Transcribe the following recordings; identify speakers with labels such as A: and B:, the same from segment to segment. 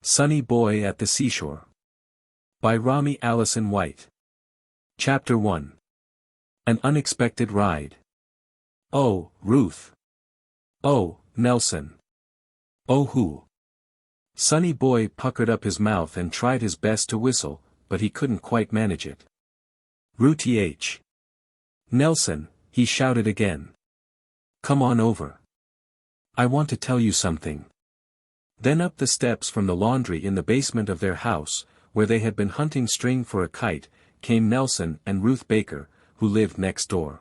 A: Sunny Boy at the Seashore. By Ramy Allison White. Chapter 1. An Unexpected Ride. Oh, Ruth. Oh, Nelson. Oh, who? Sunny Boy puckered up his mouth and tried his best to whistle, but he couldn't quite manage it. Ruth. Nelson, he shouted again. Come on over. I want to tell you something. Then up the steps from the laundry in the basement of their house, where they had been hunting string for a kite, came Nelson and Ruth Baker, who lived next door.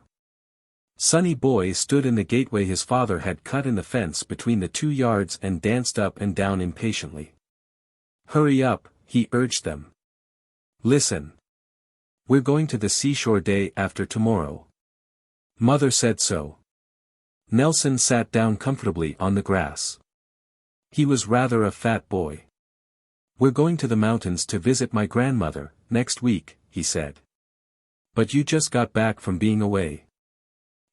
A: Sunny Boy stood in the gateway his father had cut in the fence between the 2 yards and danced up and down impatiently. Hurry up, he urged them. Listen. We're going to the seashore day after tomorrow. Mother said so. Nelson sat down comfortably on the grass. He was rather a fat boy. We're going to the mountains to visit my grandmother, next week, he said. But you just got back from being away.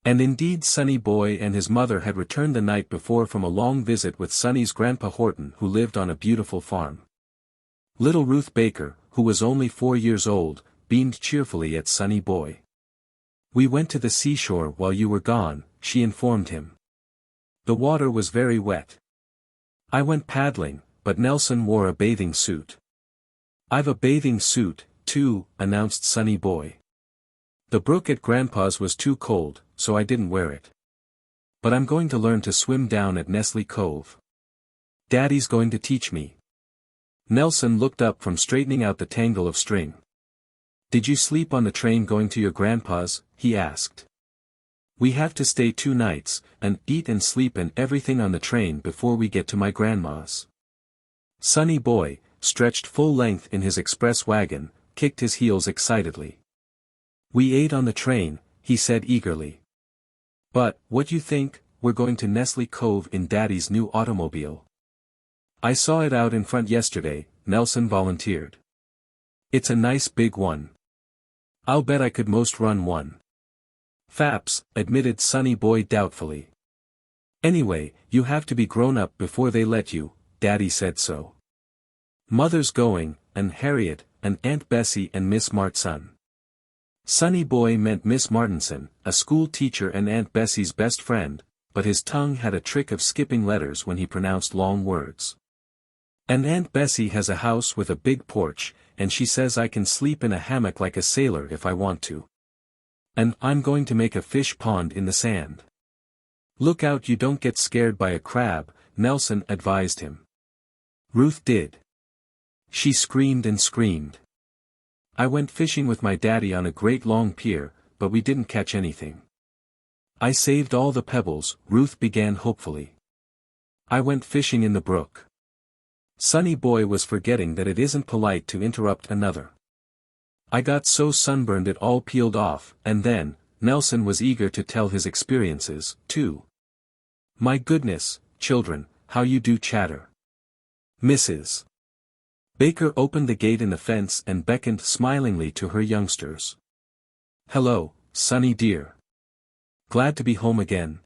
A: And indeed Sunny Boy and his mother had returned the night before from a long visit with Sunny's Grandpa Horton, who lived on a beautiful farm. Little Ruth Baker, who was only 4 years old, beamed cheerfully at Sunny Boy. We went to the seashore while you were gone, she informed him. The water was very wet. I went paddling, but Nelson wore a bathing suit. I've a bathing suit, too, announced Sunny Boy. The brook at Grandpa's was too cold, so I didn't wear it. But I'm going to learn to swim down at Nestle Cove. Daddy's going to teach me. Nelson looked up from straightening out the tangle of string. Did you sleep on the train going to your grandpa's? He asked. We have to stay 2 nights, and eat and sleep and everything on the train before we get to my grandma's. Sunny Boy, stretched full length in his express wagon, kicked his heels excitedly. We ate on the train, he said eagerly. But, what you think, we're going to Nestle Cove in Daddy's new automobile. I saw it out in front yesterday, Nelson volunteered. It's a nice big one. I'll bet I could most run one. Faps, admitted Sunny Boy doubtfully. Anyway, you have to be grown up before they let you, Daddy said so. Mother's going, and Harriet, and Aunt Bessie and Miss Martson. Sunny Boy meant Miss Martinson, a school teacher and Aunt Bessie's best friend, but his tongue had a trick of skipping letters when he pronounced long words. And Aunt Bessie has a house with a big porch, and she says I can sleep in a hammock like a sailor if I want to. And I'm going to make a fish pond in the sand. Look out you don't get scared by a crab, Nelson advised him. Ruth did. She screamed and screamed. I went fishing with my daddy on a great long pier, but we didn't catch anything. I saved all the pebbles, Ruth began hopefully. I went fishing in the brook. Sunny Boy was forgetting that it isn't polite to interrupt another. I got so sunburned it all peeled off, and then, Nelson was eager to tell his experiences, too. My goodness, children, how you do chatter. Mrs. Baker opened the gate in the fence and beckoned smilingly to her youngsters. Hello, Sunny dear. Glad to be home again.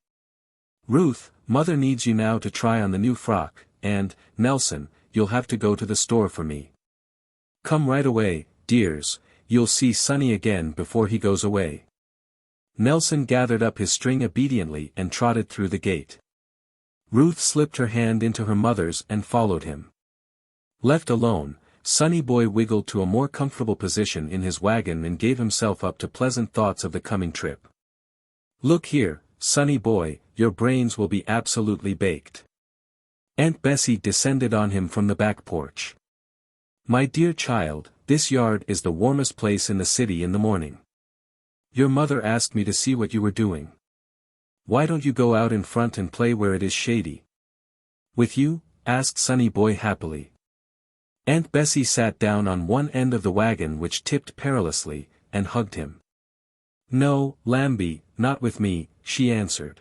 A: Ruth, Mother needs you now to try on the new frock, and, Nelson, you'll have to go to the store for me. Come right away, dears. You'll see Sunny again before he goes away. Nelson gathered up his string obediently and trotted through the gate. Ruth slipped her hand into her mother's and followed him. Left alone, Sunny Boy wiggled to a more comfortable position in his wagon and gave himself up to pleasant thoughts of the coming trip. Look here, Sunny Boy, your brains will be absolutely baked. Aunt Bessie descended on him from the back porch. My dear child, this yard is the warmest place in the city in the morning. Your mother asked me to see what you were doing. Why don't you go out in front and play where it is shady? With you? Asked Sunny Boy happily. Aunt Bessie sat down on one end of the wagon which tipped perilously, and hugged him. No, Lambie, not with me, she answered.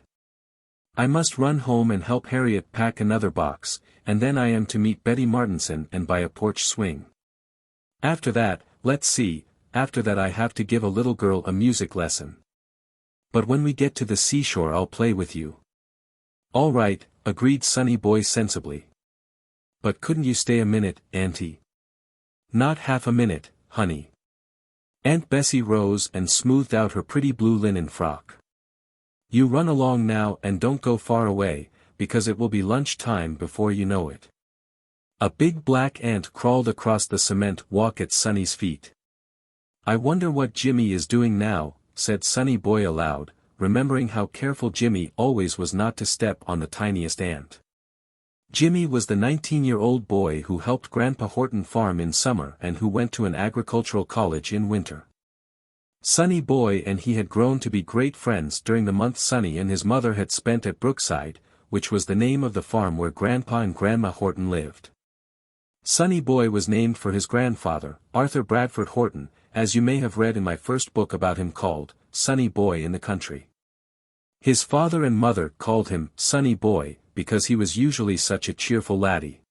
A: I must run home and help Harriet pack another box, and then I am to meet Betty Martinson and buy a porch swing. After that, let's see, after that I have to give a little girl a music lesson. But when we get to the seashore I'll play with you. All right, agreed Sunny Boy sensibly. But couldn't you stay a minute, Auntie? Not half a minute, honey. Aunt Bessie rose and smoothed out her pretty blue linen frock. You run along now and don't go far away, because it will be lunch time before you know it. A big black ant crawled across the cement walk at Sonny's feet. I wonder what Jimmy is doing now, said Sonny Boy aloud, remembering how careful Jimmy always was not to step on the tiniest ant. Jimmy was the 19-year-old boy who helped Grandpa Horton farm in summer and who went to an agricultural college in winter. Sonny Boy and he had grown to be great friends during the month Sonny and his mother had spent at Brookside, which was the name of the farm where Grandpa and Grandma Horton lived. Sonny Boy was named for his grandfather, Arthur Bradford Horton, as you may have read in my first book about him called, Sonny Boy in the Country. His father and mother called him, Sonny Boy, because he was usually such a cheerful laddie.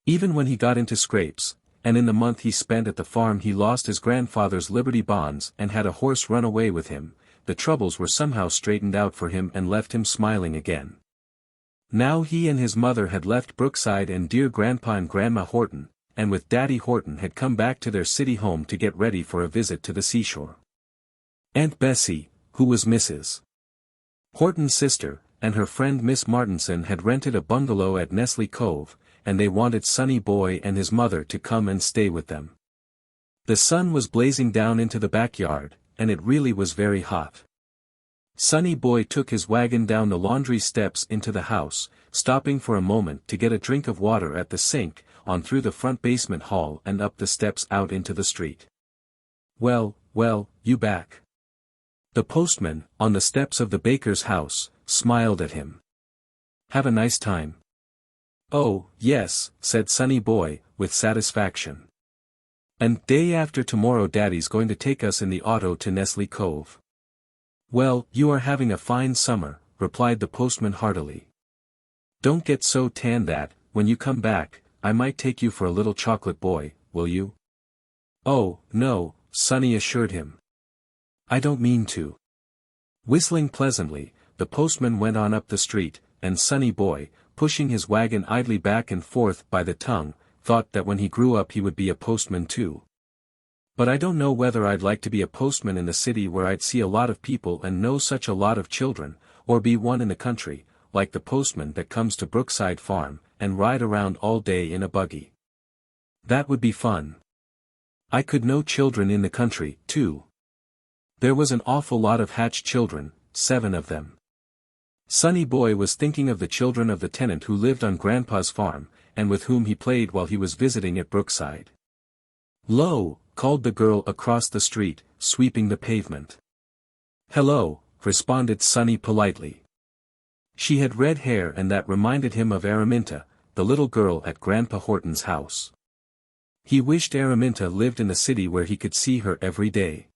A: Even when he got into scrapes, and in the month he spent at the farm he lost his grandfather's Liberty bonds and had a horse run away with him, the troubles were somehow straightened out for him and left him smiling again. Now he and his mother had left Brookside and dear Grandpa and Grandma Horton, and with Daddy Horton had come back to their city home to get ready for a visit to the seashore. Aunt Bessie, who was Mrs. Horton's sister, and her friend Miss Martinson had rented a bungalow at Nestle Cove, and they wanted Sonny Boy and his mother to come and stay with them. The sun was blazing down into the backyard, and it really was very hot. Sonny Boy took his wagon down the laundry steps into the house, stopping for a moment to get a drink of water at the sink, on through the front basement hall and up the steps out into the street. Well, you back. The postman, on the steps of the baker's house, smiled at him. Have a nice time. Oh, yes, said Sonny Boy, with satisfaction. And day after tomorrow Daddy's going to take us in the auto to Nestle Cove. Well, you are having a fine summer, replied the postman heartily. Don't get so tan that, when you come back, I might take you for a little chocolate boy, will you? Oh, no, Sonny assured him. I don't mean to. Whistling pleasantly, the postman went on up the street, and Sonny Boy, pushing his wagon idly back and forth by the tongue, thought that when he grew up he would be a postman too. But I don't know whether I'd like to be a postman in the city where I'd see a lot of people and know such a lot of children, or be one in the country, like the postman that comes to Brookside Farm, and ride around all day in a buggy. That would be fun. I could know children in the country, too. There was an awful lot of hatched children, 7 of them. Sonny Boy was thinking of the children of the tenant who lived on Grandpa's farm, and with whom he played while he was visiting at Brookside. Lo, called the girl across the street, sweeping the pavement. Hello, responded Sonny politely. She had red hair and that reminded him of Araminta, the little girl at Grandpa Horton's house. He wished Araminta lived in the city where he could see her every day.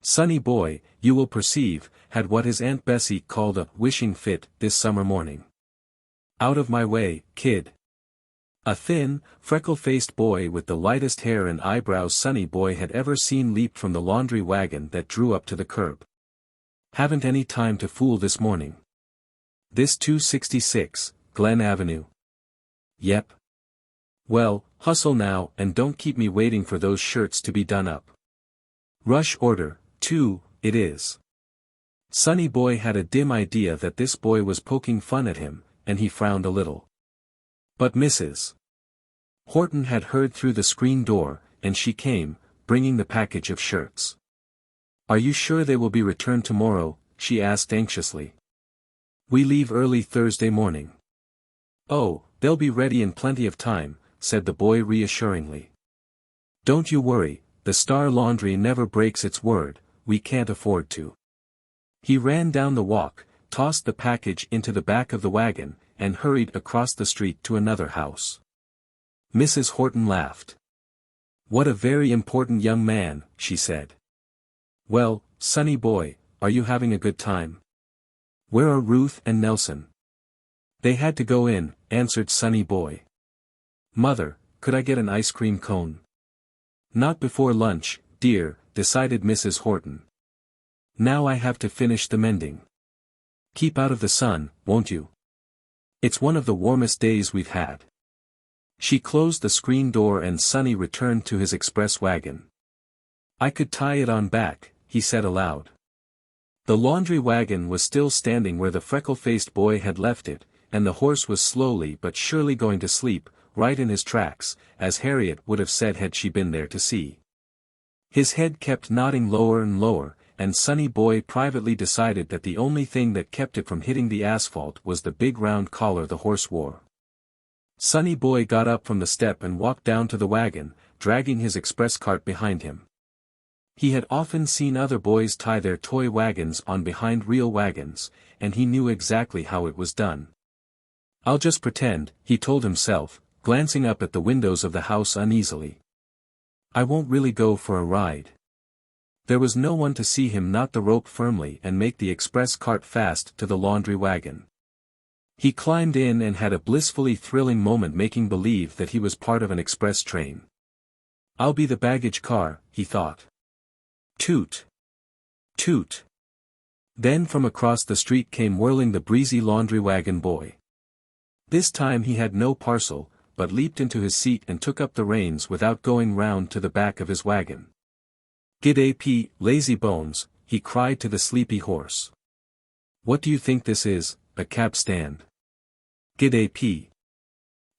A: Sonny Boy, you will perceive, had what his Aunt Bessie called a wishing fit this summer morning. Out of my way, kid. A thin, freckle-faced boy with the lightest hair and eyebrows Sonny Boy had ever seen leaped from the laundry wagon that drew up to the curb. Haven't any time to fool this morning. This 266, Glen Avenue. Yep. Well, hustle now and don't keep me waiting for those shirts to be done up. Rush order, 2, it is. Sonny Boy had a dim idea that this boy was poking fun at him, and he frowned a little. But Mrs. Horton had heard through the screen door, and she came, bringing the package of shirts. Are you sure they will be returned tomorrow? She asked anxiously. We leave early Thursday morning. Oh, they'll be ready in plenty of time, said the boy reassuringly. Don't you worry, the Star Laundry never breaks its word, we can't afford to. He ran down the walk, tossed the package into the back of the wagon, and hurried across the street to another house. Mrs. Horton laughed. What a very important young man, she said. Well, Sonny Boy, are you having a good time? Where are Ruth and Nelson? They had to go in, answered Sonny Boy. Mother, could I get an ice cream cone? Not before lunch, dear, decided Mrs. Horton. Now I have to finish the mending. Keep out of the sun, won't you? It's one of the warmest days we've had. She closed the screen door and Sonny returned to his express wagon. "I could tie it on back," he said aloud. The laundry wagon was still standing where the freckle-faced boy had left it, and the horse was slowly but surely going to sleep, right in his tracks, as Harriet would have said had she been there to see. His head kept nodding lower and lower, and Sonny Boy privately decided that the only thing that kept it from hitting the asphalt was the big round collar the horse wore. Sonny Boy got up from the step and walked down to the wagon, dragging his express cart behind him. He had often seen other boys tie their toy wagons on behind real wagons, and he knew exactly how it was done. "I'll just pretend," he told himself, glancing up at the windows of the house uneasily. "I won't really go for a ride." There was no one to see him knot the rope firmly and make the express cart fast to the laundry wagon. He climbed in and had a blissfully thrilling moment making believe that he was part of an express train. "I'll be the baggage car," he thought. Toot! Toot! Then from across the street came whirling the breezy laundry wagon boy. This time he had no parcel, but leaped into his seat and took up the reins without going round to the back of his wagon. "G'day P, lazy bones," he cried to the sleepy horse. "What do you think this is, a cab stand?" "G'day P."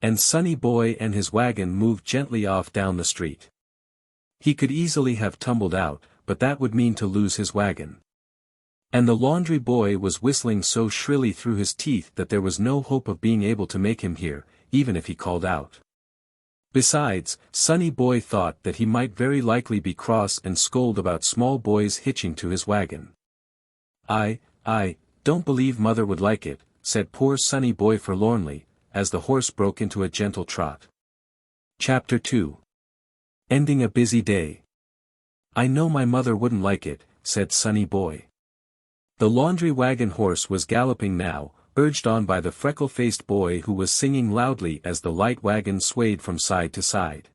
A: And Sonny Boy and his wagon moved gently off down the street. He could easily have tumbled out, but that would mean to lose his wagon. And the laundry boy was whistling so shrilly through his teeth that there was no hope of being able to make him hear, even if he called out. Besides, Sonny Boy thought that he might very likely be cross and scold about small boys hitching to his wagon. I don't believe Mother would like it," said poor Sonny Boy forlornly, as the horse broke into a gentle trot. Chapter 2. Ending a busy day. "I know my mother wouldn't like it," said Sonny Boy. The laundry wagon horse was galloping now, urged on by the freckle-faced boy who was singing loudly as the light wagon swayed from side to side.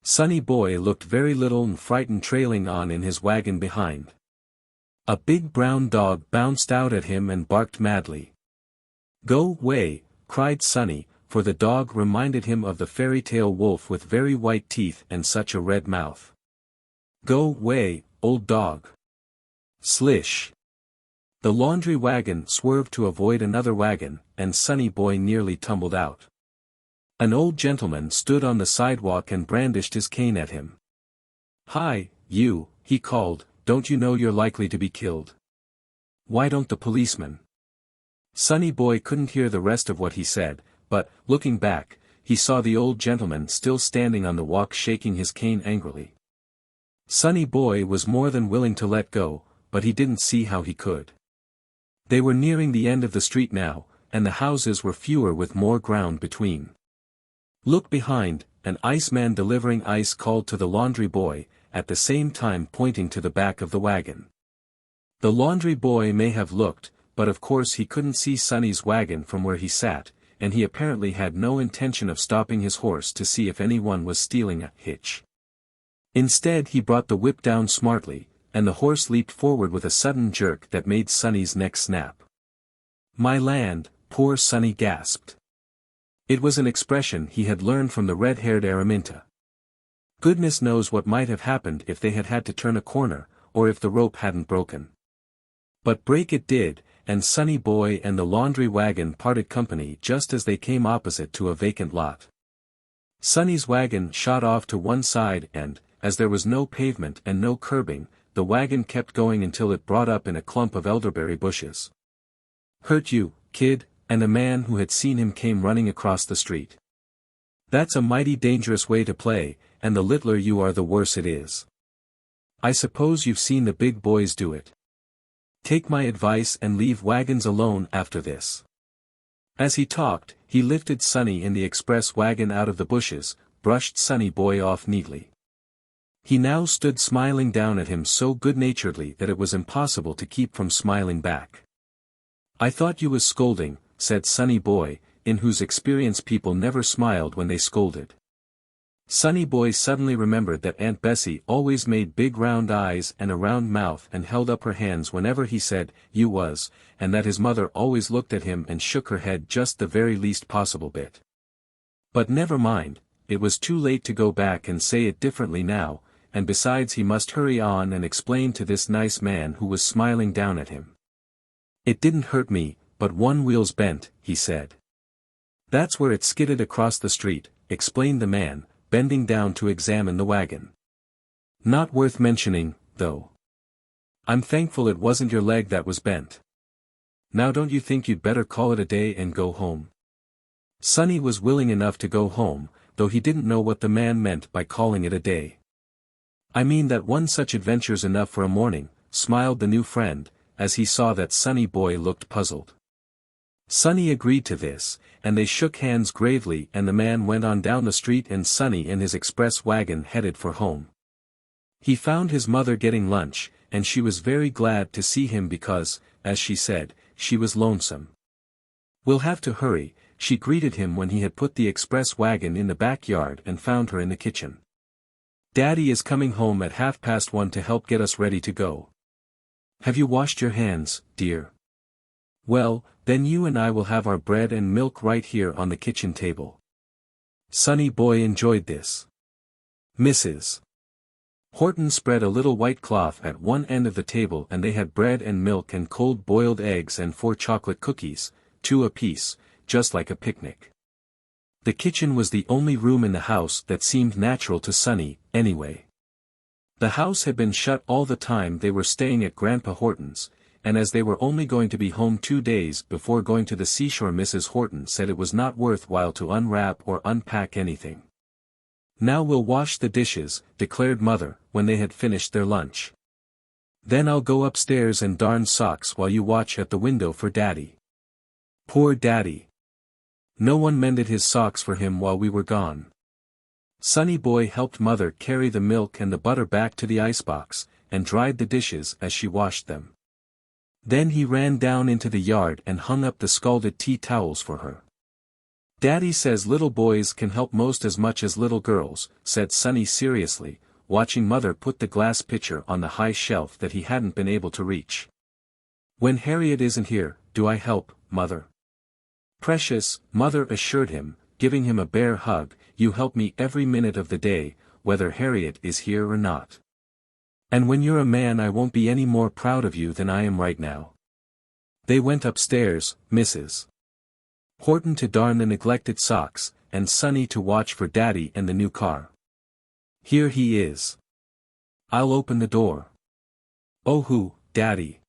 A: Sonny Boy looked very little and frightened trailing on in his wagon behind. A big brown dog bounced out at him and barked madly. "Go way!" cried Sonny, for the dog reminded him of the fairy-tale wolf with very white teeth and such a red mouth. "Go way, old dog!" Slish! The laundry wagon swerved to avoid another wagon, and Sonny Boy nearly tumbled out. An old gentleman stood on the sidewalk and brandished his cane at him. "Hi, you," he called, "don't you know you're likely to be killed? Why don't the policeman?" Sonny Boy couldn't hear the rest of what he said, but, looking back, he saw the old gentleman still standing on the walk shaking his cane angrily. Sonny Boy was more than willing to let go, but he didn't see how he could. They were nearing the end of the street now, and the houses were fewer with more ground between. "Look behind," an iceman delivering ice called to the laundry boy, at the same time pointing to the back of the wagon. The laundry boy may have looked, but of course he couldn't see Sonny's wagon from where he sat, and he apparently had no intention of stopping his horse to see if anyone was stealing a hitch. Instead he brought the whip down smartly, and the horse leaped forward with a sudden jerk that made Sonny's neck snap. "My land," poor Sonny gasped. It was an expression he had learned from the red-haired Araminta. Goodness knows what might have happened if they had had to turn a corner, or if the rope hadn't broken. But break it did, and Sonny Boy and the laundry wagon parted company just as they came opposite to a vacant lot. Sonny's wagon shot off to one side and, as there was no pavement and no curbing, the wagon kept going until it brought up in a clump of elderberry bushes. "Hurt you, kid?" and a man who had seen him came running across the street. "That's a mighty dangerous way to play, and the littler you are the worse it is. I suppose you've seen the big boys do it. Take my advice and leave wagons alone after this." As he talked, he lifted Sonny in the express wagon out of the bushes, brushed Sonny Boy off neatly. He now stood smiling down at him so good-naturedly that it was impossible to keep from smiling back. "I thought you was scolding," said Sonny Boy, in whose experience people never smiled when they scolded. Sonny Boy suddenly remembered that Aunt Bessie always made big round eyes and a round mouth and held up her hands whenever he said, "You was," and that his mother always looked at him and shook her head just the very least possible bit. But never mind, it was too late to go back and say it differently now, and besides he must hurry on and explain to this nice man who was smiling down at him. "It didn't hurt me, but one wheel's bent," he said. "That's where it skidded across the street," explained the man, bending down to examine the wagon. "Not worth mentioning, though. I'm thankful it wasn't your leg that was bent. Now don't you think you'd better call it a day and go home?" Sonny was willing enough to go home, though he didn't know what the man meant by calling it a day. "I mean that one such adventure's enough for a morning," smiled the new friend, as he saw that Sonny boy looked puzzled. Sonny agreed to this, and they shook hands gravely and the man went on down the street and Sonny in his express wagon headed for home. He found his mother getting lunch, and she was very glad to see him because, as she said, she was lonesome. "We'll have to hurry," she greeted him when he had put the express wagon in the backyard and found her in the kitchen. "Daddy is coming home at 1:30 to help get us ready to go. Have you washed your hands, dear? Well, then you and I will have our bread and milk right here on the kitchen table." Sonny boy enjoyed this. Mrs. Horton spread a little white cloth at one end of the table and they had bread and milk and cold boiled eggs and 4 chocolate cookies, 2 apiece, just like a picnic. The kitchen was the only room in the house that seemed natural to Sonny, anyway. The house had been shut all the time they were staying at Grandpa Horton's, and as they were only going to be home 2 days before going to the seashore, Mrs. Horton said it was not worthwhile to unwrap or unpack anything. "Now we'll wash the dishes," declared Mother, when they had finished their lunch. "Then I'll go upstairs and darn socks while you watch at the window for Daddy." Poor Daddy. No one mended his socks for him while we were gone. Sonny boy helped Mother carry the milk and the butter back to the icebox, and dried the dishes as she washed them. Then he ran down into the yard and hung up the scalded tea towels for her. "Daddy says little boys can help most as much as little girls," said Sonny seriously, watching Mother put the glass pitcher on the high shelf that he hadn't been able to reach. "When Harriet isn't here, do I help, Mother?" "Precious," Mother assured him, giving him a bear hug, "you help me every minute of the day, whether Harriet is here or not. And when you're a man I won't be any more proud of you than I am right now." They went upstairs, Mrs. Horton to darn the neglected socks, and Sonny to watch for Daddy and the new car. "Here he is. I'll open the door." "Oh who, Daddy?"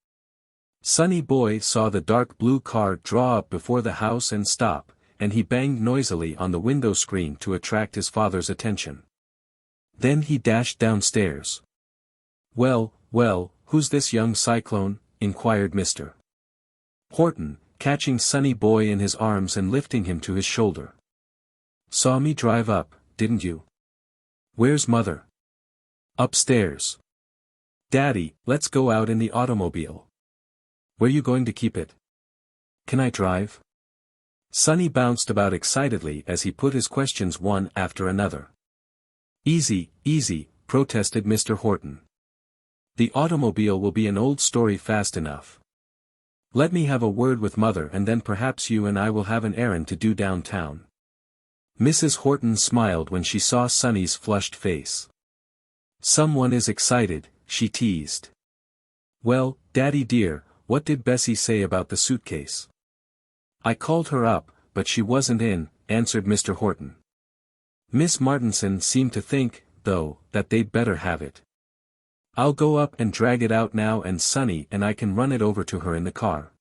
A: Sonny boy saw the dark blue car draw up before the house and stop, and he banged noisily on the window screen to attract his father's attention. Then he dashed downstairs. Well, who's this young cyclone?" inquired Mr. Horton, catching Sonny boy in his arms and lifting him to his shoulder. "Saw me drive up, didn't you? Where's Mother?" "Upstairs." "Daddy, let's go out in the automobile." "Where you going to keep it?" "Can I drive?" Sonny bounced about excitedly as he put his questions one after another. Easy, protested Mr. Horton. "The automobile will be an old story fast enough. Let me have a word with Mother and then perhaps you and I will have an errand to do downtown." Mrs. Horton smiled when she saw Sonny's flushed face. "Someone is excited," she teased. "Well, Daddy dear, what did Bessie say about the suitcase?" "I called her up, but she wasn't in," answered Mr. Horton. "Miss Martinson seemed to think, though, that they'd better have it. I'll go up and drag it out now and Sonny and I can run it over to her in the car."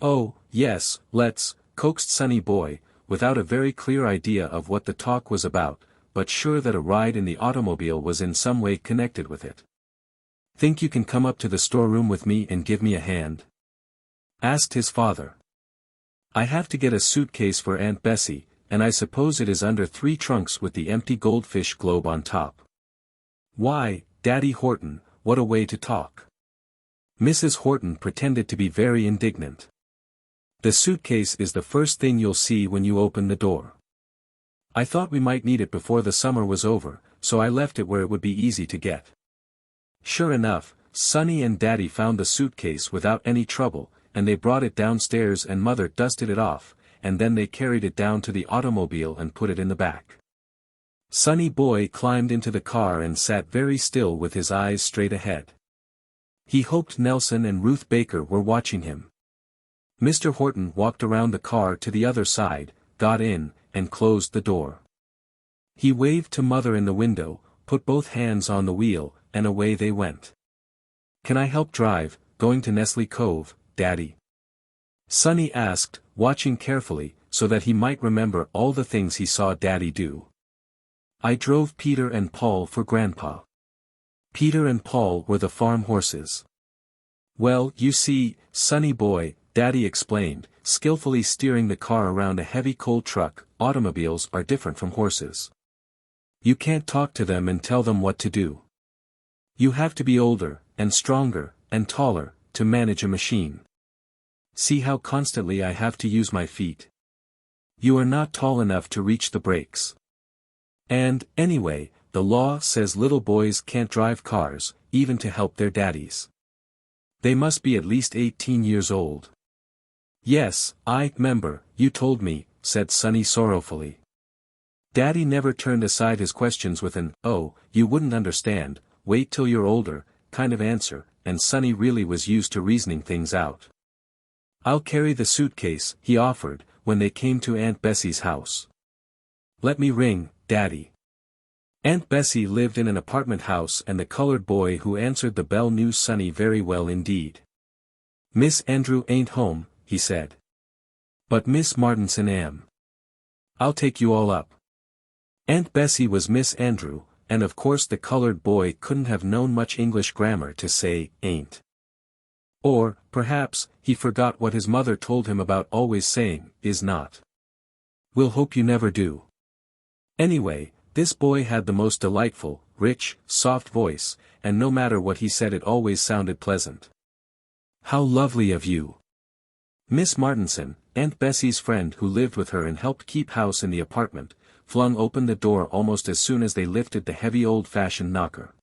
A: "Oh, yes, let's," coaxed Sonny boy, without a very clear idea of what the talk was about, but sure that a ride in the automobile was in some way connected with it. "Think you can come up to the storeroom with me and give me a hand?" asked his father. "I have to get a suitcase for Aunt Bessie, and I suppose it is under 3 trunks with the empty goldfish globe on top." "Why, Daddy Horton, what a way to talk." Mrs. Horton pretended to be very indignant. "The suitcase is the first thing you'll see when you open the door. I thought we might need it before the summer was over, so I left it where it would be easy to get." Sure enough, Sonny and Daddy found the suitcase without any trouble, and they brought it downstairs and Mother dusted it off, and then they carried it down to the automobile and put it in the back. Sonny Boy climbed into the car and sat very still with his eyes straight ahead. He hoped Nelson and Ruth Baker were watching him. Mr. Horton walked around the car to the other side, got in, and closed the door. He waved to Mother in the window, put both hands on the wheel, and away they went. "Can I help drive, going to Nestle Cove, Daddy?" Sonny asked, watching carefully, so that he might remember all the things he saw Daddy do. "I drove Peter and Paul for Grandpa." Peter and Paul were the farm horses. "Well, you see, Sonny Boy," Daddy explained, skillfully steering the car around a heavy coal truck, "automobiles are different from horses. You can't talk to them and tell them what to do. You have to be older, and stronger, and taller, to manage a machine. See how constantly I have to use my feet. You are not tall enough to reach the brakes. And, anyway, the law says little boys can't drive cars, even to help their daddies. They must be at least 18 years old." "Yes, I remember, you told me," said Sonny sorrowfully. Daddy never turned aside his questions with an, "Oh, you wouldn't understand, wait till you're older," kind of answer, and Sonny really was used to reasoning things out. "I'll carry the suitcase," he offered, when they came to Aunt Bessie's house. "Let me ring, Daddy." Aunt Bessie lived in an apartment house, and the colored boy who answered the bell knew Sonny very well indeed. "Miss Andrew ain't home," he said. "But Miss Martinson am. I'll take you all up." Aunt Bessie was Miss Andrew, and of course the colored boy couldn't have known much English grammar to say, "ain't." Or, perhaps, he forgot what his mother told him about always saying, "is not." "We'll hope you never do." Anyway, this boy had the most delightful, rich, soft voice, and no matter what he said it always sounded pleasant. "How lovely of you." Miss Martinson, Aunt Bessie's friend who lived with her and helped keep house in the apartment, flung open the door almost as soon as they lifted the heavy old-fashioned knocker.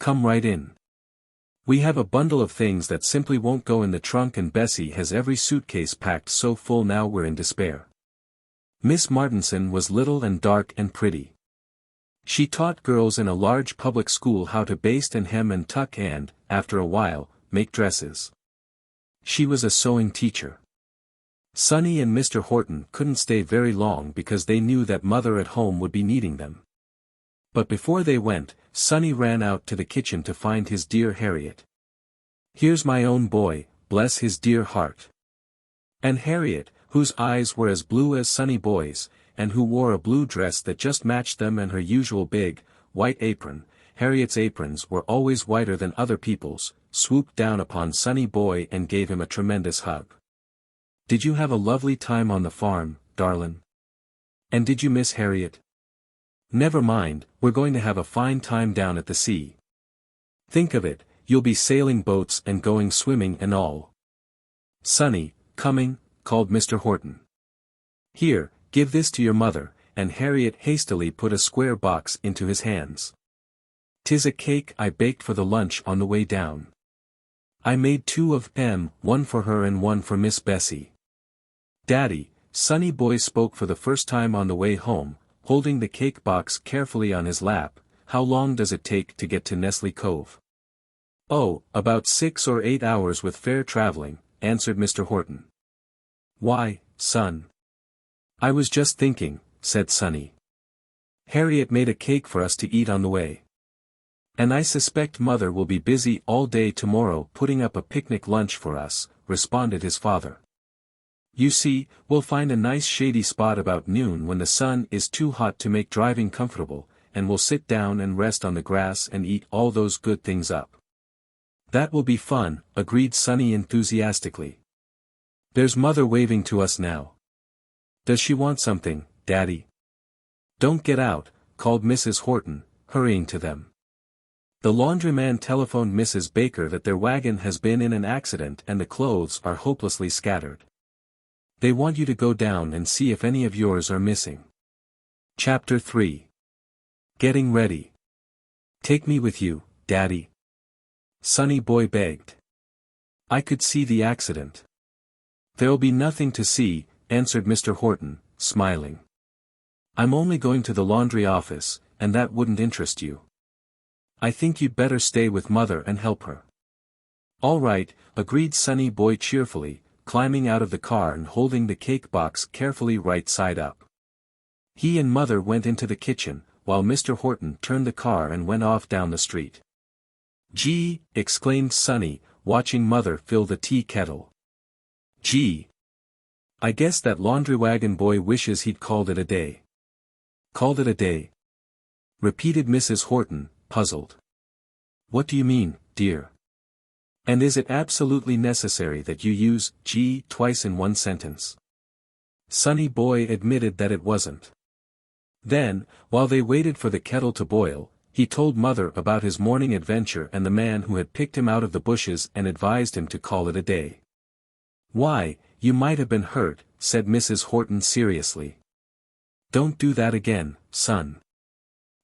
A: "Come right in. We have a bundle of things that simply won't go in the trunk, and Bessie has every suitcase packed so full now we're in despair." Miss Martinson was little and dark and pretty. She taught girls in a large public school how to baste and hem and tuck and, after a while, make dresses. She was a sewing teacher. Sonny and Mr. Horton couldn't stay very long because they knew that Mother at home would be needing them. But before they went, Sonny ran out to the kitchen to find his dear Harriet. "Here's my own boy, bless his dear heart." And Harriet, whose eyes were as blue as Sonny Boy's, and who wore a blue dress that just matched them and her usual big, white apron, Harriet's aprons were always whiter than other people's, swooped down upon Sonny Boy and gave him a tremendous hug. "Did you have a lovely time on the farm, darlin'? And did you miss Harriet? Never mind, we're going to have a fine time down at the sea. Think of it, you'll be sailing boats and going swimming and all." "Sonny, coming," called Mr. Horton. "Here, give this to your mother," and Harriet hastily put a square box into his hands. "'Tis a cake I baked for the lunch on the way down. I made 2 of 'em, one for her and one for Miss Bessie." "Daddy," Sonny Boy spoke for the first time on the way home, holding the cake box carefully on his lap, "how long does it take to get to Nestle Cove?" "Oh, about 6 or 8 hours with fair traveling," answered Mr. Horton. "Why, son?" "I was just thinking," said Sonny. "Harriet made a cake for us to eat on the way. And I suspect Mother will be busy all day tomorrow putting up a picnic lunch for us," responded his father. "You see, we'll find a nice shady spot about noon when the sun is too hot to make driving comfortable, and we'll sit down and rest on the grass and eat all those good things up." "That will be fun," agreed Sonny enthusiastically. "There's Mother waving to us now. Does she want something, Daddy?" "Don't get out," called Mrs. Horton, hurrying to them. "The laundryman telephoned Mrs. Baker that their wagon has been in an accident and the clothes are hopelessly scattered. They want you to go down and see if any of yours are missing." Chapter 3. Getting Ready. "Take me with you, Daddy," Sonny Boy begged. "I could see the accident." "There'll be nothing to see," answered Mr. Horton, smiling. I'm only going to the laundry office, and that wouldn't interest you. I think you'd better stay with Mother and help her. All right, agreed Sonny Boy cheerfully, climbing out of the car and holding the cake box carefully right side up. He and Mother went into the kitchen, while Mr. Horton turned the car and went off down the street. "Gee," exclaimed Sonny, watching Mother fill the tea kettle. "Gee. I guess that laundry wagon boy wishes he'd called it a day." "Called it a day?" repeated Mrs. Horton, puzzled. "What do you mean, dear? And is it absolutely necessary that you use gee twice in one sentence?" Sonny Boy admitted that it wasn't. Then, while they waited for the kettle to boil, he told Mother about his morning adventure and the man who had picked him out of the bushes and advised him to call it a day. "Why, you might have been hurt," said Mrs. Horton seriously. "Don't do that again, son.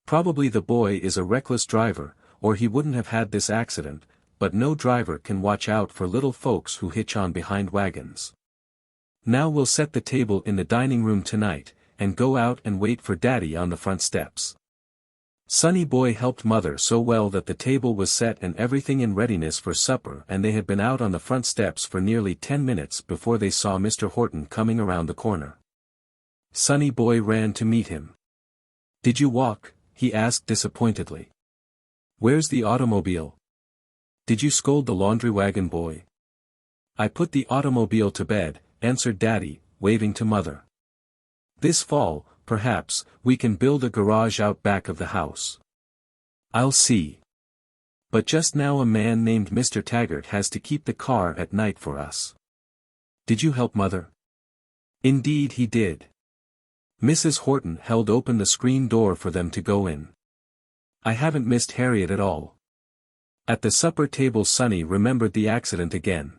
A: Probably the boy is a reckless driver, or he wouldn't have had this accident, but no driver can watch out for little folks who hitch on behind wagons. Now we'll set the table in the dining room tonight, and go out and wait for Daddy on the front steps." Sonny Boy helped Mother so well that the table was set and everything in readiness for supper, and they had been out on the front steps for nearly 10 minutes before they saw Mr. Horton coming around the corner. Sonny Boy ran to meet him. "Did you walk?" he asked disappointedly. "Where's the automobile? Did you scold the laundry wagon boy?" "I put the automobile to bed," answered Daddy, waving to Mother. "This fall, perhaps, we can build a garage out back of the house. I'll see. But just now a man named Mr. Taggart has to keep the car at night for us." "Did you help Mother?" "Indeed he did." Mrs. Horton held open the screen door for them to go in. "I haven't missed Harriet at all." At the supper table Sonny remembered the accident again.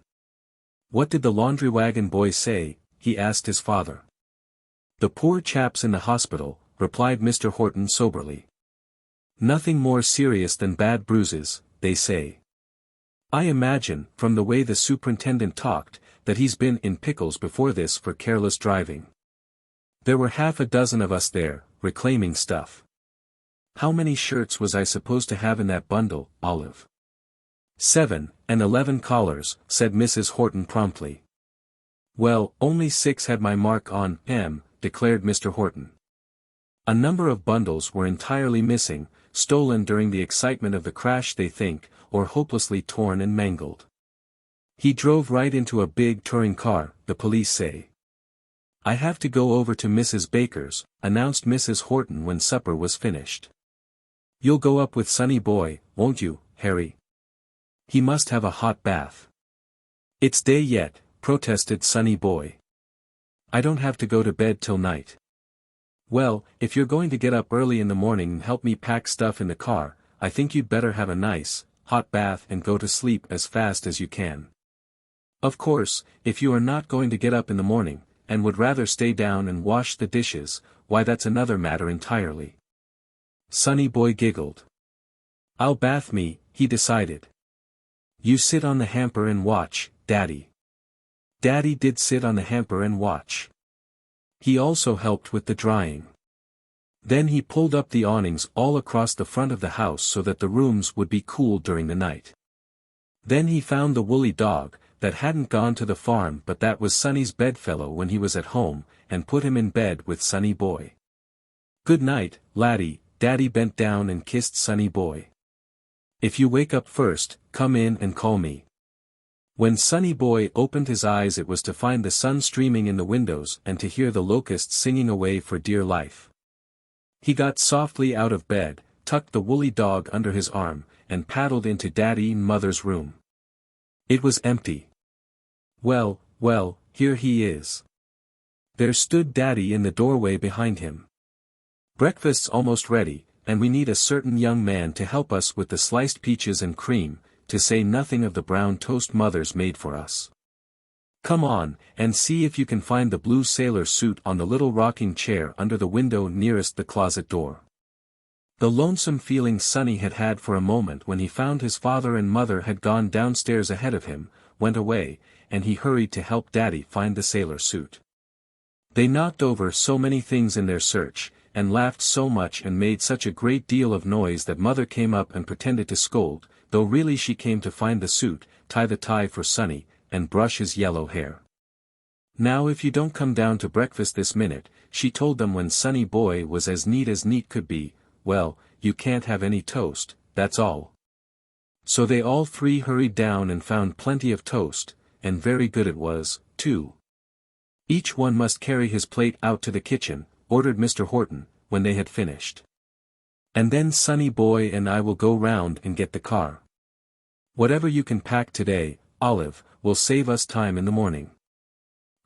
A: "What did the laundry wagon boy say?" he asked his father. "The poor chap's in the hospital," replied Mr. Horton soberly. "Nothing more serious than bad bruises, they say. I imagine, from the way the superintendent talked, that he's been in pickles before this for careless driving. There were half a dozen of us there, reclaiming stuff. How many shirts was I supposed to have in that bundle, Olive?" 7 and 11 collars, said Mrs. Horton promptly. "Well, only 6 had my mark on M," declared Mr. Horton. "A number of bundles were entirely missing, stolen during the excitement of the crash they think, or hopelessly torn and mangled. He drove right into a big touring car, the police say." "I have to go over to Mrs. Baker's," announced Mrs. Horton when supper was finished. "You'll go up with Sonny Boy, won't you, Harry? He must have a hot bath." "It's day yet," protested Sonny Boy. "I don't have to go to bed till night." "Well, if you're going to get up early in the morning and help me pack stuff in the car, I think you'd better have a nice, hot bath and go to sleep as fast as you can. Of course, if you are not going to get up in the morning, and would rather stay down and wash the dishes, why that's another matter entirely." Sonny Boy giggled. "I'll bath me," he decided. "You sit on the hamper and watch, Daddy." Daddy did sit on the hamper and watch. He also helped with the drying. Then he pulled up the awnings all across the front of the house so that the rooms would be cool during the night. Then he found the woolly dog, that hadn't gone to the farm but that was Sonny's bedfellow when he was at home, and put him in bed with Sonny Boy. "Good night, laddie," Daddy bent down and kissed Sonny Boy. "If you wake up first, come in and call me." When Sonny Boy opened his eyes it was to find the sun streaming in the windows and to hear the locusts singing away for dear life. He got softly out of bed, tucked the woolly dog under his arm, and paddled into Daddy and Mother's room. It was empty. Well, well, here he is. There stood Daddy in the doorway behind him. "Breakfast's almost ready, and we need a certain young man to help us with the sliced peaches and cream, to say nothing of the brown toast Mother's made for us. Come on, and see if you can find the blue sailor suit on the little rocking chair under the window nearest the closet door." The lonesome feeling Sonny had had for a moment when he found his father and Mother had gone downstairs ahead of him, went away, and he hurried to help Daddy find the sailor suit. They knocked over so many things in their search, and laughed so much and made such a great deal of noise that Mother came up and pretended to scold, though really she came to find the suit, tie the tie for Sonny, and brush his yellow hair. "Now if you don't come down to breakfast this minute," she told them when Sonny boy was as neat could be, "well, you can't have any toast, that's all." So they all three hurried down and found plenty of toast, and very good it was, too. "Each one must carry his plate out to the kitchen," ordered Mr. Horton, when they had finished. "And then Sonny boy and I will go round and get the car. Whatever you can pack today, Olive, will save us time in the morning.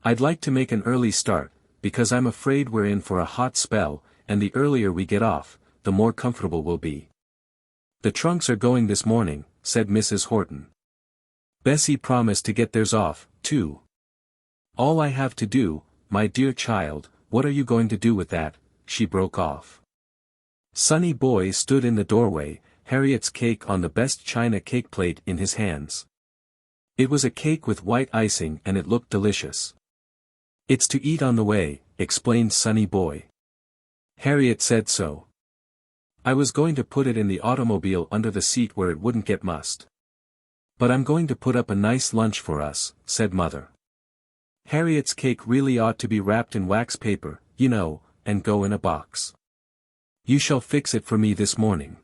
A: I'd like to make an early start, because I'm afraid we're in for a hot spell, and the earlier we get off, the more comfortable we'll be." "The trunks are going this morning," said Mrs. Horton. "Bessie promised to get theirs off, too. All I have to do, my dear child, what are you going to do with that?" she broke off. Sonny boy stood in the doorway, Harriet's cake on the best china cake plate in his hands. It was a cake with white icing and it looked delicious. "It's to eat on the way," explained Sonny boy. "Harriet said so. I was going to put it in the automobile under the seat where it wouldn't get mussed. But I'm going to put up a nice lunch for us," said Mother. "Harriet's cake really ought to be wrapped in wax paper, you know, and go in a box. You shall fix it for me this morning.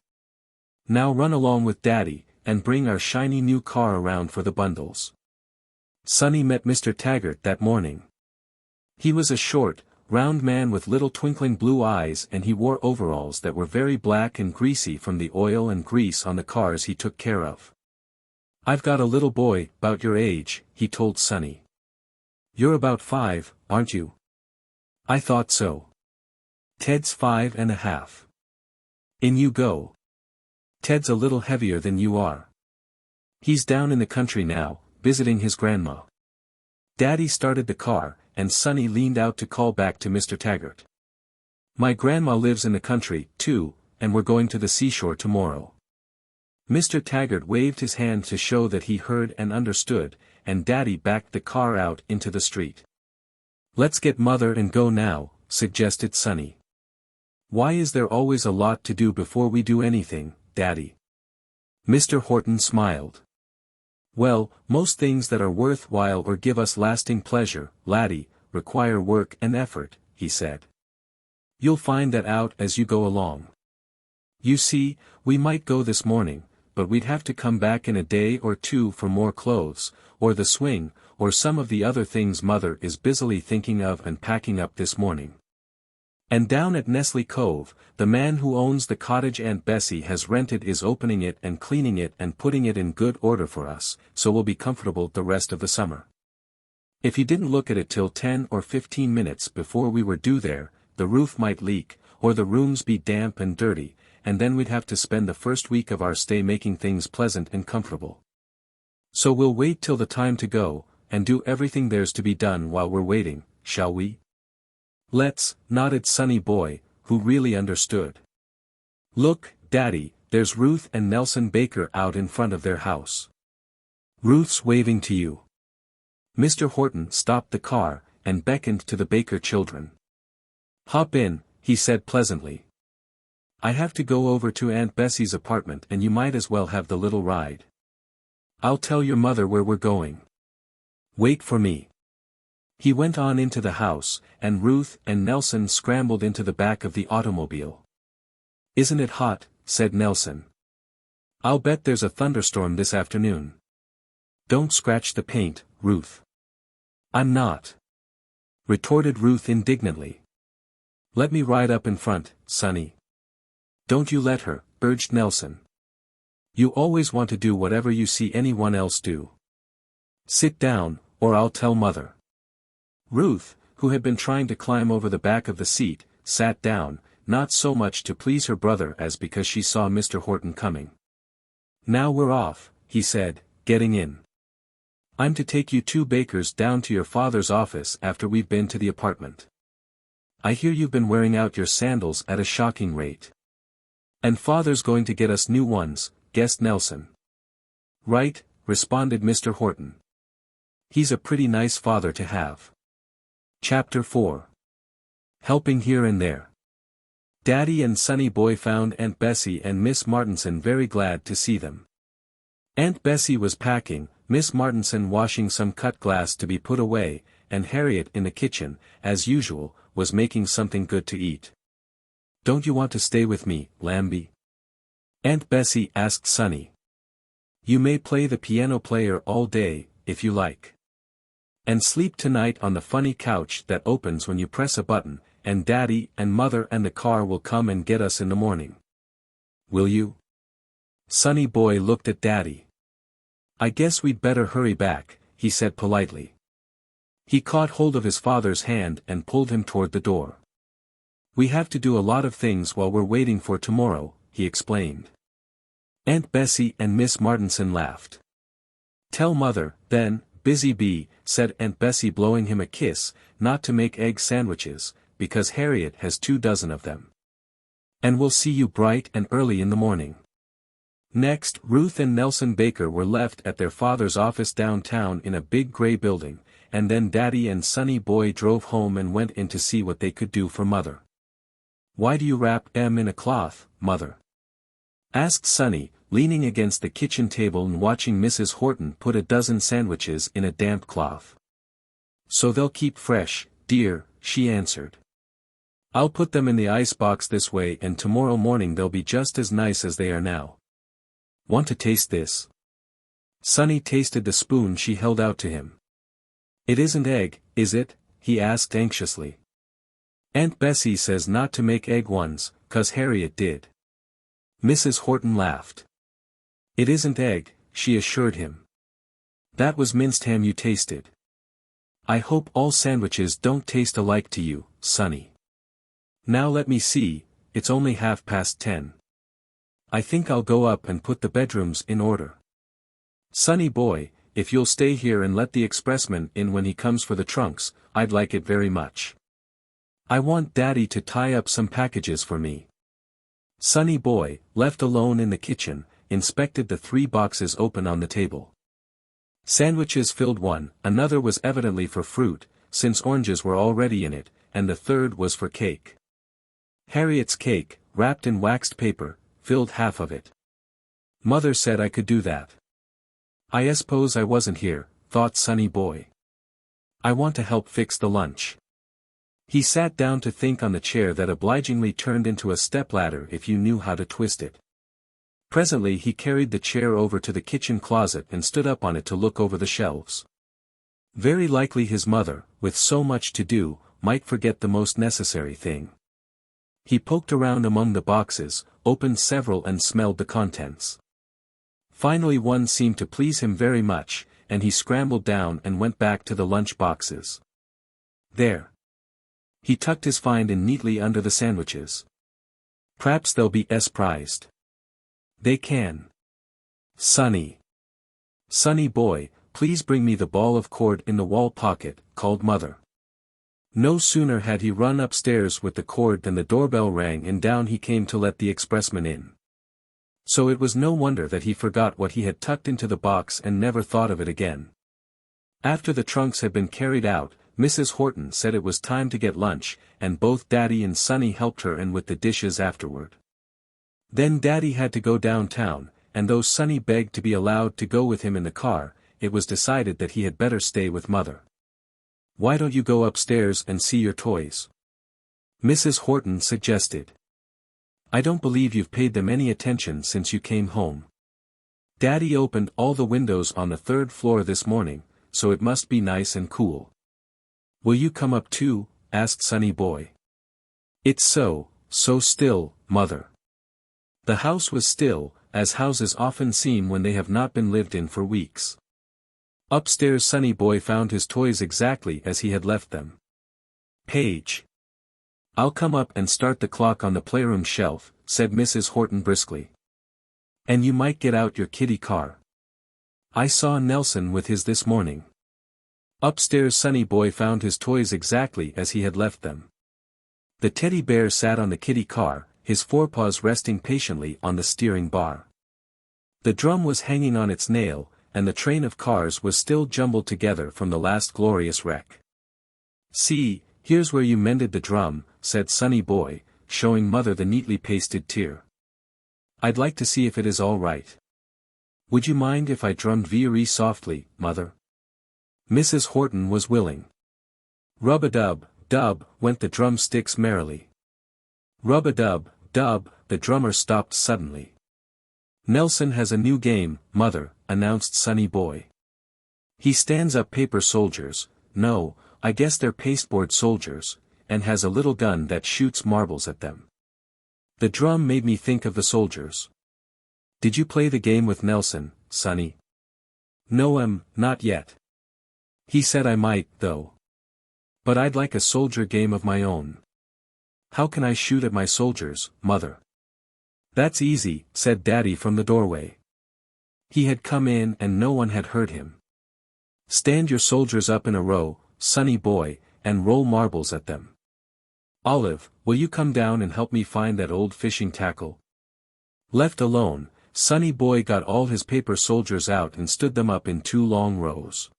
A: Now run along with Daddy, and bring our shiny new car around for the bundles." Sonny met Mr. Taggart that morning. He was a short, round man with little twinkling blue eyes, and he wore overalls that were very black and greasy from the oil and grease on the cars he took care of. "I've got a little boy, 'bout your age," he told Sonny. "You're about 5, aren't you?" "I thought so. Ted's 5.5. In you go. Ted's a little heavier than you are. He's down in the country now, visiting his grandma." Daddy started the car, and Sonny leaned out to call back to Mr. Taggart. "My grandma lives in the country, too, and we're going to the seashore tomorrow." Mr. Taggart waved his hand to show that he heard and understood, and Daddy backed the car out into the street. "Let's get Mother and go now," suggested Sonny. "Why is there always a lot to do before we do anything, Daddy?" Mr. Horton smiled. "Well, most things that are worthwhile or give us lasting pleasure, laddie, require work and effort," he said. "You'll find that out as you go along. You see, we might go this morning, but we'd have to come back in a day or two for more clothes, or the swing, or some of the other things Mother is busily thinking of and packing up this morning. And down at Nestle Cove, the man who owns the cottage Aunt Bessie has rented is opening it and cleaning it and putting it in good order for us, so we'll be comfortable the rest of the summer. If he didn't look at it till 10 or 15 minutes before we were due there, the roof might leak, or the rooms be damp and dirty, and then we'd have to spend the first week of our stay making things pleasant and comfortable. So we'll wait till the time to go, and do everything there's to be done while we're waiting, shall we?" "Let's," nodded Sonny boy, who really understood. "Look, Daddy, there's Ruth and Nelson Baker out in front of their house. Ruth's waving to you." Mr. Horton stopped the car, and beckoned to the Baker children. "Hop in," he said pleasantly. "I have to go over to Aunt Bessie's apartment and you might as well have the little ride. I'll tell your mother where we're going. Wait for me." He went on into the house, and Ruth and Nelson scrambled into the back of the automobile. "Isn't it hot?" said Nelson. "I'll bet there's a thunderstorm this afternoon." "Don't scratch the paint, Ruth." "I'm not," retorted Ruth indignantly. "Let me ride up in front, Sonny." "Don't you let her," urged Nelson. "You always want to do whatever you see anyone else do. Sit down, or I'll tell Mother." Ruth, who had been trying to climb over the back of the seat, sat down, not so much to please her brother as because she saw Mr. Horton coming. "Now we're off," he said, getting in. "I'm to take you 2 Bakers down to your father's office after we've been to the apartment. I hear you've been wearing out your sandals at a shocking rate. And Father's going to get us new ones," guessed Nelson. "Right," responded Mr. Horton. "He's a pretty nice father to have." Chapter 4 helping here and there. Daddy and Sonny Boy found Aunt Bessie and Miss Martinson very glad to see them. Aunt Bessie was packing, Miss Martinson washing some cut glass to be put away, and Harriet in the kitchen, as usual, was making something good to eat. "Don't you want to stay with me, Lambie?" Aunt Bessie asked Sonny. "You may play the piano player all day, if you like. And sleep tonight on the funny couch that opens when you press a button, and Daddy and Mother and the car will come and get us in the morning. Will you?" Sonny Boy looked at Daddy. "I guess we'd better hurry back," he said politely. He caught hold of his father's hand and pulled him toward the door. "We have to do a lot of things while we're waiting for tomorrow," he explained. Aunt Bessie and Miss Martinson laughed. "Tell Mother, then, Busy Bee," said Aunt Bessie, blowing him a kiss, "not to make egg sandwiches, because Harriet has 24 of them. And we'll see you bright and early in the morning." Next, Ruth and Nelson Baker were left at their father's office downtown in a big gray building, and then Daddy and Sonny Boy drove home and went in to see what they could do for Mother. "Why do you wrap em in a cloth, Mother?" asked Sonny, leaning against the kitchen table and watching Mrs. Horton put a dozen sandwiches in a damp cloth. "So they'll keep fresh, dear," she answered. "I'll put them in the ice box this way and tomorrow morning they'll be just as nice as they are now. Want to taste this?" Sonny tasted the spoon she held out to him. "It isn't egg, is it?" he asked anxiously. "Aunt Bessie says not to make egg ones, 'cause Harriet did." Mrs. Horton laughed. "It isn't egg," she assured him. "That was minced ham you tasted. I hope all sandwiches don't taste alike to you, Sonny. Now let me see, it's only 10:30. I think I'll go up and put the bedrooms in order. Sonny Boy, if you'll stay here and let the expressman in when he comes for the trunks, I'd like it very much. I want Daddy to tie up some packages for me." Sonny Boy, left alone in the kitchen, inspected the 3 boxes open on the table. Sandwiches filled one, another was evidently for fruit, since oranges were already in it, and the third was for cake. Harriet's cake, wrapped in waxed paper, filled half of it. "Mother said I could do that. I suppose I wasn't here," thought Sonny Boy. "I want to help fix the lunch." He sat down to think on the chair that obligingly turned into a stepladder if you knew how to twist it. Presently he carried the chair over to the kitchen closet and stood up on it to look over the shelves. Very likely his mother, with so much to do, might forget the most necessary thing. He poked around among the boxes, opened several and smelled the contents. Finally one seemed to please him very much, and he scrambled down and went back to the lunch boxes. There. He tucked his find in neatly under the sandwiches. "P'raps they'll be prized. They can. Sonny. Sonny Boy, please bring me the ball of cord in the wall pocket," called Mother. No sooner had he run upstairs with the cord than the doorbell rang and down he came to let the expressman in. So it was no wonder that he forgot what he had tucked into the box and never thought of it again. After the trunks had been carried out, Mrs. Horton said it was time to get lunch, and both Daddy and Sonny helped her in with the dishes afterward. Then Daddy had to go downtown, and though Sonny begged to be allowed to go with him in the car, it was decided that he had better stay with Mother. "Why don't you go upstairs and see your toys?" Mrs. Horton suggested. "I don't believe you've paid them any attention since you came home. Daddy opened all the windows on the 3rd floor this morning, so it must be nice and cool." "Will you come up too?" asked Sonny Boy. "It's so still, Mother." The house was still, as houses often seem when they have not been lived in for weeks. Upstairs Sonny Boy found his toys exactly as he had left them. "Paige. I'll come up and start the clock on the playroom shelf," said Mrs. Horton briskly. "And you might get out your kiddie car. I saw Nelson with his this morning." Upstairs Sonny Boy found his toys exactly as he had left them. The teddy bear sat on the kiddie car, his forepaws resting patiently on the steering bar. The drum was hanging on its nail, and the train of cars was still jumbled together from the last glorious wreck. "See, here's where you mended the drum," said Sonny Boy, showing Mother the neatly pasted tear. "I'd like to see if it is all right. Would you mind if I drummed very softly, Mother?" Mrs. Horton was willing. Rub-a-dub, dub, went the drumsticks merrily. Rub-a-dub, dub, the drummer stopped suddenly. "Nelson has a new game, Mother," announced Sonny Boy. "He stands up paper soldiers, no, I guess they're pasteboard soldiers, and has a little gun that shoots marbles at them." The drum made me think of the soldiers. "Did you play the game with Nelson, Sonny?" "No, not yet. He said I might, though. But I'd like a soldier game of my own." "How can I shoot at my soldiers, Mother?" "That's easy," said Daddy from the doorway. He had come in and no one had heard him. "Stand your soldiers up in a row, Sonny Boy, and roll marbles at them. Olive, will you come down and help me find that old fishing tackle?" Left alone, Sonny Boy got all his paper soldiers out and stood them up in 2 long rows.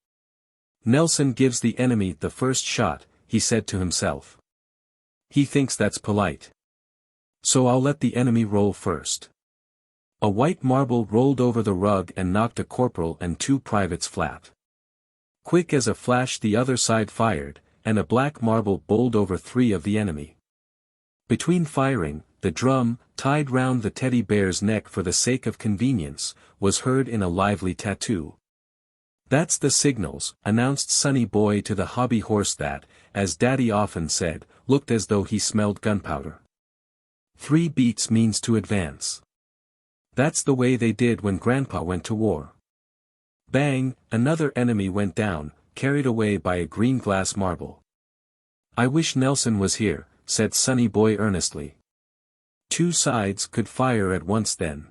A: "Nelson gives the enemy the first shot," he said to himself. "He thinks that's polite. So I'll let the enemy roll first." A white marble rolled over the rug and knocked a corporal and 2 privates flat. Quick as a flash the other side fired, and a black marble bowled over 3 of the enemy. Between firing, the drum, tied round the teddy bear's neck for the sake of convenience, was heard in a lively tattoo. "That's the signals," announced Sonny Boy to the hobby horse that, as Daddy often said, looked as though he smelled gunpowder. 3 beats means to advance. That's the way they did when Grandpa went to war. Bang, another enemy went down, carried away by a green glass marble. "I wish Nelson was here," said Sonny Boy earnestly. 2 sides could fire at once then.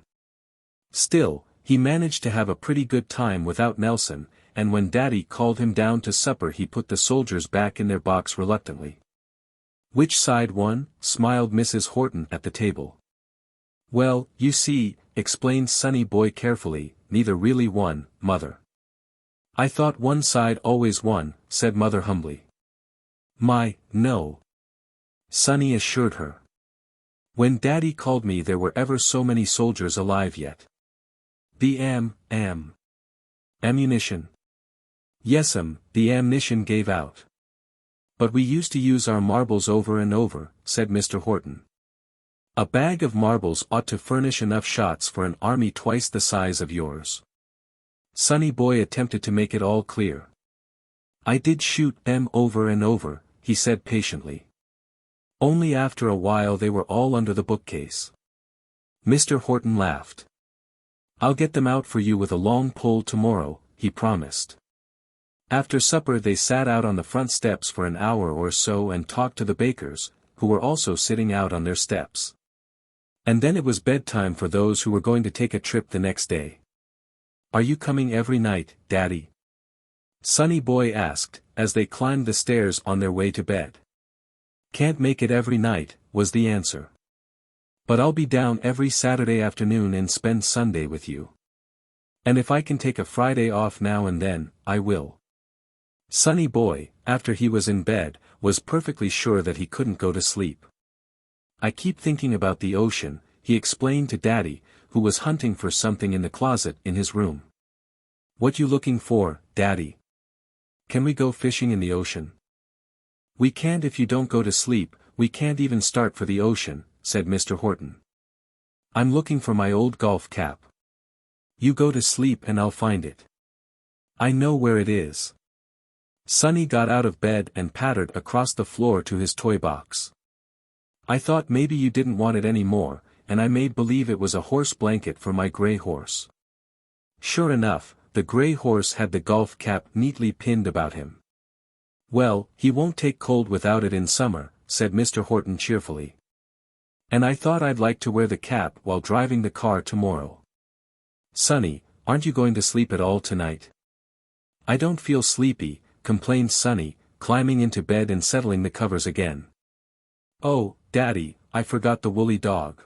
A: Still, he managed to have a pretty good time without Nelson, and when Daddy called him down to supper he put the soldiers back in their box reluctantly. "Which side won?" smiled Mrs. Horton at the table. "Well, you see," explained Sonny Boy carefully, "neither really won, Mother." "I thought one side always won," said Mother humbly. No. Sonny assured her. "When Daddy called me there were ever so many soldiers alive yet." "The ammunition." "Yes'm, the ammunition gave out. But we used to use our marbles over and over," said Mr. Horton. "A bag of marbles ought to furnish enough shots for an army twice the size of yours." Sonny Boy attempted to make it all clear. "I did shoot them over and over," he said patiently. "Only after a while they were all under the bookcase." Mr. Horton laughed. "I'll get them out for you with a long pole tomorrow," he promised. After supper they sat out on the front steps for an hour or so and talked to the bakers, who were also sitting out on their steps. And then it was bedtime for those who were going to take a trip the next day. "Are you coming every night, Daddy?" Sonny Boy asked, as they climbed the stairs on their way to bed. "Can't make it every night," was the answer. "But I'll be down every Saturday afternoon and spend Sunday with you. And if I can take a Friday off now and then, I will." Sonny Boy, after he was in bed, was perfectly sure that he couldn't go to sleep. "I keep thinking about the ocean," he explained to Daddy, who was hunting for something in the closet in his room. "What you looking for, Daddy? Can we go fishing in the ocean?" "We can't if you don't go to sleep, we can't even start for the ocean," said Mr. Horton. "I'm looking for my old golf cap. You go to sleep and I'll find it. I know where it is." Sonny got out of bed and pattered across the floor to his toy box. "I thought maybe you didn't want it any more, and I made believe it was a horse blanket for my gray horse." Sure enough, the gray horse had the golf cap neatly pinned about him. "Well, he won't take cold without it in summer," said Mr. Horton cheerfully. "And I thought I'd like to wear the cap while driving the car tomorrow." "Sonny, aren't you going to sleep at all tonight?" "I don't feel sleepy," complained Sonny, climbing into bed and settling the covers again. "Oh, Daddy, I forgot the woolly dog."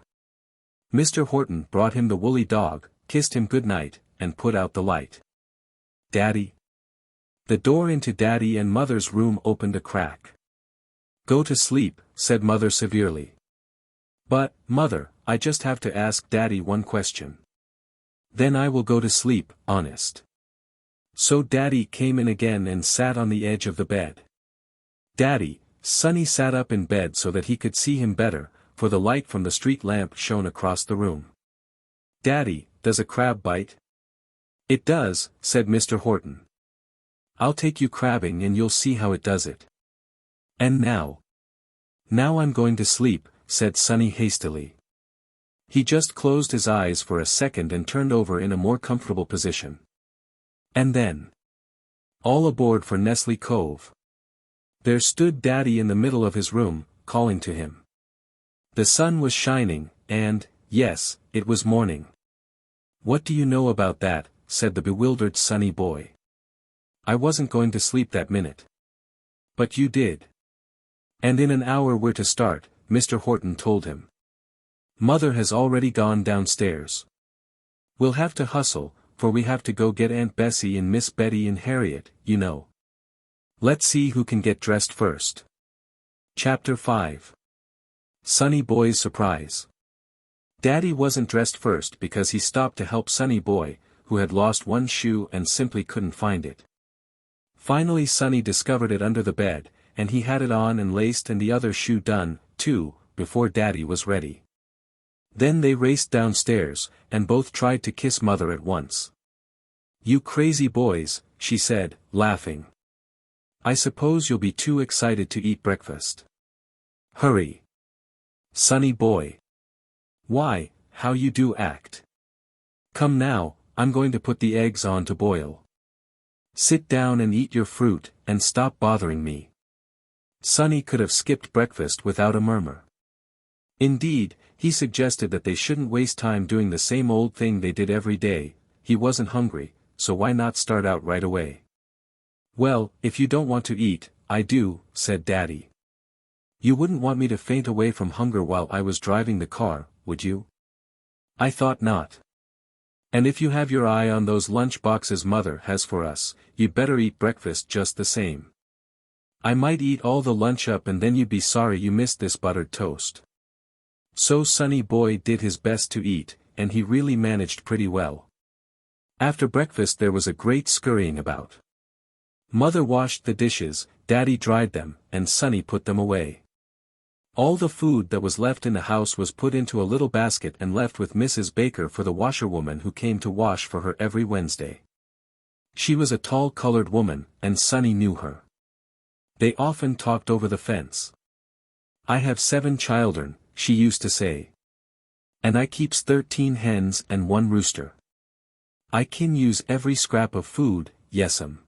A: Mr. Horton brought him the woolly dog, kissed him good night, and put out the light. "Daddy?" The door into Daddy and Mother's room opened a crack. Go to sleep, said Mother severely. But, Mother, I just have to ask Daddy one question. Then I will go to sleep, honest. So Daddy came in again and sat on the edge of the bed. Daddy, Sonny sat up in bed so that he could see him better, for the light from the street lamp shone across the room. Daddy, does a crab bite? It does, said Mr. Horton. I'll take you crabbing and you'll see how it does it. And now? Now I'm going to sleep, said Sonny hastily. He just closed his eyes for a second and turned over in a more comfortable position. And then, all aboard for Nestle Cove. There stood Daddy in the middle of his room, calling to him. The sun was shining, and, yes, it was morning. What do you know about that, said the bewildered Sonny boy. I wasn't going to sleep that minute. But you did. And in an hour we're to start, Mr. Horton told him. Mother has already gone downstairs. We'll have to hustle, for we have to go get Aunt Bessie and Miss Betty and Harriet, you know. Let's see who can get dressed first. Chapter 5. Sonny Boy's Surprise. Daddy wasn't dressed first because he stopped to help Sonny Boy, who had lost one shoe and simply couldn't find it. Finally Sonny discovered it under the bed, and he had it on and laced and the other shoe done, too, before Daddy was ready. Then they raced downstairs, and both tried to kiss Mother at once. You crazy boys, she said, laughing. I suppose you'll be too excited to eat breakfast. Hurry. Sonny Boy. Why, how you do act. Come now, I'm going to put the eggs on to boil. Sit down and eat your fruit, and stop bothering me. Sonny could have skipped breakfast without a murmur. Indeed, he suggested that they shouldn't waste time doing the same old thing they did every day. He wasn't hungry, so why not start out right away? Well, if you don't want to eat, I do, said Daddy. You wouldn't want me to faint away from hunger while I was driving the car, would you? I thought not. And if you have your eye on those lunch boxes Mother has for us, you'd better eat breakfast just the same. I might eat all the lunch up and then you'd be sorry you missed this buttered toast. So Sonny Boy did his best to eat, and he really managed pretty well. After breakfast there was a great scurrying about. Mother washed the dishes, Daddy dried them, and Sonny put them away. All the food that was left in the house was put into a little basket and left with Mrs. Baker for the washerwoman who came to wash for her every Wednesday. She was a tall colored woman, and Sonny knew her. They often talked over the fence. I have 7 children, she used to say. And I keeps 13 hens and 1 rooster. I can use every scrap of food, yes'm.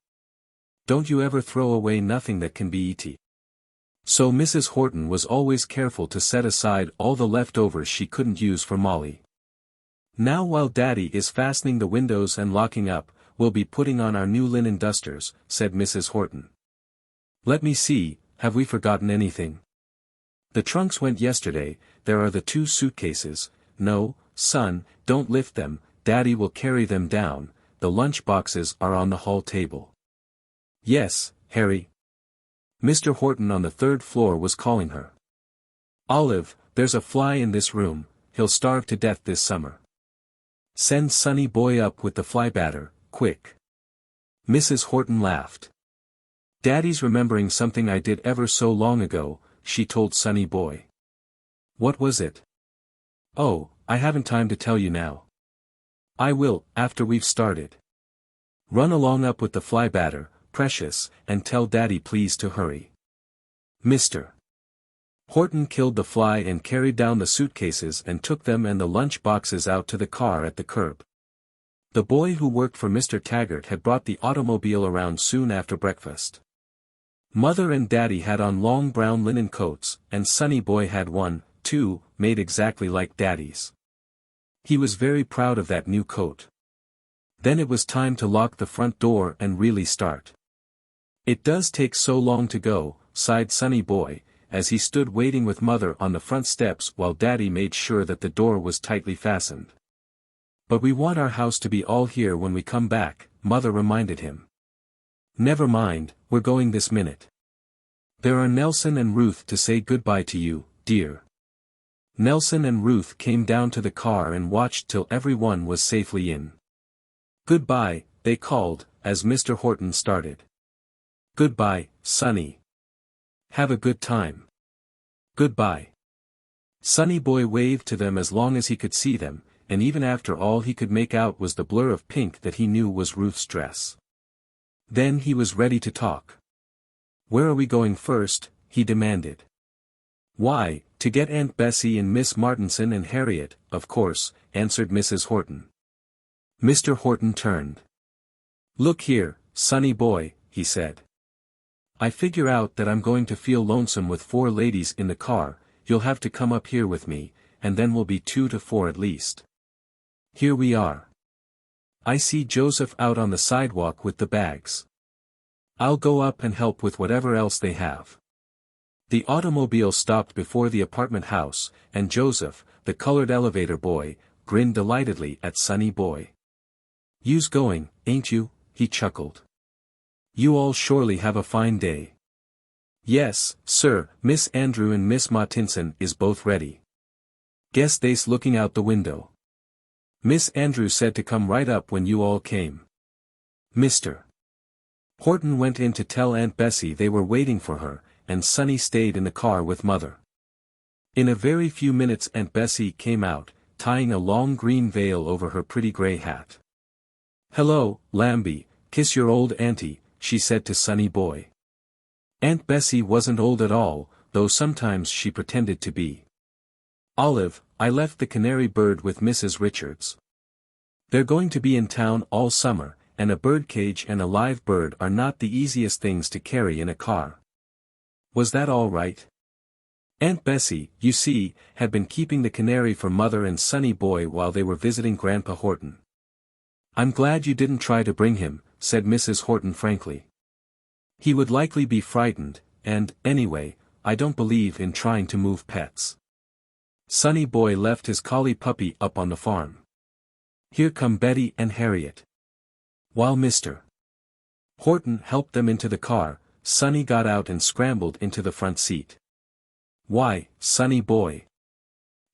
A: Don't you ever throw away nothing that can be eaten. So Mrs. Horton was always careful to set aside all the leftovers she couldn't use for Molly. Now while Daddy is fastening the windows and locking up, we'll be putting on our new linen dusters, said Mrs. Horton. Let me see, have we forgotten anything? The trunks went yesterday, there are the 2 suitcases. No, son, don't lift them, Daddy will carry them down, the lunch boxes are on the hall table. Yes, Harry. Mr. Horton on the 3rd floor was calling her. Olive, there's a fly in this room, he'll starve to death this summer. Send Sonny Boy up with the fly batter, quick. Mrs. Horton laughed. Daddy's remembering something I did ever so long ago, she told Sonny Boy. What was it? Oh, I haven't time to tell you now. I will, after we've started. Run along up with the fly batter, Precious, and tell Daddy please to hurry. Mr. Horton killed the fly and carried down the suitcases and took them and the lunch boxes out to the car at the curb. The boy who worked for Mr. Taggart had brought the automobile around soon after breakfast. Mother and Daddy had on long brown linen coats, and Sonny Boy had one, too, made exactly like Daddy's. He was very proud of that new coat. Then it was time to lock the front door and really start. It does take so long to go, sighed Sonny Boy, as he stood waiting with Mother on the front steps while Daddy made sure that the door was tightly fastened. But we want our house to be all here when we come back, Mother reminded him. Never mind, we're going this minute. There are Nelson and Ruth to say goodbye to you, dear. Nelson and Ruth came down to the car and watched till everyone was safely in. Goodbye, they called, as Mr. Horton started. Goodbye, Sonny. Have a good time. Goodbye. Sonny Boy waved to them as long as he could see them, and even after all he could make out was the blur of pink that he knew was Ruth's dress. Then he was ready to talk. Where are we going first? He demanded. Why, to get Aunt Bessie and Miss Martinson and Harriet, of course, answered Mrs. Horton. Mr. Horton turned. Look here, Sonny Boy, he said. I figure out that I'm going to feel lonesome with 4 ladies in the car. You'll have to come up here with me, and then we'll be 2 to 4 at least. Here we are. I see Joseph out on the sidewalk with the bags. I'll go up and help with whatever else they have. The automobile stopped before the apartment house, and Joseph, the colored elevator boy, grinned delightedly at Sonny Boy. You's going, ain't you? He chuckled. You all surely have a fine day. Yes, sir, Miss Andrew and Miss Martinson is both ready. Guess they's looking out the window. Miss Andrew said to come right up when you all came. Mr. Horton went in to tell Aunt Bessie they were waiting for her, and Sonny stayed in the car with Mother. In a very few minutes Aunt Bessie came out, tying a long green veil over her pretty gray hat. Hello, Lambie, kiss your old auntie, she said to Sonny Boy. Aunt Bessie wasn't old at all, though sometimes she pretended to be. Olive, I left the canary bird with Mrs. Richards. They're going to be in town all summer, and a birdcage and a live bird are not the easiest things to carry in a car. Was that all right? Aunt Bessie, you see, had been keeping the canary for Mother and Sonny Boy while they were visiting Grandpa Horton. I'm glad you didn't try to bring him, said Mrs. Horton frankly. He would likely be frightened, and, anyway, I don't believe in trying to move pets. Sonny Boy left his collie puppy up on the farm. Here come Betty and Harriet. While Mr. Horton helped them into the car, Sonny got out and scrambled into the front seat. Why, Sonny Boy.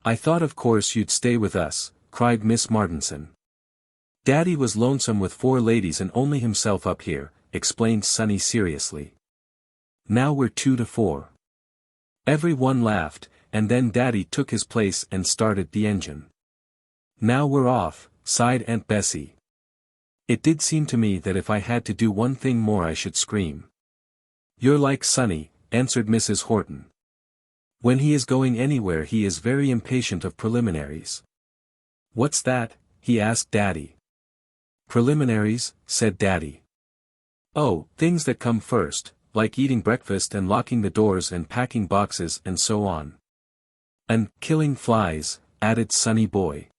A: I thought of course you'd stay with us, cried Miss Martinson. Daddy was lonesome with 4 ladies and only himself up here, explained Sonny seriously. Now we're 2 to 4. Everyone laughed, and then Daddy took his place and started the engine. Now we're off, sighed Aunt Bessie. It did seem to me that if I had to do one thing more I should scream. You're like Sonny, answered Mrs. Horton. When he is going anywhere he is very impatient of preliminaries. What's that? He asked Daddy. Preliminaries, said Daddy. Oh, things that come first, like eating breakfast and locking the doors and packing boxes and so on. And killing flies, added Sonny Boy.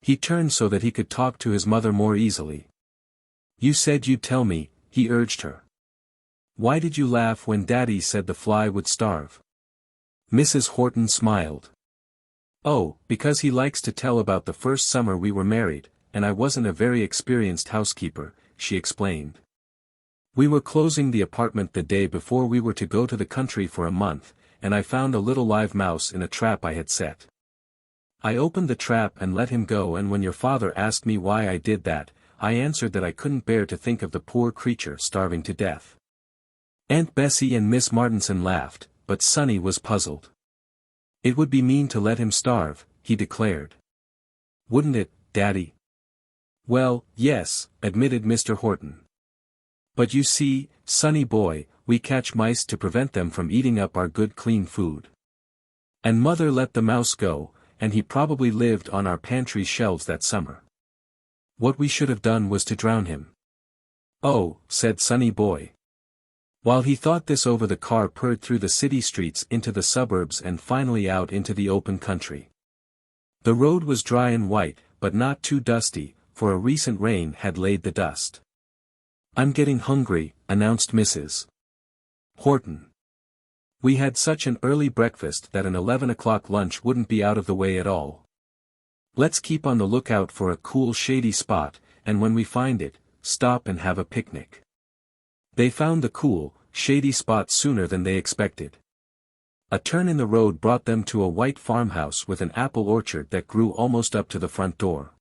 A: He turned so that he could talk to his mother more easily. You said you'd tell me, he urged her. Why did you laugh when Daddy said the fly would starve? Mrs. Horton smiled. Oh, because he likes to tell about the first summer we were married, and I wasn't a very experienced housekeeper, she explained. We were closing the apartment the day before we were to go to the country for a month, and I found a little live mouse in a trap I had set. I opened the trap and let him go, and when your father asked me why I did that, I answered that I couldn't bear to think of the poor creature starving to death. Aunt Bessie and Miss Martinson laughed, but Sonny was puzzled. It would be mean to let him starve, he declared. Wouldn't it, Daddy? Well, yes, admitted Mr. Horton. But you see, Sonny Boy, we catch mice to prevent them from eating up our good clean food. And Mother let the mouse go, and he probably lived on our pantry shelves that summer. What we should have done was to drown him. Oh, said Sonny Boy. While he thought this over, the car purred through the city streets into the suburbs and finally out into the open country. The road was dry and white, but not too dusty, for a recent rain had laid the dust. I'm getting hungry, announced Mrs. Horton. We had such an early breakfast that an 11 o'clock lunch wouldn't be out of the way at all. Let's keep on the lookout for a cool shady spot, and when we find it, stop and have a picnic. They found the cool, shady spot sooner than they expected. A turn in the road brought them to a white farmhouse with an apple orchard that grew almost up to the front door.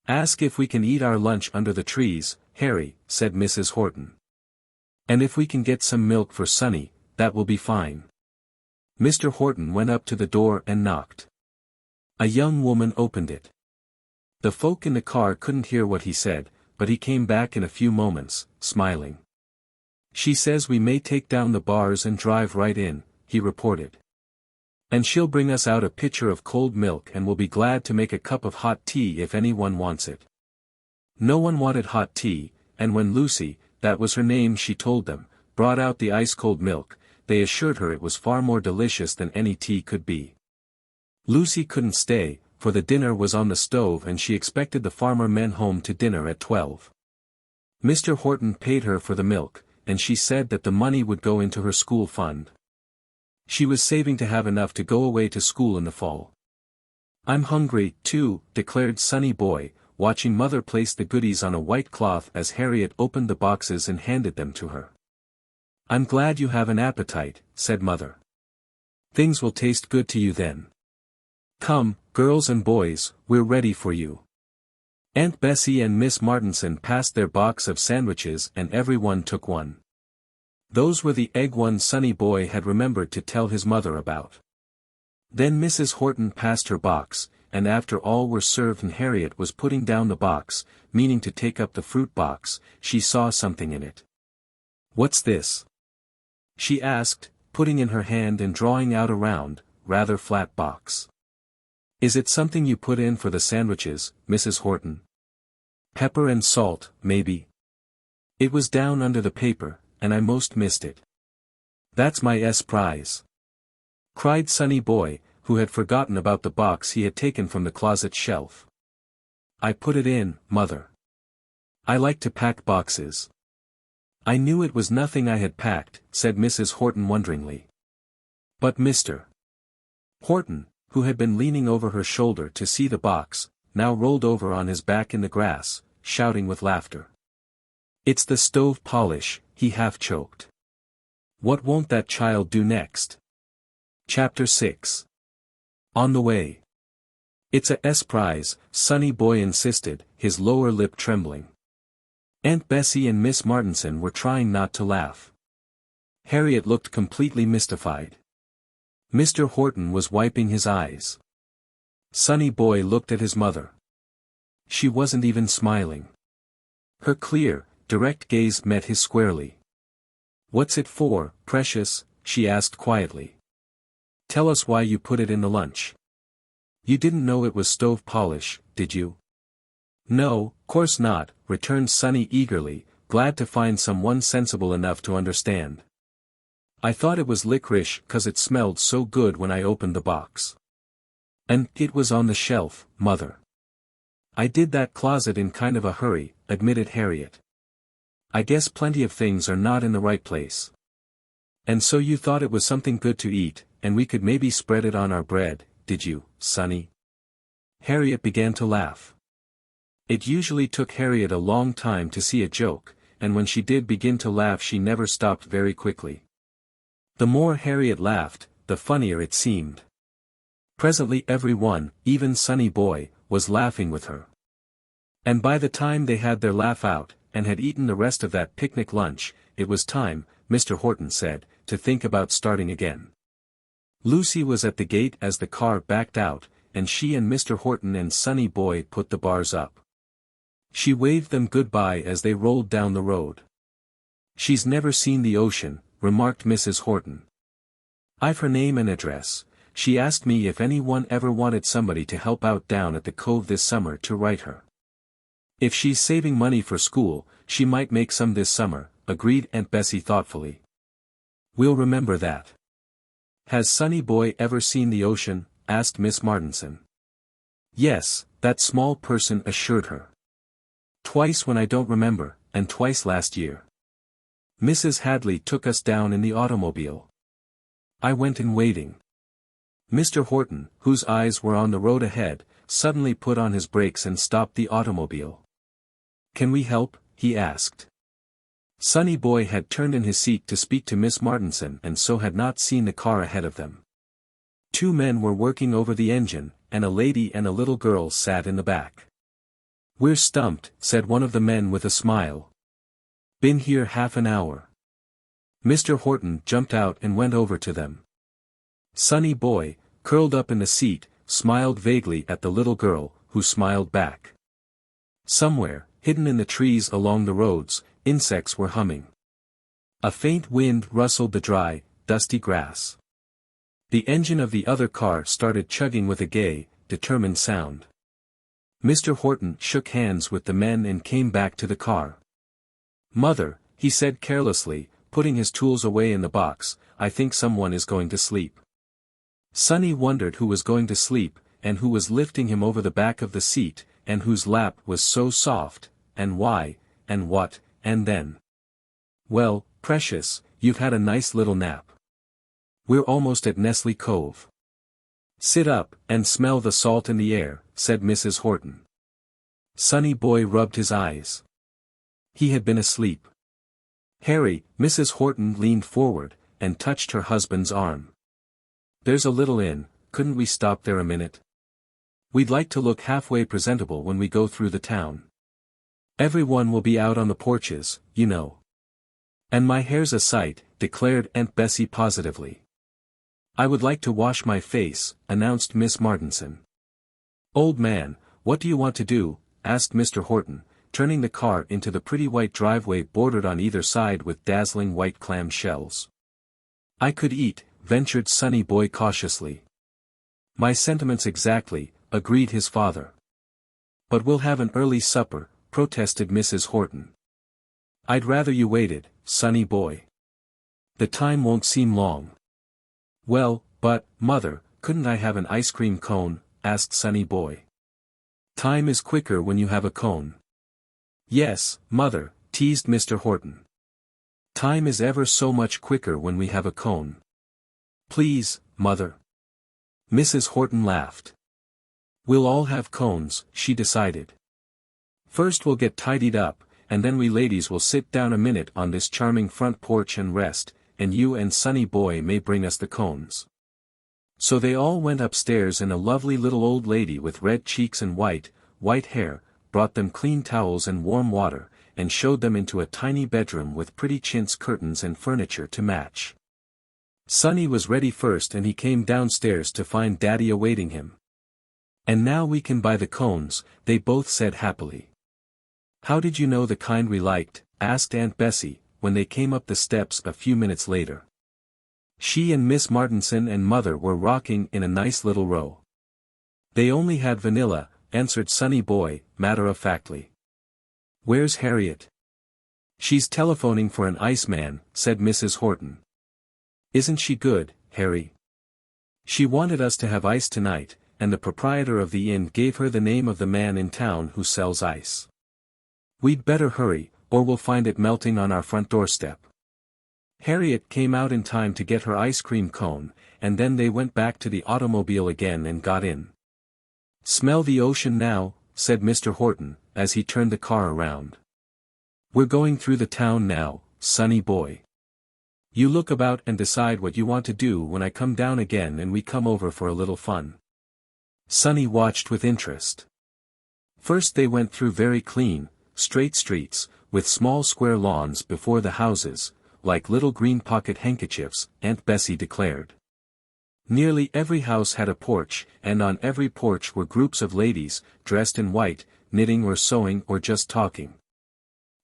A: "Ask if we can eat our lunch under the trees, Harry," said Mrs. Horton. "And if we can get some milk for Sonny, that will be fine." Mr. Horton went up to the door and knocked. A young woman opened it. The folk in the car couldn't hear what he said, but he came back in a few moments, smiling. "She says we may take down the bars and drive right in," he reported. "And she'll bring us out a pitcher of cold milk and will be glad to make a cup of hot tea if anyone wants it." No one wanted hot tea, and when Lucy, that was her name she told them, brought out the ice-cold milk, they assured her it was far more delicious than any tea could be. Lucy couldn't stay, for the dinner was on the stove and she expected the farmer men home to dinner at 12. Mr. Horton paid her for the milk, and she said that the money would go into her school fund. She was saving to have enough to go away to school in the fall. "I'm hungry, too," declared Sonny Boy, watching Mother place the goodies on a white cloth as Harriet opened the boxes and handed them to her. "I'm glad you have an appetite," said Mother. "Things will taste good to you then. Come, girls and boys, we're ready for you." Aunt Bessie and Miss Martinson passed their box of sandwiches and everyone took one. Those were the egg ones Sonny Boy had remembered to tell his mother about. Then Mrs. Horton passed her box, and after all were served and Harriet was putting down the box, meaning to take up the fruit box, she saw something in it. "What's this?" she asked, putting in her hand and drawing out a round, rather flat box. "Is it something you put in for the sandwiches, Mrs. Horton?" "Pepper and salt, maybe. It was down under the paper, and I most missed it." "That's my prize," cried Sonny Boy, who had forgotten about the box he had taken from the closet shelf. "I put it in, Mother. I like to pack boxes." "I knew it was nothing I had packed," said Mrs. Horton wonderingly. But Mr. Horton, who had been leaning over her shoulder to see the box, now rolled over on his back in the grass, shouting with laughter. "It's the stove polish," he half choked. "What won't that child do next?" Chapter 6. On the way. "It's a prize," Sonny Boy insisted, his lower lip trembling. Aunt Bessie and Miss Martinson were trying not to laugh. Harriet looked completely mystified. Mr. Horton was wiping his eyes. Sonny Boy looked at his mother. She wasn't even smiling. Her clear, direct gaze met his squarely. "What's it for, precious?" she asked quietly. "Tell us why you put it in the lunch. You didn't know it was stove polish, did you?" "No, course not," returned Sonny eagerly, glad to find someone sensible enough to understand. "I thought it was licorice 'cause it smelled so good when I opened the box. And it was on the shelf, Mother. I did that closet in kind of a hurry," admitted Harriet. "I guess plenty of things are not in the right place. And so you thought it was something good to eat, and we could maybe spread it on our bread, did you, Sonny?" Harriet began to laugh. It usually took Harriet a long time to see a joke, and when she did begin to laugh she never stopped very quickly. The more Harriet laughed, the funnier it seemed. Presently everyone, even Sonny Boy, was laughing with her. And by the time they had their laugh out, and had eaten the rest of that picnic lunch, it was time, Mr. Horton said, to think about starting again. Lucy was at the gate as the car backed out, and she and Mr. Horton and Sonny Boy put the bars up. She waved them goodbye as they rolled down the road. "She's never seen the ocean," remarked Mrs. Horton. "I've her name and address. She asked me if anyone ever wanted somebody to help out down at the cove this summer to write her. If she's saving money for school, she might make some this summer," agreed Aunt Bessie thoughtfully. "We'll remember that." "Has Sonny Boy ever seen the ocean?" asked Miss Martinson. "Yes," that small person assured her. "Twice when I don't remember, and twice last year. Mrs. Hadley took us down in the automobile. I went in waiting." Mr. Horton, whose eyes were on the road ahead, suddenly put on his brakes and stopped the automobile. "Can we help?" he asked. Sonny Boy had turned in his seat to speak to Miss Martinson and so had not seen the car ahead of them. Two men were working over the engine, and a lady and a little girl sat in the back. "We're stumped," said one of the men with a smile. "Been here half an hour." Mr. Horton jumped out and went over to them. Sonny Boy, curled up in the seat, smiled vaguely at the little girl, who smiled back. Somewhere, hidden in the trees along the roads, insects were humming. A faint wind rustled the dry, dusty grass. The engine of the other car started chugging with a gay, determined sound. Mr. Horton shook hands with the men and came back to the car. "Mother," he said carelessly, putting his tools away in the box, "I think someone is going to sleep." Sonny wondered who was going to sleep, and who was lifting him over the back of the seat, and whose lap was so soft, and why, and what, and then. "Well, precious, you've had a nice little nap. We're almost at Nestle Cove. Sit up, and smell the salt in the air," said Mrs. Horton. Sonny Boy rubbed his eyes. He had been asleep. "Harry," Mrs. Horton leaned forward, and touched her husband's arm. "There's a little inn, couldn't we stop there a minute? We'd like to look halfway presentable when we go through the town. Everyone will be out on the porches, you know. And my hair's a sight," declared Aunt Bessie positively. "I would like to wash my face," announced Miss Martinson. "Old man, what do you want to do?" asked Mr. Horton, turning the car into the pretty white driveway bordered on either side with dazzling white clam shells. "I could eat," ventured Sonny Boy cautiously. "My sentiments exactly," agreed his father. "But we'll have an early supper," protested Mrs. Horton. "I'd rather you waited, Sonny Boy. The time won't seem long." "Well, but, Mother, couldn't I have an ice cream cone?" asked Sonny Boy. "Time is quicker when you have a cone." "Yes, Mother," teased Mr. Horton. "Time is ever so much quicker when we have a cone. Please, Mother." Mrs. Horton laughed. "We'll all have cones," she decided. "First we'll get tidied up, and then we ladies will sit down a minute on this charming front porch and rest, and you and Sonny Boy may bring us the cones." So they all went upstairs, and a lovely little old lady with red cheeks and white hair, brought them clean towels and warm water, and showed them into a tiny bedroom with pretty chintz curtains and furniture to match. Sonny was ready first, and he came downstairs to find Daddy awaiting him. "And now we can buy the cones," they both said happily. "How did you know the kind we liked?" asked Aunt Bessie, when they came up the steps a few minutes later. She and Miss Martinson and Mother were rocking in a nice little row. "They only had vanilla," answered Sonny Boy, matter-of-factly. "Where's Harriet?" "She's telephoning for an iceman," said Mrs. Horton. "Isn't she good, Harry? She wanted us to have ice tonight, and the proprietor of the inn gave her the name of the man in town who sells ice. We'd better hurry, or we'll find it melting on our front doorstep." Harriet came out in time to get her ice cream cone, and then they went back to the automobile again and got in. "Smell the ocean now," said Mr. Horton, as he turned the car around. "We're going through the town now, Sonny Boy. You look about and decide what you want to do when I come down again and we come over for a little fun." Sonny watched with interest. First they went through very clean, straight streets, with small square lawns before the houses, like little green pocket handkerchiefs, Aunt Bessie declared. Nearly every house had a porch, and on every porch were groups of ladies, dressed in white, knitting or sewing or just talking.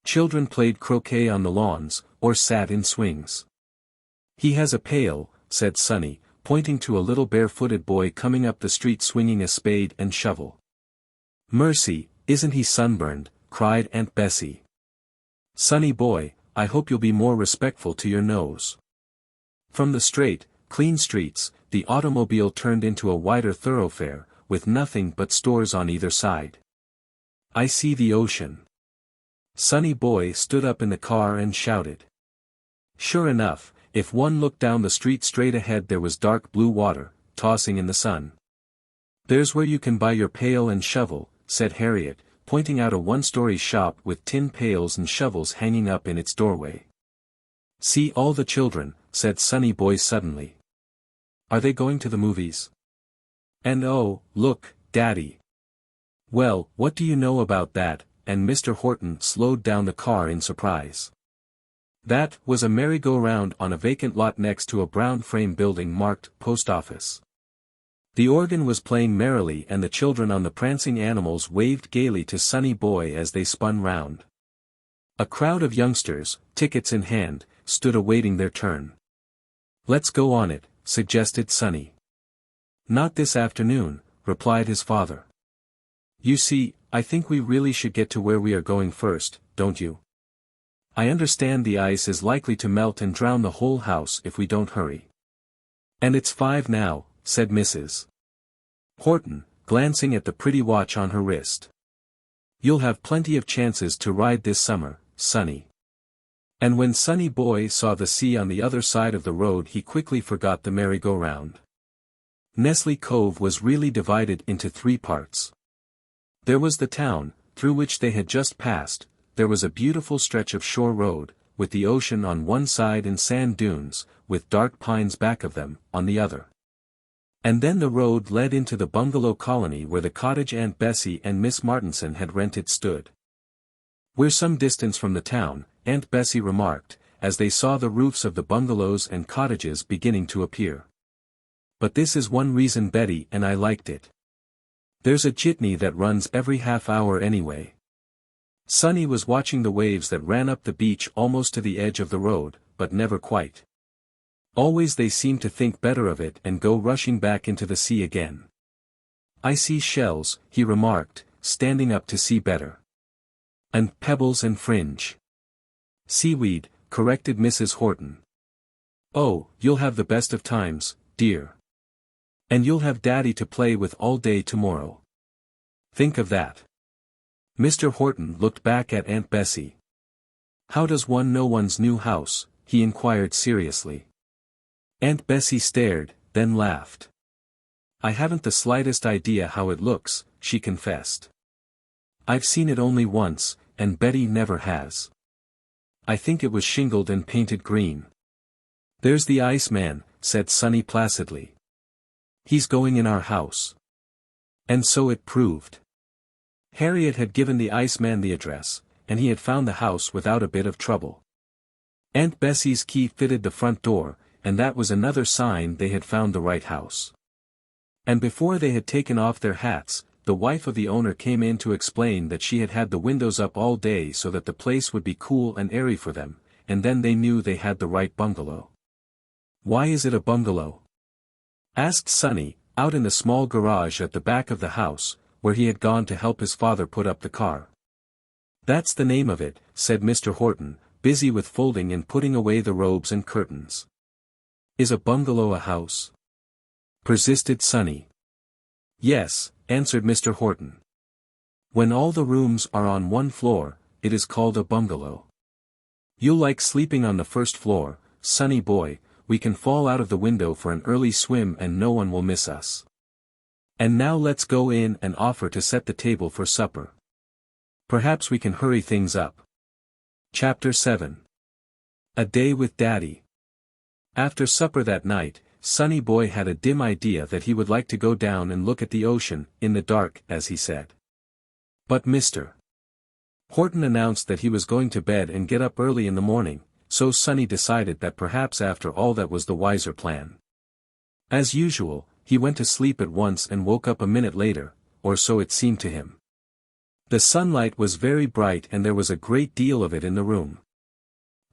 A: Children played croquet on the lawns, or sat in swings. "He has a pail," said Sonny, pointing to a little barefooted boy coming up the street swinging a spade and shovel. "Mercy, isn't he sunburned?" cried Aunt Bessie. "Sonny Boy, I hope you'll be more respectful to your nose." From the straight, clean streets, the automobile turned into a wider thoroughfare, with nothing but stores on either side. "I see the ocean." Sonny Boy stood up in the car and shouted. Sure enough, if one looked down the street straight ahead there was dark blue water, tossing in the sun. "There's where you can buy your pail and shovel," said Harriet, pointing out a one-story shop with tin pails and shovels hanging up in its doorway. "See all the children," said Sonny Boy suddenly. "Are they going to the movies? And oh, look, Daddy." "Well, what do you know about that?" and Mr. Horton slowed down the car in surprise. That was a merry-go-round on a vacant lot next to a brown frame building marked Post Office. The organ was playing merrily and the children on the prancing animals waved gaily to Sonny Boy as they spun round. A crowd of youngsters, tickets in hand, stood awaiting their turn. "Let's go on it," suggested Sonny. "Not this afternoon," replied his father. "You see, I think we really should get to where we are going first, don't you? I understand the ice is likely to melt and drown the whole house if we don't hurry." "And it's 5 now," said Mrs. Horton, glancing at the pretty watch on her wrist. "You'll have plenty of chances to ride this summer, Sonny." And when Sonny Boy saw the sea on the other side of the road he quickly forgot the merry-go-round. Nestle Cove was really divided into 3 parts. There was the town, through which they had just passed. There was a beautiful stretch of shore road, with the ocean on one side and sand dunes, with dark pines back of them, on the other. And then the road led into the bungalow colony where the cottage Aunt Bessie and Miss Martinson had rented stood. "We're some distance from the town," Aunt Bessie remarked, as they saw the roofs of the bungalows and cottages beginning to appear. "But this is one reason Betty and I liked it. There's a jitney that runs every half hour anyway." Sonny was watching the waves that ran up the beach almost to the edge of the road, but never quite. Always they seemed to think better of it and go rushing back into the sea again. "I see shells," he remarked, standing up to see better. "And pebbles and fringe." "Seaweed," corrected Mrs. Horton. "Oh, you'll have the best of times, dear. And you'll have Daddy to play with all day tomorrow. Think of that." Mr. Horton looked back at Aunt Bessie. "How does one know one's new house?" he inquired seriously. Aunt Bessie stared, then laughed. "I haven't the slightest idea how it looks," she confessed. "I've seen it only once, and Betty never has. I think it was shingled and painted green." "There's the Iceman," said Sonny placidly. "He's going in our house." And so it proved. Harriet had given the Iceman the address, and he had found the house without a bit of trouble. Aunt Bessie's key fitted the front door, and that was another sign they had found the right house. And before they had taken off their hats, the wife of the owner came in to explain that she had had the windows up all day so that the place would be cool and airy for them, and then they knew they had the right bungalow. "Why is it a bungalow?" asked Sonny, out in the small garage at the back of the house, where he had gone to help his father put up the car. "That's the name of it," said Mr. Horton, busy with folding and putting away the robes and curtains. "Is a bungalow a house?" persisted Sonny. "Yes," answered Mr. Horton. "When all the rooms are on one floor, it is called a bungalow. You'll like sleeping on the first floor, Sonny Boy. We can fall out of the window for an early swim and no one will miss us. And now let's go in and offer to set the table for supper. Perhaps we can hurry things up." Chapter 7. A Day with Daddy. After supper that night, Sonny Boy had a dim idea that he would like to go down and look at the ocean, in the dark, as he said. But Mr. Horton announced that he was going to bed and get up early in the morning, so Sonny decided that perhaps after all that was the wiser plan. As usual, he went to sleep at once and woke up a minute later, or so it seemed to him. The sunlight was very bright and there was a great deal of it in the room.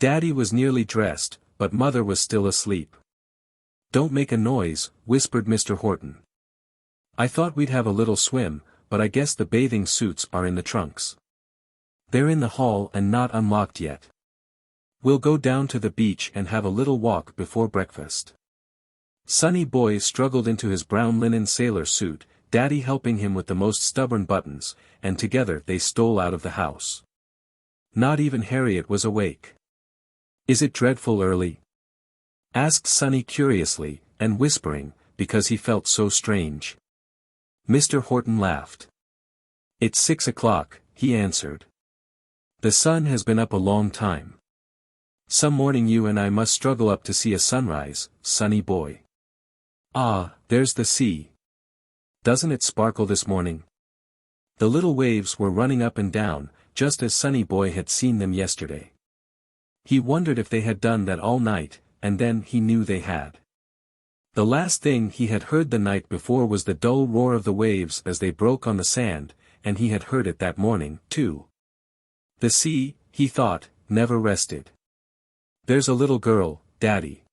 A: Daddy was nearly dressed, but Mother was still asleep. "Don't make a noise," whispered Mr. Horton. "I thought we'd have a little swim, but I guess the bathing suits are in the trunks. They're in the hall and not unlocked yet. We'll go down to the beach and have a little walk before breakfast." Sonny Boy struggled into his brown linen sailor suit, Daddy helping him with the most stubborn buttons, and together they stole out of the house. Not even Harriet was awake. "Is it dreadful early?" asked Sonny curiously, and whispering, because he felt so strange. Mr. Horton laughed. "It's 6 o'clock," he answered. The sun has been up a long time. Some morning you and I must struggle up to see a sunrise, Sonny boy. Ah, there's the sea. Doesn't it sparkle this morning? The little waves were running up and down, just as Sonny boy had seen them yesterday. He wondered if they had done that all night, and then he knew they had. The last thing he had heard the night before was the dull roar of the waves as they broke on the sand, and he had heard it that morning, too. The sea, he thought, never rested. There's a little girl, Daddy.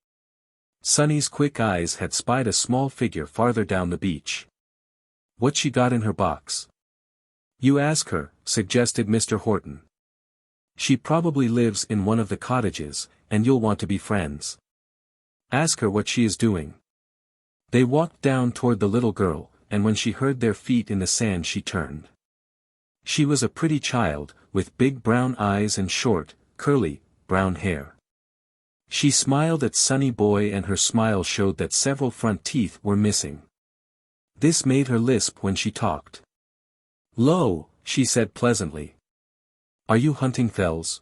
A: Sonny's quick eyes had spied a small figure farther down the beach. What's she got in her box? You ask her, suggested Mr. Horton. She probably lives in one of the cottages, and you'll want to be friends. Ask her what she is doing. They walked down toward the little girl, and when she heard their feet in the sand she turned. She was a pretty child, with big brown eyes and short, curly, brown hair. She smiled at Sonny boy and her smile showed that several front teeth were missing. This made her lisp when she talked. Lo, she said pleasantly. Are you hunting fells?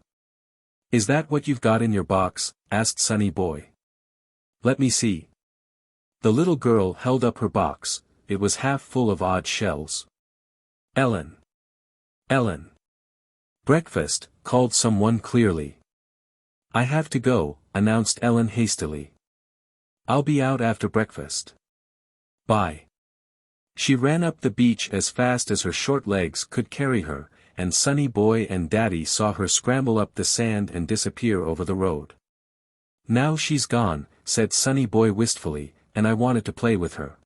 A: Is that what you've got in your box? Asked Sonny boy. Let me see. The little girl held up her box, it was half full of odd shells. Ellen. Ellen. Breakfast, called someone clearly. I have to go, announced Ellen hastily. I'll be out after breakfast. Bye. She ran up the beach as fast as her short legs could carry her, and Sonny boy and Daddy saw her scramble up the sand and disappear over the road. Now she's gone, said Sonny boy wistfully, and I wanted to play with her.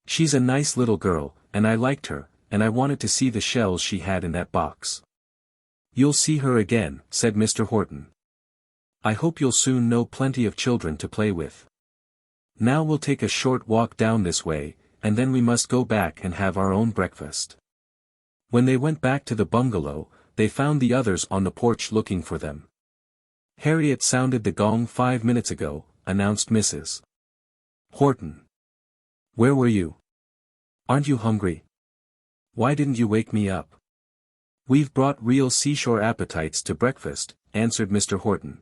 A: She's a nice little girl, and I liked her, and I wanted to see the shells she had in that box. You'll see her again, said Mr. Horton. I hope you'll soon know plenty of children to play with. Now we'll take a short walk down this way, and then we must go back and have our own breakfast. When they went back to the bungalow, they found the others on the porch looking for them. Harriet sounded the gong 5 minutes ago, announced Mrs. Horton. Where were you? Aren't you hungry? Why didn't you wake me up? We've brought real seashore appetites to breakfast, answered Mr. Horton.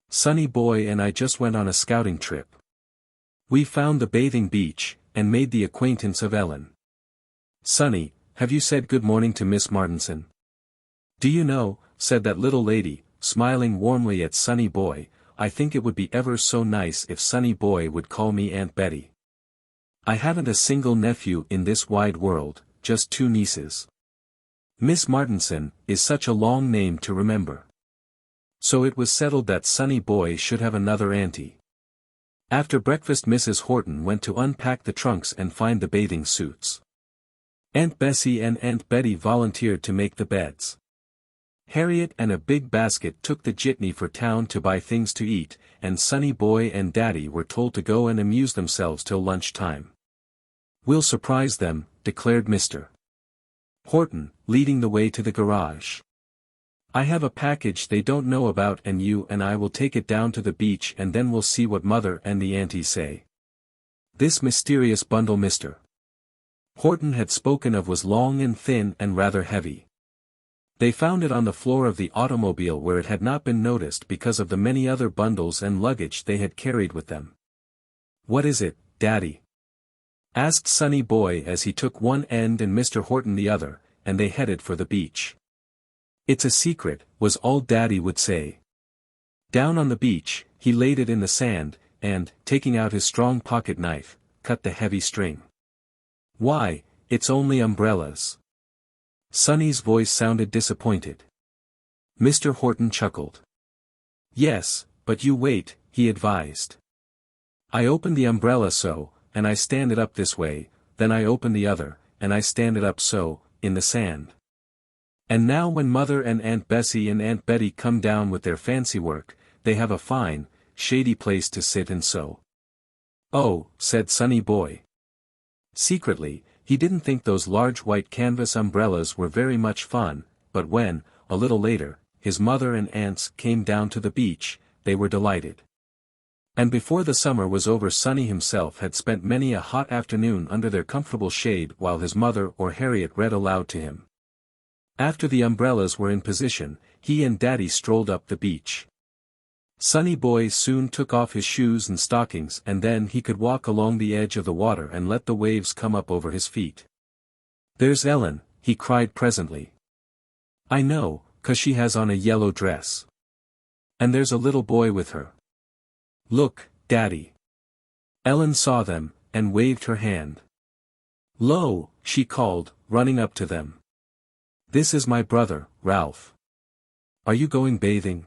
A: Sonny boy and I just went on a scouting trip. We found the bathing beach, and made the acquaintance of Ellen. Sonny, have you said good morning to Miss Martinson? Do you know, said that little lady, smiling warmly at Sonny boy, I think it would be ever so nice if Sonny boy would call me Aunt Betty. I haven't a single nephew in this wide world, just 2 nieces. Miss Martinson is such a long name to remember. So it was settled that Sonny boy should have another auntie. After breakfast Mrs. Horton went to unpack the trunks and find the bathing suits. Aunt Bessie and Aunt Betty volunteered to make the beds. Harriet and a big basket took the jitney for town to buy things to eat, and Sonny boy and Daddy were told to go and amuse themselves till lunchtime. We'll surprise them, declared Mr. Horton, leading the way to the garage. I have a package they don't know about and you and I will take it down to the beach and then we'll see what Mother and the aunties say. This mysterious bundle Mr. Horton had spoken of was long and thin and rather heavy. They found it on the floor of the automobile where it had not been noticed because of the many other bundles and luggage they had carried with them. What is it, Daddy? Asked Sonny boy as he took one end and Mr. Horton the other, and they headed for the beach. It's a secret, was all Daddy would say. Down on the beach, he laid it in the sand, and, taking out his strong pocket knife, cut the heavy string. Why, it's only umbrellas. Sonny's voice sounded disappointed. Mr. Horton chuckled. Yes, but you wait, he advised. I open the umbrella so, and I stand it up this way, then I open the other, and I stand it up so, in the sand. And now when Mother and Aunt Bessie and Aunt Betty come down with their fancy work, they have a fine, shady place to sit and sew. Oh, said Sonny boy. Secretly, he didn't think those large white canvas umbrellas were very much fun, but when, a little later, his mother and aunts came down to the beach, they were delighted. And before the summer was over Sonny himself had spent many a hot afternoon under their comfortable shade while his mother or Harriet read aloud to him. After the umbrellas were in position, he and Daddy strolled up the beach. Sonny Boy soon took off his shoes and stockings, and then he could walk along the edge of the water and let the waves come up over his feet. "There's Ellen," he cried presently. "I know, 'cause she has on a yellow dress. And there's a little boy with her. Look, Daddy." Ellen saw them, and waved her hand. "Lo," she called, running up to them. "This is my brother, Ralph. Are you going bathing?"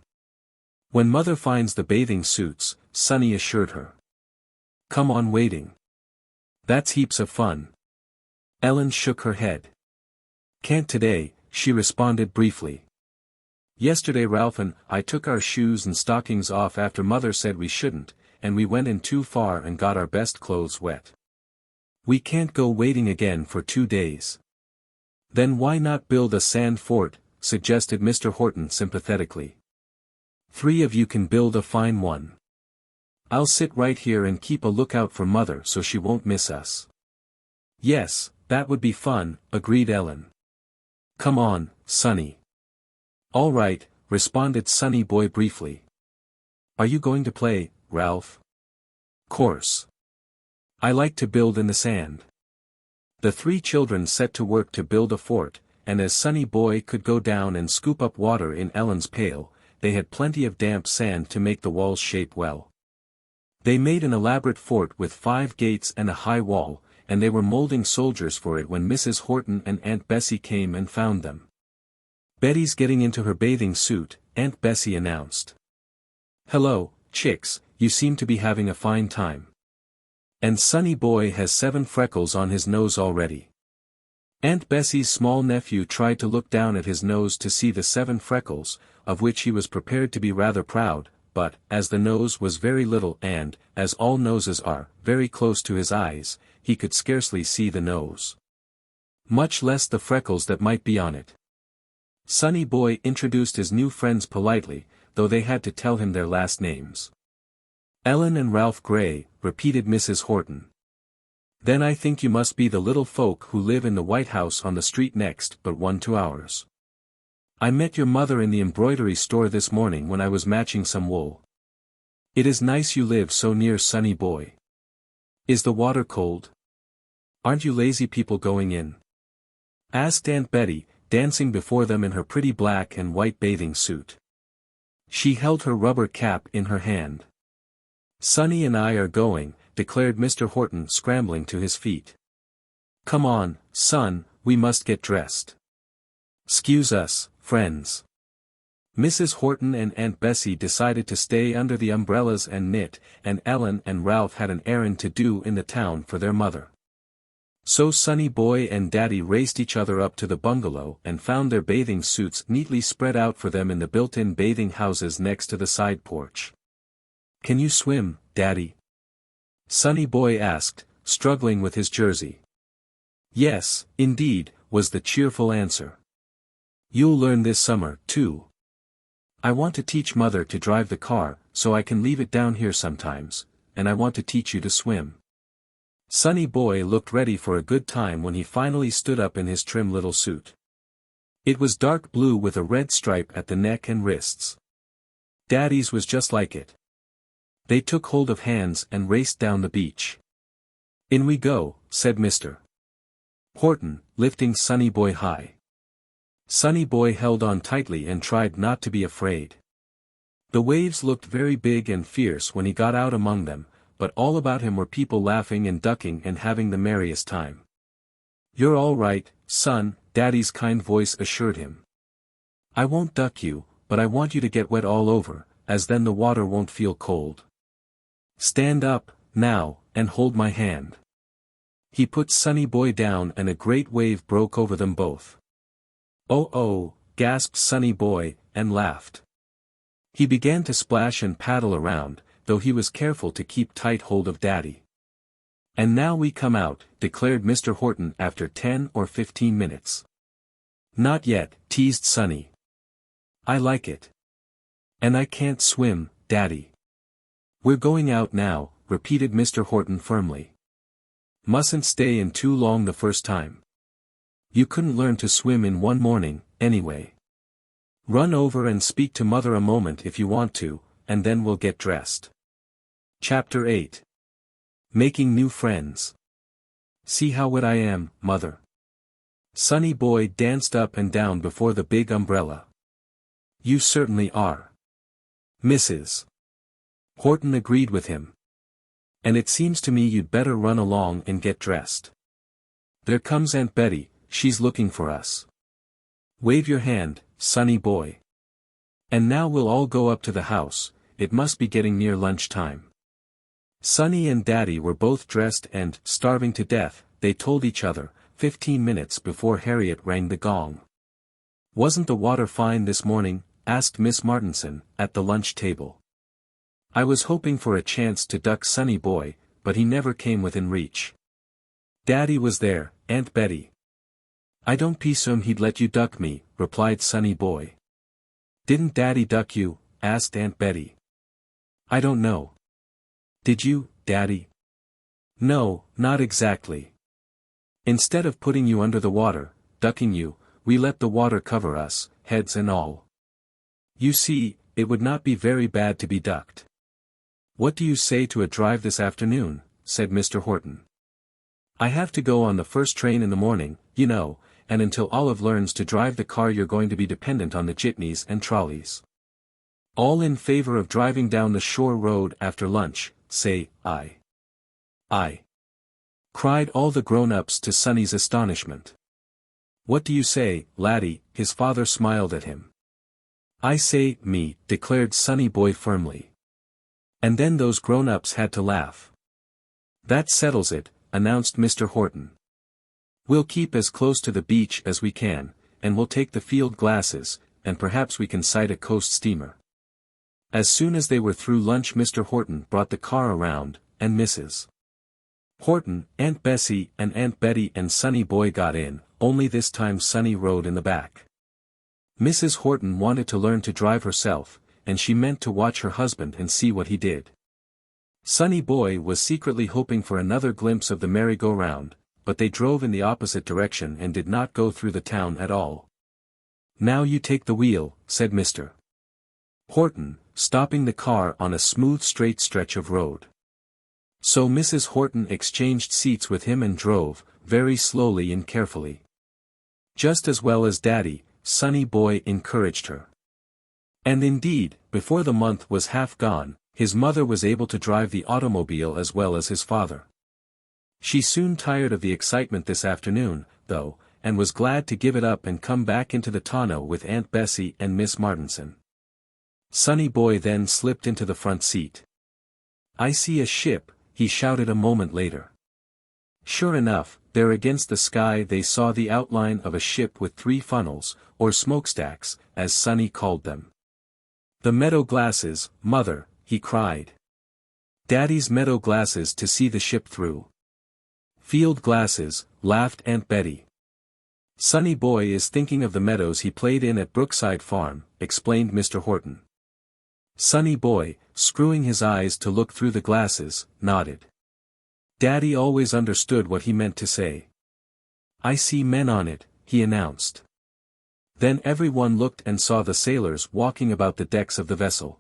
A: "When Mother finds the bathing suits," Sonny assured her. "Come on wading. That's heaps of fun." Ellen shook her head. "Can't today," she responded briefly. "Yesterday Ralph and I took our shoes and stockings off after Mother said we shouldn't, and we went in too far and got our best clothes wet. We can't go wading again for 2 days." "Then why not build a sand fort?" suggested Mr. Horton sympathetically. "3 of you can build a fine one. I'll sit right here and keep a lookout for Mother so she won't miss us." "Yes, that would be fun," agreed Ellen. "Come on, Sonny." "All right," responded Sonny Boy briefly. "Are you going to play, Ralph?" "Course. I like to build in the sand." The 3 children set to work to build a fort, and as Sonny Boy could go down and scoop up water in Ellen's pail, they had plenty of damp sand to make the walls shape well. They made an elaborate fort with 5 gates and a high wall, and they were molding soldiers for it when Mrs. Horton and Aunt Bessie came and found them. "Betty's getting into her bathing suit," Aunt Bessie announced. "Hello, chicks, you seem to be having a fine time. And Sonny Boy has 7 freckles on his nose already." Aunt Bessie's small nephew tried to look down at his nose to see the 7 freckles, of which he was prepared to be rather proud, but, as the nose was very little and, as all noses are, very close to his eyes, he could scarcely see the nose. Much less the freckles that might be on it. Sonny Boy introduced his new friends politely, though they had to tell him their last names. "Ellen and Ralph Gray," repeated Mrs. Horton. "Then I think you must be the little folk who live in the white house on the street next but 1 to ours. I met your mother in the embroidery store this morning when I was matching some wool. It is nice you live so near Sonny Boy. Is the water cold? Aren't you lazy people going in?" asked Aunt Betty, dancing before them in her pretty black and white bathing suit. She held her rubber cap in her hand. "Sonny and I are going," declared Mr. Horton, scrambling to his feet. "Come on, son, we must get dressed. 'Scuse us, friends." Mrs. Horton and Aunt Bessie decided to stay under the umbrellas and knit, and Ellen and Ralph had an errand to do in the town for their mother. So Sonny Boy and Daddy raced each other up to the bungalow and found their bathing suits neatly spread out for them in the built-in bathing houses next to the side porch. "Can you swim, Daddy?" Sonny Boy asked, struggling with his jersey. "Yes, indeed," was the cheerful answer. "You'll learn this summer, too. I want to teach Mother to drive the car, so I can leave it down here sometimes, and I want to teach you to swim." Sonny Boy looked ready for a good time when he finally stood up in his trim little suit. It was dark blue with a red stripe at the neck and wrists. Daddy's was just like it. They took hold of hands and raced down the beach. "In we go," said Mr. Horton, lifting Sonny Boy high. Sonny Boy held on tightly and tried not to be afraid. The waves looked very big and fierce when he got out among them, but all about him were people laughing and ducking and having the merriest time. "You're all right, son," Daddy's kind voice assured him. "I won't duck you, but I want you to get wet all over, as then the water won't feel cold. Stand up, now, and hold my hand." He put Sonny Boy down and a great wave broke over them both. "Oh oh," gasped Sonny Boy, and laughed. He began to splash and paddle around, though he was careful to keep tight hold of Daddy. "And now we come out," declared Mr. Horton after 10 or 15 minutes. "Not yet," teased Sonny. "I like it. And I can't swim, Daddy." "We're going out now," repeated Mr. Horton firmly. "Mustn't stay in too long the first time. You couldn't learn to swim in 1 morning, anyway. Run over and speak to Mother a moment if you want to, and then we'll get dressed. Chapter 8. Making New Friends. See how wet I am, Mother. Sonny Boy danced up and down before the big umbrella. You certainly are. Mrs. Horton agreed with him. And it seems to me you'd better run along and get dressed. There comes Aunt Betty, she's looking for us. Wave your hand, Sonny Boy. And now we'll all go up to the house, it must be getting near lunchtime. Sonny and Daddy were both dressed and, starving to death, they told each other, 15 minutes before Harriet rang the gong. Wasn't the water fine this morning? Asked Miss Martinson, at the lunch table. I was hoping for a chance to duck Sonny Boy, but he never came within reach. Daddy was there, Aunt Betty. I don't presume he'd let you duck me, replied Sonny Boy. Didn't Daddy duck you? Asked Aunt Betty. I don't know. Did you, Daddy? No, not exactly. Instead of putting you under the water, ducking you, we let the water cover us, heads and all. You see, it would not be very bad to be ducked. What do you say to a drive this afternoon? Said Mr. Horton. I have to go on the first train in the morning, you know, and until Olive learns to drive the car you're going to be dependent on the jitneys and trolleys. All in favor of driving down the shore road after lunch, say, aye. Aye. Cried all the grown-ups to Sonny's astonishment. What do you say, laddie? His father smiled at him. I say, me, declared Sonny Boy firmly. And then those grown-ups had to laugh. That settles it, announced Mr. Horton. We'll keep as close to the beach as we can, and we'll take the field glasses, and perhaps we can sight a coast steamer. As soon as they were through lunch Mr. Horton brought the car around, and Mrs. Horton, Aunt Bessie and Aunt Betty and Sonny Boy got in, only this time Sonny rode in the back. Mrs. Horton wanted to learn to drive herself, and she meant to watch her husband and see what he did. Sonny Boy was secretly hoping for another glimpse of the merry-go-round, but they drove in the opposite direction and did not go through the town at all. Now you take the wheel, said Mr. Horton, stopping the car on a smooth straight stretch of road. So Mrs. Horton exchanged seats with him and drove, very slowly and carefully. Just as well as Daddy, Sonny Boy encouraged her. And indeed, before the month was half gone, his mother was able to drive the automobile as well as his father. She soon tired of the excitement this afternoon, though, and was glad to give it up and come back into the tonneau with Aunt Bessie and Miss Martinson. Sonny Boy then slipped into the front seat. I see a ship, he shouted a moment later. Sure enough, there against the sky they saw the outline of a ship with 3 funnels, or smokestacks, as Sonny called them. The meadow glasses, Mother, he cried. Daddy's meadow glasses to see the ship through. Field glasses, laughed Aunt Betty. Sonny Boy is thinking of the meadows he played in at Brookside Farm, explained Mr. Horton. Sonny Boy, screwing his eyes to look through the glasses, nodded. Daddy always understood what he meant to say. I see men on it, he announced. Then everyone looked and saw the sailors walking about the decks of the vessel.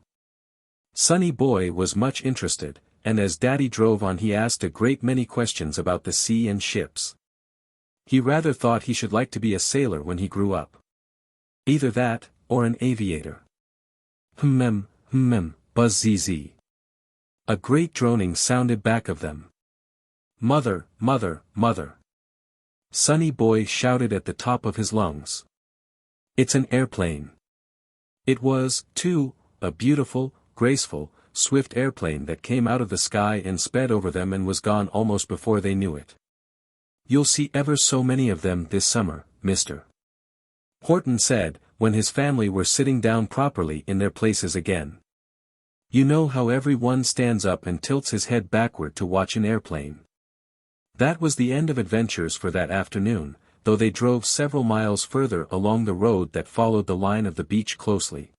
A: Sonny Boy was much interested, and as Daddy drove on he asked a great many questions about the sea and ships. He rather thought he should like to be a sailor when he grew up. Either that, or an aviator. Buzz zz. A great droning sounded back of them. Mother, mother, mother. Sonny Boy shouted at the top of his lungs. It's an airplane. It was, too, a beautiful, graceful, swift airplane that came out of the sky and sped over them and was gone almost before they knew it. You'll see ever so many of them this summer, Mr. Horton said, when his family were sitting down properly in their places again. You know how every one stands up and tilts his head backward to watch an airplane. That was the end of adventures for that afternoon, though they drove several miles further along the road that followed the line of the beach closely.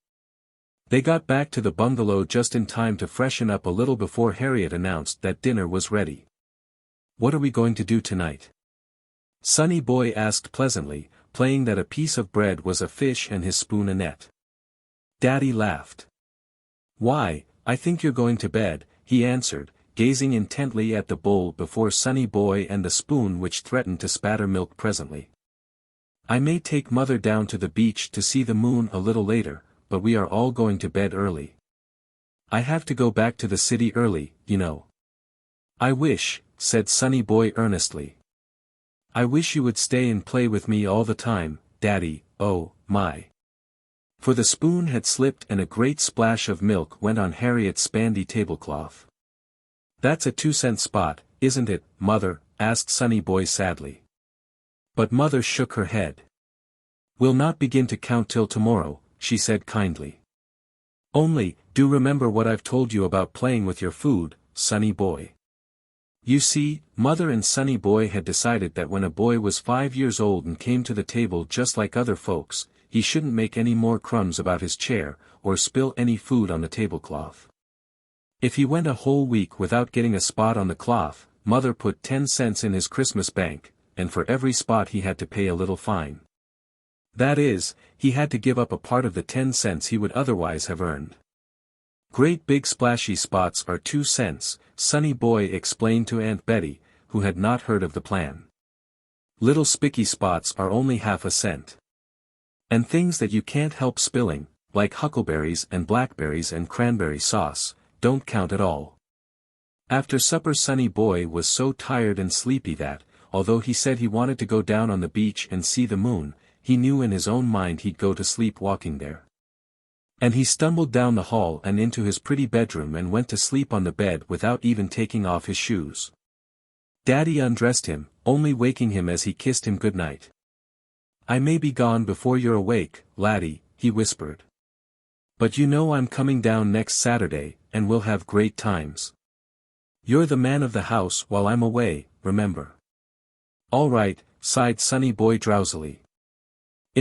A: They got back to the bungalow just in time to freshen up a little before Harriet announced that dinner was ready. What are we going to do tonight? Sonny Boy asked pleasantly, playing that a piece of bread was a fish and his spoon a net. Daddy laughed. "Why, I think you're going to bed," he answered, gazing intently at the bowl before Sonny Boy and the spoon which threatened to spatter milk presently. "I may take Mother down to the beach to see the moon a little later, but we are all going to bed early. I have to go back to the city early, you know." "I wish," said Sonny Boy earnestly. "I wish you would stay and play with me all the time, Daddy, oh, my." For the spoon had slipped and a great splash of milk went on Harriet's spandy tablecloth. "That's a 2-cent spot, isn't it, Mother?" asked Sonny Boy sadly. But Mother shook her head. "We'll not begin to count till tomorrow," she said kindly. "Only, do remember what I've told you about playing with your food, Sonny Boy." You see, Mother and Sonny Boy had decided that when a boy was 5 years old and came to the table just like other folks, he shouldn't make any more crumbs about his chair, or spill any food on the tablecloth. If he went a whole week without getting a spot on the cloth, Mother put 10 cents in his Christmas bank, and for every spot he had to pay a little fine. That is, he had to give up a part of the 10 cents he would otherwise have earned. "Great big splashy spots are 2 cents, Sonny Boy explained to Aunt Betty, who had not heard of the plan. "Little spicky spots are only half a cent. And things that you can't help spilling, like huckleberries and blackberries and cranberry sauce, don't count at all." After supper Sonny Boy was so tired and sleepy that, although he said he wanted to go down on the beach and see the moon, he knew in his own mind he'd go to sleep walking there. And he stumbled down the hall and into his pretty bedroom and went to sleep on the bed without even taking off his shoes. Daddy undressed him, only waking him as he kissed him good night. "I may be gone before you're awake, laddie," he whispered. "But you know I'm coming down next Saturday, and we'll have great times. You're the man of the house while I'm away, remember." "All right," sighed Sonny Boy drowsily.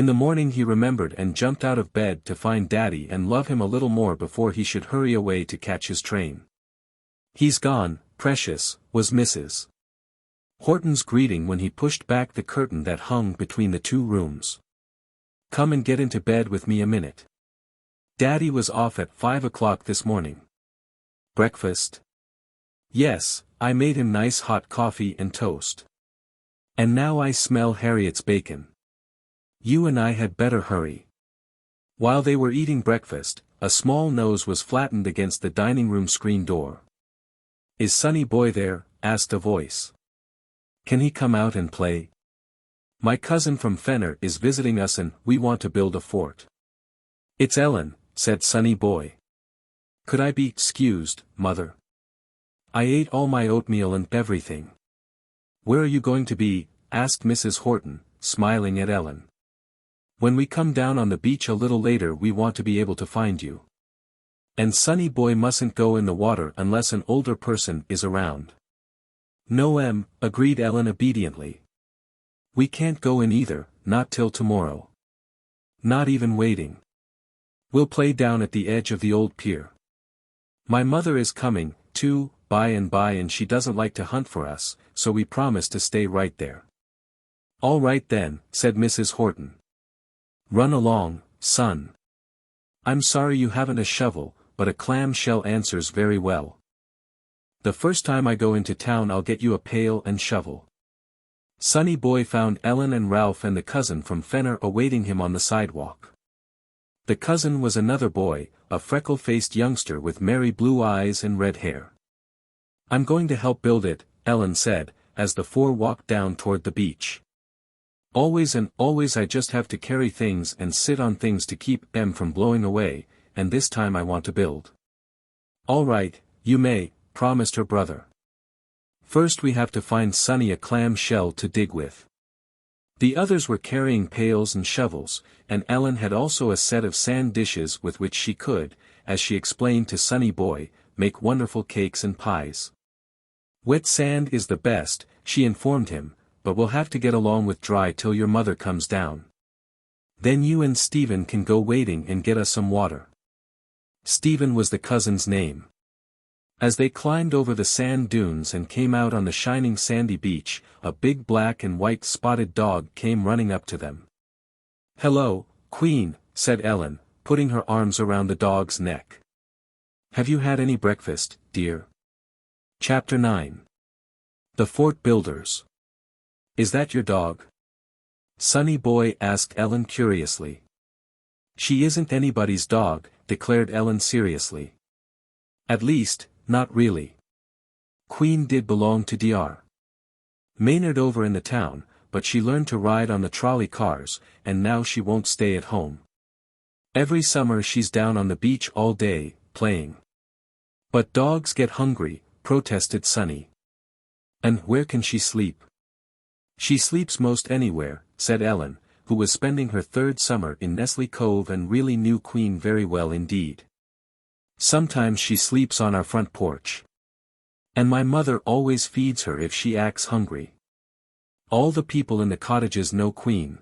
A: In the morning he remembered and jumped out of bed to find Daddy and love him a little more before he should hurry away to catch his train. "He's gone, precious," was Mrs. Horton's greeting when he pushed back the curtain that hung between the 2 rooms. "Come and get into bed with me a minute. Daddy was off at 5 o'clock this morning." "Breakfast?" "Yes, I made him nice hot coffee and toast. And now I smell Harriet's bacon. You and I had better hurry." While they were eating breakfast, a small nose was flattened against the dining room screen door. "Is Sonny Boy there?" asked a voice. "Can he come out and play? My cousin from Fenner is visiting us and we want to build a fort." "It's Ellen," said Sonny Boy. "Could I be excused, Mother? I ate all my oatmeal and everything." "Where are you going to be?" asked Mrs. Horton, smiling at Ellen. "When we come down on the beach a little later we want to be able to find you. And Sonny Boy mustn't go in the water unless an older person is around." "No, agreed Ellen obediently. "We can't go in either, not till tomorrow. Not even waiting. We'll play down at the edge of the old pier. My mother is coming, too, by and by, and she doesn't like to hunt for us, so we promise to stay right there." "All right then," said Mrs. Horton. "Run along, son. I'm sorry you haven't a shovel, but a clam shell answers very well. The first time I go into town I'll get you a pail and shovel." Sonny Boy found Ellen and Ralph and the cousin from Fenner awaiting him on the sidewalk. The cousin was another boy, a freckle-faced youngster with merry blue eyes and red hair. "I'm going to help build it," Ellen said, as the 4 walked down toward the beach. Always and always I just have to carry things and sit on things to keep them from blowing away, and this time I want to build." "All right, you may," promised her brother. "First we have to find Sonny a clam shell to dig with." The others were carrying pails and shovels, and Ellen had also a set of sand dishes with which she could, as she explained to Sonny Boy, make wonderful cakes and pies. "Wet sand is the best," she informed him, "but we'll have to get along with dry till your mother comes down. Then you and Stephen can go wading and get us some water." Stephen was the cousin's name. As they climbed over the sand dunes and came out on the shining sandy beach, a big black and white spotted dog came running up to them. "Hello, Queen," said Ellen, putting her arms around the dog's neck. "Have you had any breakfast, dear?" Chapter 9. The Fort Builders. "Is that your dog?" Sonny Boy asked Ellen curiously. "She isn't anybody's dog," declared Ellen seriously. "At least, not really. Queen did belong to Dr. Maynard over in the town, but she learned to ride on the trolley cars, and now she won't stay at home. Every summer she's down on the beach all day, playing." "But dogs get hungry," protested Sonny. "And where can she sleep?" "She sleeps most anywhere," said Ellen, who was spending her third summer in Nestle Cove and really knew Queen very well indeed. "Sometimes she sleeps on our front porch. And my mother always feeds her if she acts hungry. All the people in the cottages know Queen."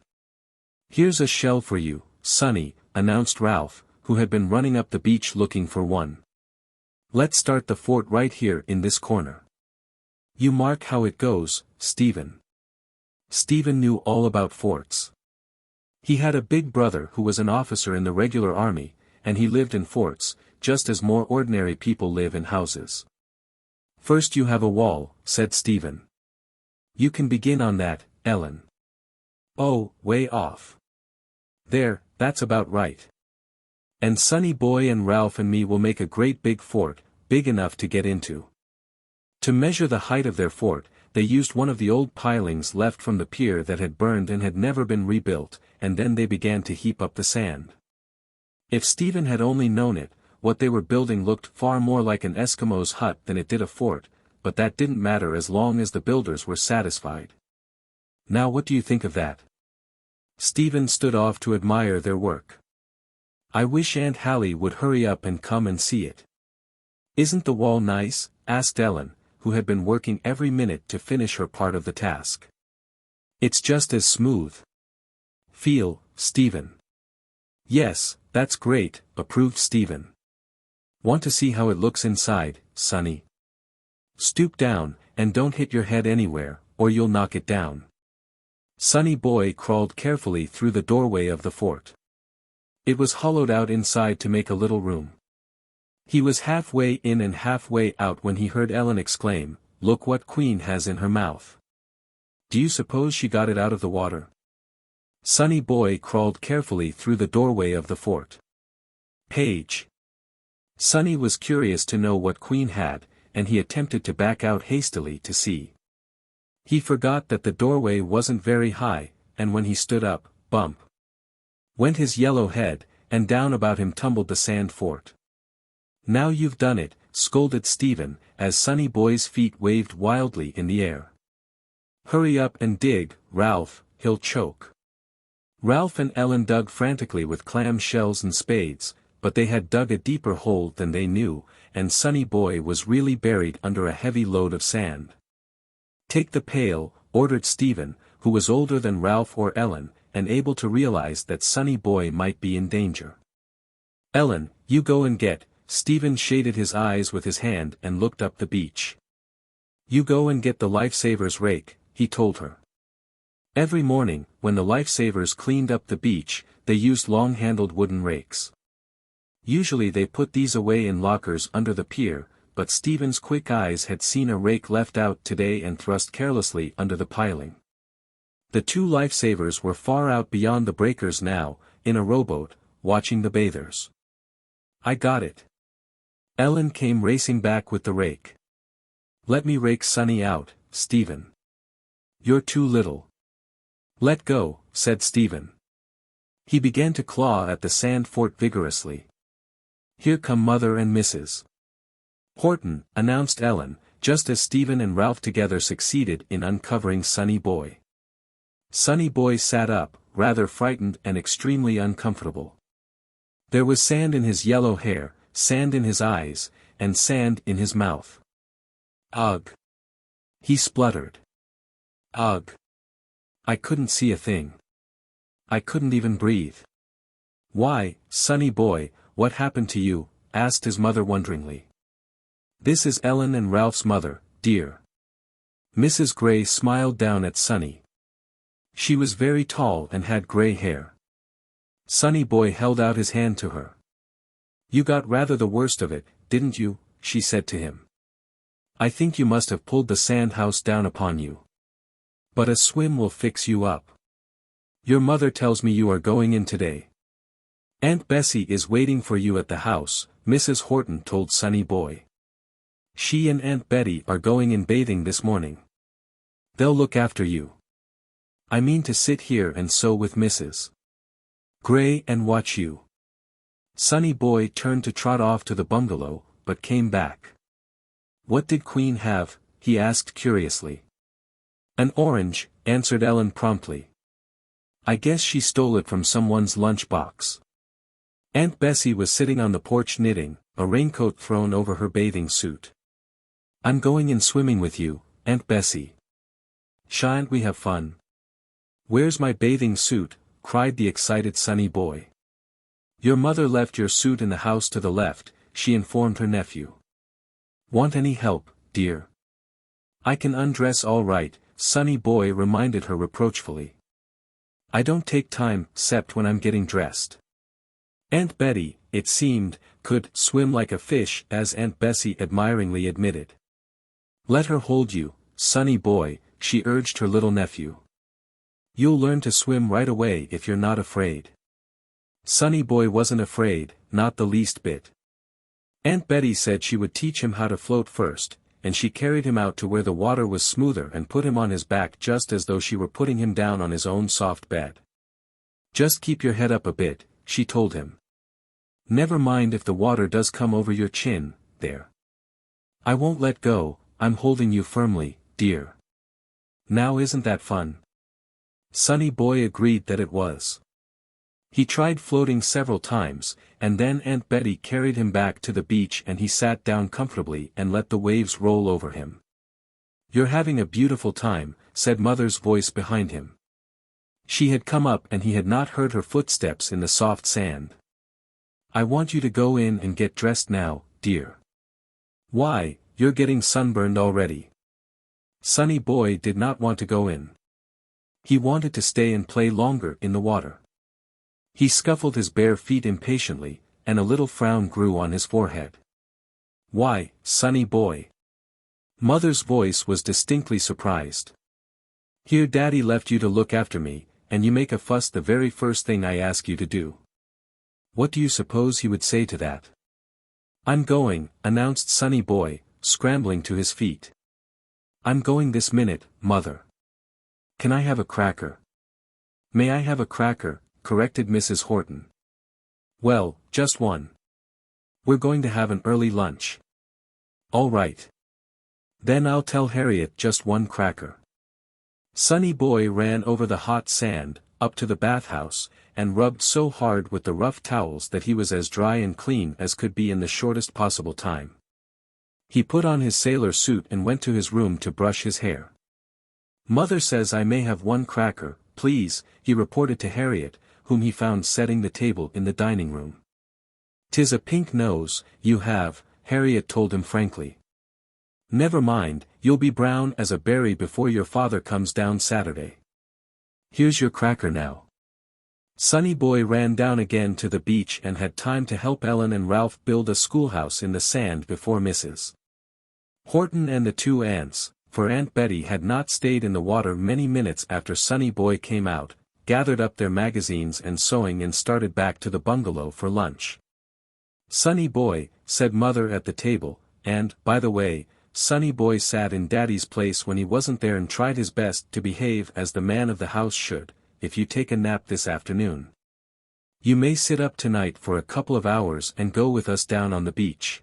A: "Here's a shell for you, Sonny," announced Ralph, who had been running up the beach looking for one. "Let's start the fort right here in this corner. You mark how it goes, Stephen." Stephen knew all about forts. He had a big brother who was an officer in the regular army, and he lived in forts, just as more ordinary people live in houses. "First you have a wall," said Stephen. "You can begin on that, Ellen." "Oh, way off. There, that's about right. And Sonny Boy and Ralph and me will make a great big fort, big enough to get into." To measure the height of their fort, they used one of the old pilings left from the pier that had burned and had never been rebuilt, and then they began to heap up the sand. If Stephen had only known it, what they were building looked far more like an Eskimo's hut than it did a fort, but that didn't matter as long as the builders were satisfied. "Now what do you think of that?" Stephen stood off to admire their work. "I wish Aunt Hallie would hurry up and come and see it." "Isn't the wall nice?" asked Ellen, who had been working every minute to finish her part of the task. "It's just as smooth." "Feel, Stephen." "Yes, that's great," approved Stephen. "Want to see how it looks inside, Sonny?" "Stoop down, and don't hit your head anywhere, or you'll knock it down." Sonny Boy crawled carefully through the doorway of the fort. It was hollowed out inside to make a little room. He was halfway in and halfway out when he heard Ellen exclaim, "Look what Queen has in her mouth. Do you suppose she got it out of the water?" Sonny Boy crawled carefully through the doorway of the fort. Page. Sonny was curious to know what Queen had, and he attempted to back out hastily to see. He forgot that the doorway wasn't very high, and when he stood up, bump went his yellow head, and down about him tumbled the sand fort. "Now you've done it," scolded Stephen, as Sonny Boy's feet waved wildly in the air. "Hurry up and dig, Ralph, he'll choke." Ralph and Ellen dug frantically with clam shells and spades, but they had dug a deeper hole than they knew, and Sonny Boy was really buried under a heavy load of sand. "Take the pail," ordered Stephen, who was older than Ralph or Ellen, and able to realize that Sonny Boy might be in danger. "Ellen, you go and get," Stephen shaded his eyes with his hand and looked up the beach. "You go and get the lifesavers rake," he told her. Every morning, when the lifesavers cleaned up the beach, they used long-handled wooden rakes. Usually they put these away in lockers under the pier, but Stephen's quick eyes had seen a rake left out today and thrust carelessly under the piling. The two lifesavers were far out beyond the breakers now, in a rowboat, watching the bathers. "I got it." Ellen came racing back with the rake. "Let me rake Sonny out, Stephen." "You're too little." "Let go," said Stephen. He began to claw at the sand fort vigorously. "Here come Mother and Mrs. Horton," announced Ellen, just as Stephen and Ralph together succeeded in uncovering Sonny Boy. Sonny Boy sat up, rather frightened and extremely uncomfortable. There was sand in his yellow hair, sand in his eyes, and sand in his mouth. "Ugh!" he spluttered. "Ugh! I couldn't see a thing. I couldn't even breathe." "Why, Sonny Boy, what happened to you?" asked his mother wonderingly. "This is Ellen and Ralph's mother, dear." Mrs. Gray smiled down at Sonny. She was very tall and had gray hair. Sonny Boy held out his hand to her. You got rather the worst of it, didn't you? She said to him. I think you must have pulled the sand house down upon you. But a swim will fix you up. Your mother tells me you are going in today. Aunt Bessie is waiting for you at the house, Mrs. Horton told Sonny Boy. She and Aunt Betty are going in bathing this morning. They'll look after you. I mean to sit here and sew with Mrs. Gray and watch you. Sonny Boy turned to trot off to the bungalow, but came back. What did Queen have? He asked curiously. An orange, answered Ellen promptly. I guess she stole it from someone's lunch box. Aunt Bessie was sitting on the porch knitting, a raincoat thrown over her bathing suit. I'm going in swimming with you, Aunt Bessie. Shan't we have fun? Where's my bathing suit? Cried the excited Sonny Boy. Your mother left your suit in the house to the left, she informed her nephew. Want any help, dear? I can undress all right, Sonny Boy reminded her reproachfully. I don't take time, 'cept when I'm getting dressed. Aunt Betty, it seemed, could swim like a fish, as Aunt Bessie admiringly admitted. Let her hold you, Sonny Boy, she urged her little nephew. You'll learn to swim right away if you're not afraid. Sonny Boy wasn't afraid, not the least bit. Aunt Betty said she would teach him how to float first, and she carried him out to where the water was smoother and put him on his back just as though she were putting him down on his own soft bed. Just keep your head up a bit, she told him. Never mind if the water does come over your chin, there. I won't let go, I'm holding you firmly, dear. Now isn't that fun? Sonny Boy agreed that it was. He tried floating several times, and then Aunt Betty carried him back to the beach and he sat down comfortably and let the waves roll over him. You're having a beautiful time, said Mother's voice behind him. She had come up and he had not heard her footsteps in the soft sand. I want you to go in and get dressed now, dear. Why, you're getting sunburned already. Sonny Boy did not want to go in. He wanted to stay and play longer in the water. He scuffled his bare feet impatiently, and a little frown grew on his forehead. Why, Sonny Boy? Mother's voice was distinctly surprised. Here Daddy left you to look after me, and you make a fuss the very first thing I ask you to do. What do you suppose he would say to that? I'm going, announced Sonny Boy, scrambling to his feet. I'm going this minute, Mother. Can I have a cracker? May I have a cracker? Corrected Mrs. Horton. Well, just one. We're going to have an early lunch. All right. Then I'll tell Harriet just one cracker. Sonny Boy ran over the hot sand, up to the bathhouse, and rubbed so hard with the rough towels that he was as dry and clean as could be in the shortest possible time. He put on his sailor suit and went to his room to brush his hair. Mother says I may have one cracker, please, he reported to Harriet, whom he found setting the table in the dining room. 'Tis a pink nose, you have, Harriet told him frankly. Never mind, you'll be brown as a berry before your father comes down Saturday. Here's your cracker now. Sonny Boy ran down again to the beach and had time to help Ellen and Ralph build a schoolhouse in the sand before Mrs. Horton and the two aunts, for Aunt Betty had not stayed in the water many minutes after Sonny Boy came out, gathered up their magazines and sewing and started back to the bungalow for lunch. Sonny Boy, said Mother at the table, and, by the way, Sonny Boy sat in Daddy's place when he wasn't there and tried his best to behave as the man of the house should, if you take a nap this afternoon. You may sit up tonight for a couple of hours and go with us down on the beach.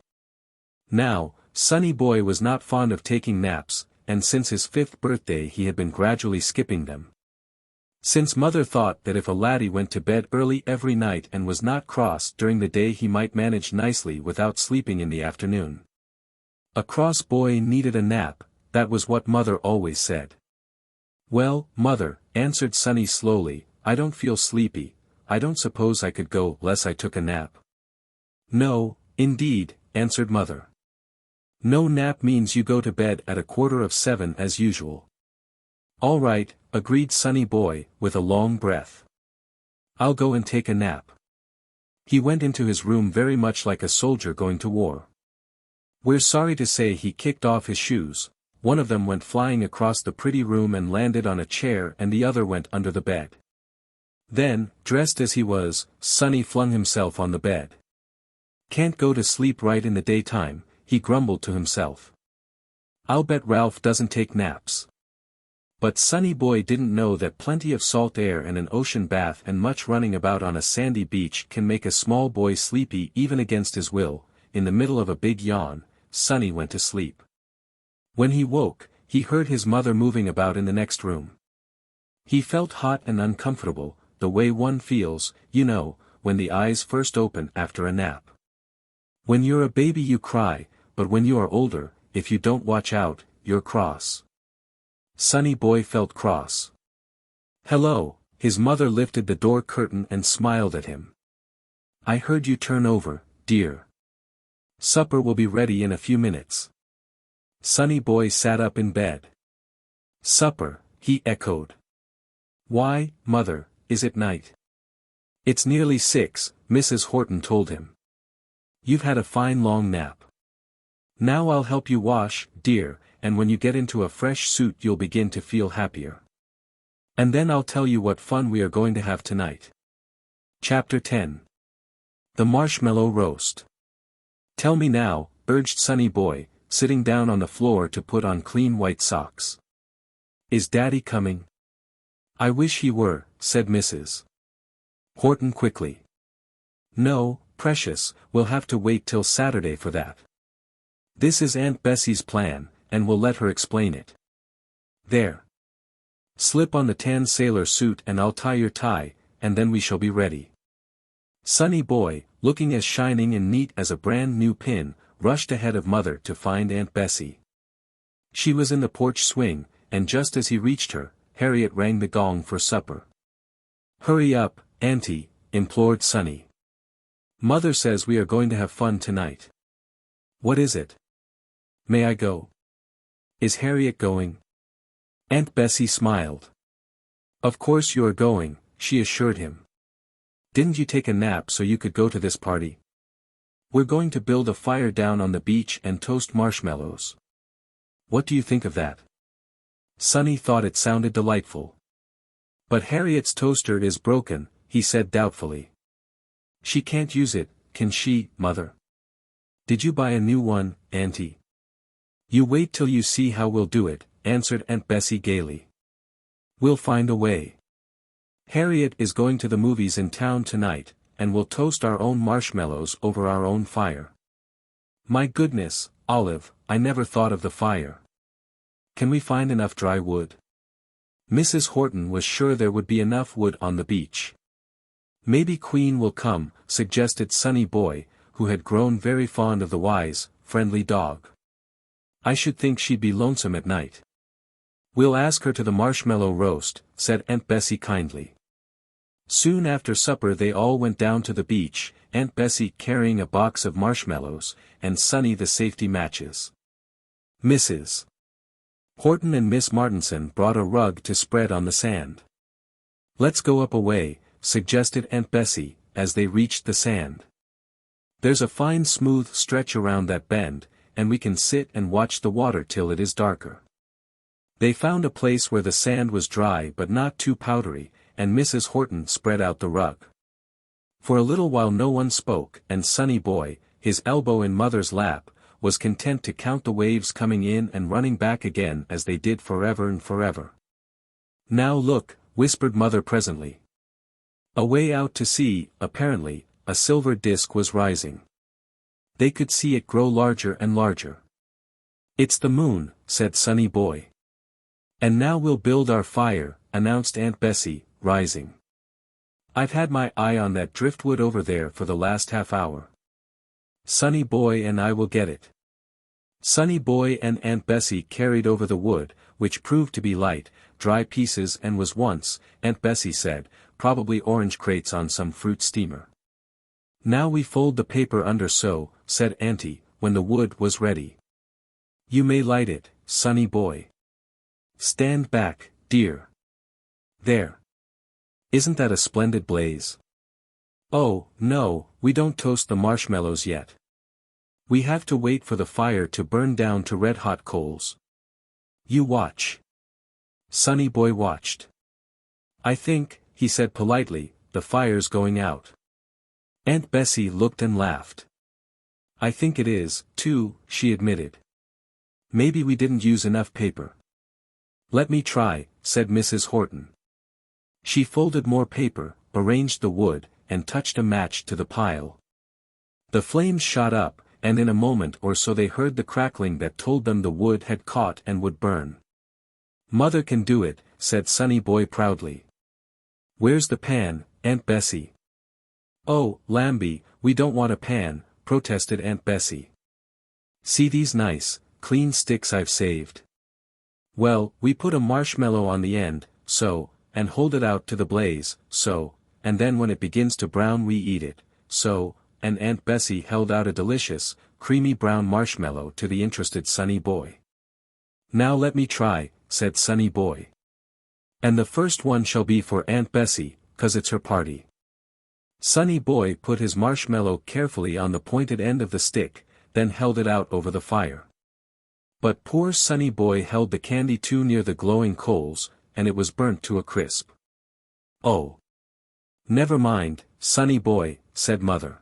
A: Now, Sonny Boy was not fond of taking naps, and since his 5th birthday he had been gradually skipping them. Since Mother thought that if a laddie went to bed early every night and was not cross during the day he might manage nicely without sleeping in the afternoon. A cross boy needed a nap, that was what Mother always said. Well, Mother, answered Sonny slowly, I don't feel sleepy, I don't suppose I could go unless I took a nap. No, indeed, answered Mother. No nap means you go to bed at 6:45 as usual. All right, agreed Sonny Boy, with a long breath. I'll go and take a nap. He went into his room very much like a soldier going to war. We're sorry to say he kicked off his shoes. One of them went flying across the pretty room and landed on a chair, and the other went under the bed. Then, dressed as he was, Sonny flung himself on the bed. Can't go to sleep right in the daytime, he grumbled to himself. I'll bet Ralph doesn't take naps. But Sonny Boy didn't know that plenty of salt air and an ocean bath and much running about on a sandy beach can make a small boy sleepy even against his will. In the middle of a big yawn, Sonny went to sleep. When he woke, he heard his mother moving about in the next room. He felt hot and uncomfortable, the way one feels, you know, when the eyes first open after a nap. When you're a baby you cry, but when you are older, if you don't watch out, you're cross. Sonny Boy felt cross. Hello, his mother lifted the door curtain and smiled at him. I heard you turn over, dear. Supper will be ready in a few minutes. Sonny Boy sat up in bed. Supper, he echoed. Why, Mother, is it night? It's nearly 6, Mrs. Horton told him. You've had a fine long nap. Now I'll help you wash, dear, and when you get into a fresh suit you'll begin to feel happier. And then I'll tell you what fun we are going to have tonight. Chapter 10. The Marshmallow Roast. Tell me now, urged Sonny Boy, sitting down on the floor to put on clean white socks. Is Daddy coming? I wish he were, said Mrs. Horton quickly. No, precious, we'll have to wait till Saturday for that. This is Aunt Bessie's plan, and we'll let her explain it. There. Slip on the tan sailor suit and I'll tie your tie, and then we shall be ready. Sonny Boy, looking as shining and neat as a brand new pin, rushed ahead of Mother to find Aunt Bessie. She was in the porch swing, and just as he reached her, Harriet rang the gong for supper. Hurry up, Auntie, implored Sonny. Mother says we are going to have fun tonight. What is it? May I go? Is Harriet going? Aunt Bessie smiled. Of course you are going, she assured him. Didn't you take a nap so you could go to this party? We're going to build a fire down on the beach and toast marshmallows. What do you think of that? Sonny thought it sounded delightful. But Harriet's toaster is broken, he said doubtfully. She can't use it, can she, Mother? Did you buy a new one, Auntie? You wait till you see how we'll do it, answered Aunt Bessie gaily. We'll find a way. Harriet is going to the movies in town tonight, and we'll toast our own marshmallows over our own fire. My goodness, Olive, I never thought of the fire. Can we find enough dry wood? Mrs. Horton was sure there would be enough wood on the beach. Maybe Queen will come, suggested Sonny Boy, who had grown very fond of the wise, friendly dog. I should think she'd be lonesome at night. We'll ask her to the marshmallow roast, said Aunt Bessie kindly. Soon after supper they all went down to the beach, Aunt Bessie carrying a box of marshmallows, and Sonny the safety matches. Mrs. Horton and Miss Martinson brought a rug to spread on the sand. Let's go up a way, suggested Aunt Bessie, as they reached the sand. There's a fine smooth stretch around that bend, and we can sit and watch the water till it is darker. They found a place where the sand was dry but not too powdery, and Mrs. Horton spread out the rug. For a little while no one spoke, and Sonny Boy, his elbow in Mother's lap, was content to count the waves coming in and running back again as they did forever and forever. Now look, whispered Mother presently. Away out to sea, apparently, a silver disk was rising. They could see it grow larger and larger. It's the moon, said Sonny Boy. And now we'll build our fire, announced Aunt Bessie, rising. I've had my eye on that driftwood over there for the last half hour. Sonny Boy and I will get it. Sonny Boy and Aunt Bessie carried over the wood, which proved to be light, dry pieces and was once, Aunt Bessie said, probably orange crates on some fruit steamer. Now we fold the paper under so, said Auntie, when the wood was ready. You may light it, Sonny Boy. Stand back, dear. There. Isn't that a splendid blaze? Oh, no, we don't toast the marshmallows yet. We have to wait for the fire to burn down to red-hot coals. You watch. Sonny Boy watched. I think, he said politely, the fire's going out. Aunt Bessie looked and laughed. I think it is, too, she admitted. Maybe we didn't use enough paper. Let me try, said Mrs. Horton. She folded more paper, arranged the wood, and touched a match to the pile. The flames shot up, and in a moment or so they heard the crackling that told them the wood had caught and would burn. Mother can do it, said Sonny Boy proudly. Where's the pan, Aunt Bessie? Oh, Lambie, we don't want a pan, protested Aunt Bessie. See these nice, clean sticks I've saved. Well, we put a marshmallow on the end, so, and hold it out to the blaze, so, and then when it begins to brown we eat it, so, and Aunt Bessie held out a delicious, creamy brown marshmallow to the interested Sonny Boy. Now let me try, said Sonny Boy. And the first one shall be for Aunt Bessie, 'cause it's her party. Sonny Boy put his marshmallow carefully on the pointed end of the stick, then held it out over the fire. But poor Sonny Boy held the candy too near the glowing coals, and it was burnt to a crisp. Oh! Never mind, Sonny Boy, said Mother.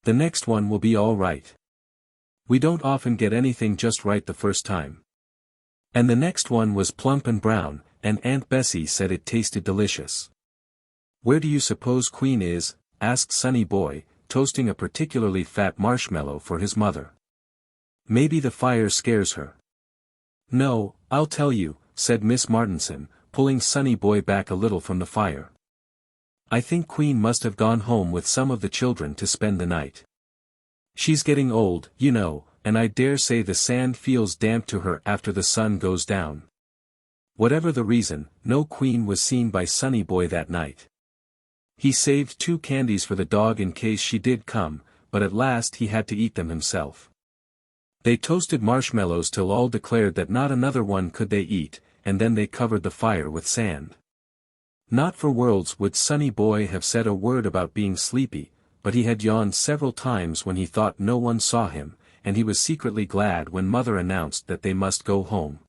A: The next one will be all right. We don't often get anything just right the first time. And the next one was plump and brown, and Aunt Bessie said it tasted delicious. Where do you suppose Queen is? Asked Sonny Boy, toasting a particularly fat marshmallow for his mother. Maybe the fire scares her. No, I'll tell you, said Miss Martinson, pulling Sonny Boy back a little from the fire. I think Queen must have gone home with some of the children to spend the night. She's getting old, you know, and I dare say the sand feels damp to her after the sun goes down. Whatever the reason, no Queen was seen by Sonny Boy that night. He saved 2 candies for the dog in case she did come, but at last he had to eat them himself. They toasted marshmallows till all declared that not another one could they eat, and then they covered the fire with sand. Not for worlds would Sonny Boy have said a word about being sleepy, but he had yawned several times when he thought no one saw him, and he was secretly glad when Mother announced that they must go home.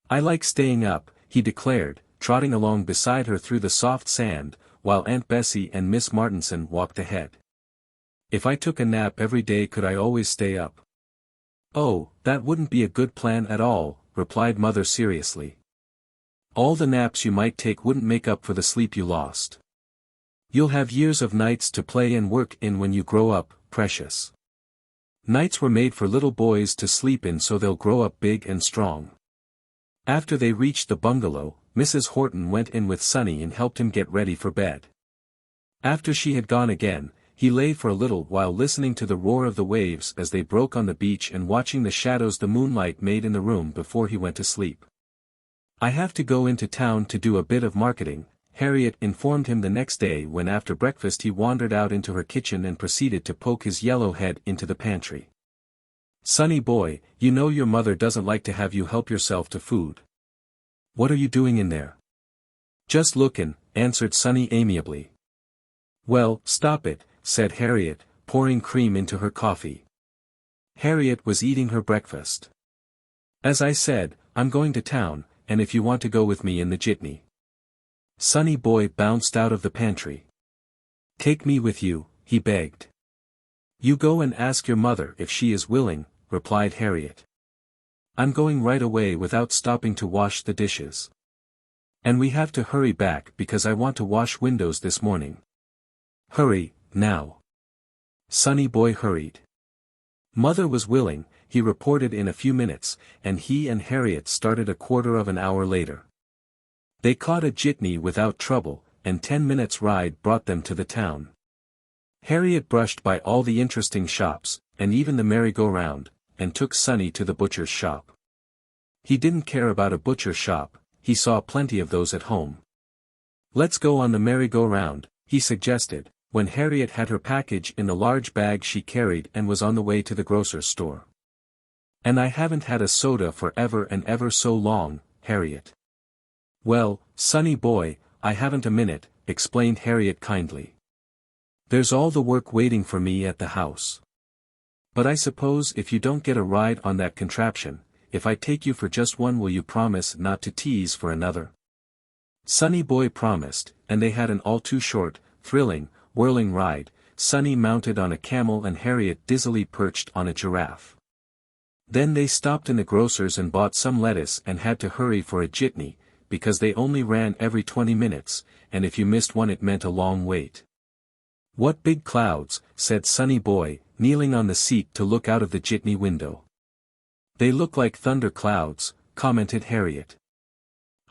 A: I like staying up, he declared, trotting along beside her through the soft sand, while Aunt Bessie and Miss Martinson walked ahead. If I took a nap every day could I always stay up? Oh, that wouldn't be a good plan at all, replied Mother seriously. All the naps you might take wouldn't make up for the sleep you lost. You'll have years of nights to play and work in when you grow up, precious. Nights were made for little boys to sleep in so they'll grow up big and strong. After they reached the bungalow, Mrs. Horton went in with Sonny and helped him get ready for bed. After she had gone again, he lay for a little while listening to the roar of the waves as they broke on the beach and watching the shadows the moonlight made in the room before he went to sleep. I have to go into town to do a bit of marketing, Harriet informed him the next day when after breakfast he wandered out into her kitchen and proceeded to poke his yellow head into the pantry. Sonny Boy, you know your mother doesn't like to have you help yourself to food. What are you doing in there? Just lookin', answered Sonny amiably. Well, stop it, said Harriet, pouring cream into her coffee. Harriet was eating her breakfast. As I said, I'm going to town, and if you want to go with me in the jitney. Sonny Boy bounced out of the pantry. Take me with you, he begged. You go and ask your mother if she is willing, replied Harriet. I'm going right away without stopping to wash the dishes. And we have to hurry back because I want to wash windows this morning. Hurry, now. Sonny Boy hurried. Mother was willing, he reported in a few minutes, and he and Harriet started a quarter of an hour later. They caught a jitney without trouble, and 10 minutes' ride brought them to the town. Harriet brushed by all the interesting shops, and even the merry-go-round, and took Sonny to the butcher's shop. He didn't care about a butcher shop, he saw plenty of those at home. Let's go on the merry-go-round, he suggested, when Harriet had her package in the large bag she carried and was on the way to the grocer's store. And I haven't had a soda for ever and ever so long, Harriet. Well, Sonny Boy, I haven't a minute," explained Harriet kindly. "There's all the work waiting for me at the house. But I suppose if you don't get a ride on that contraption, if I take you for just one, will you promise not to tease for another?" Sonny Boy promised, and they had an all too short, thrilling, whirling ride, Sonny mounted on a camel and Harriet dizzily perched on a giraffe. Then they stopped in the grocer's and bought some lettuce and had to hurry for a jitney, because they only ran every 20 minutes, and if you missed one it meant a long wait. "What big clouds," said Sonny Boy, kneeling on the seat to look out of the jitney window. "They look like thunder clouds," commented Harriet.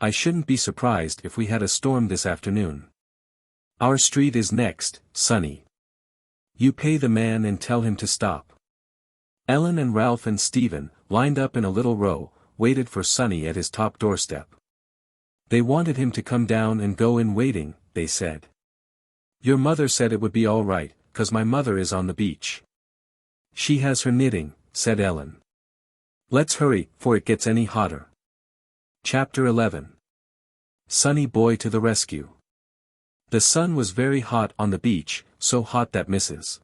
A: "I shouldn't be surprised if we had a storm this afternoon." "Our street is next, Sonny. You pay the man and tell him to stop." Ellen and Ralph and Stephen, lined up in a little row, waited for Sonny at his top doorstep. They wanted him to come down and go in waiting, they said. "Your mother said it would be all right, 'cause my mother is on the beach." "She has her knitting," said Ellen. "Let's hurry, for it gets any hotter." Chapter 11. Sonny Boy to the rescue. The sun was very hot on the beach, so hot that Mrs.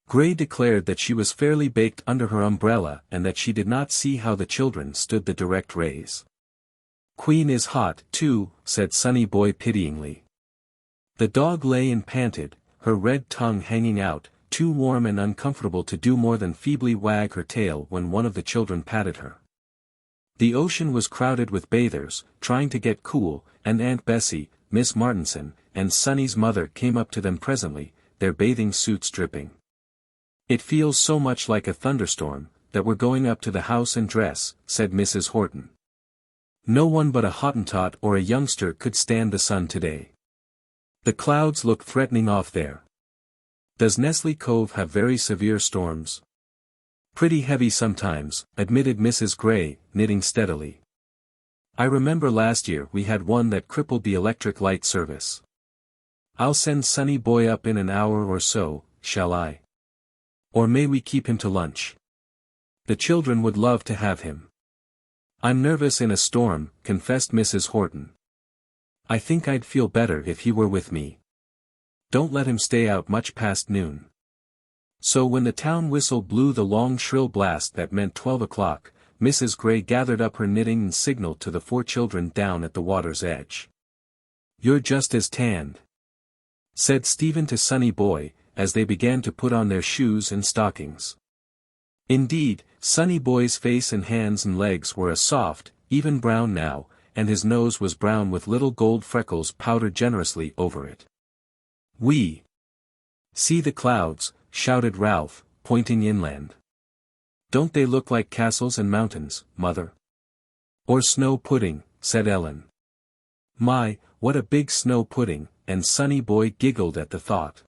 A: Gray declared that she was fairly baked under her umbrella and that she did not see how the children stood the direct rays. "Queen is hot, too," said Sonny Boy pityingly. The dog lay and panted, her red tongue hanging out, too warm and uncomfortable to do more than feebly wag her tail when one of the children patted her. The ocean was crowded with bathers, trying to get cool, and Aunt Bessie, Miss Martinson, and Sonny's mother came up to them presently, their bathing suits dripping. "It feels so much like a thunderstorm, that we're going up to the house and dress," said Mrs. Horton. "No one but a Hottentot or a youngster could stand the sun today. The clouds look threatening off there." "Does Nestle Cove have very severe storms?" "Pretty heavy sometimes," admitted Mrs. Gray, knitting steadily. "I remember last year we had one that crippled the electric light service. I'll send Sonny Boy up in an hour or so, shall I? Or may we keep him to lunch? The children would love to have him." "I'm nervous in a storm," confessed Mrs. Horton. "I think I'd feel better if he were with me. Don't let him stay out much past noon." So when the town whistle blew the long shrill blast that meant 12 o'clock, Mrs. Gray gathered up her knitting and signaled to the 4 children down at the water's edge. "You're just as tanned," said Stephen to Sonny Boy, as they began to put on their shoes and stockings. Indeed, Sonny Boy's face and hands and legs were a soft, even brown now, and his nose was brown with little gold freckles powdered generously over it. "We see the clouds," shouted Ralph, pointing inland. "Don't they look like castles and mountains, Mother?" "Or snow pudding," said Ellen. "My, what a big snow pudding," and Sonny Boy giggled at the thought.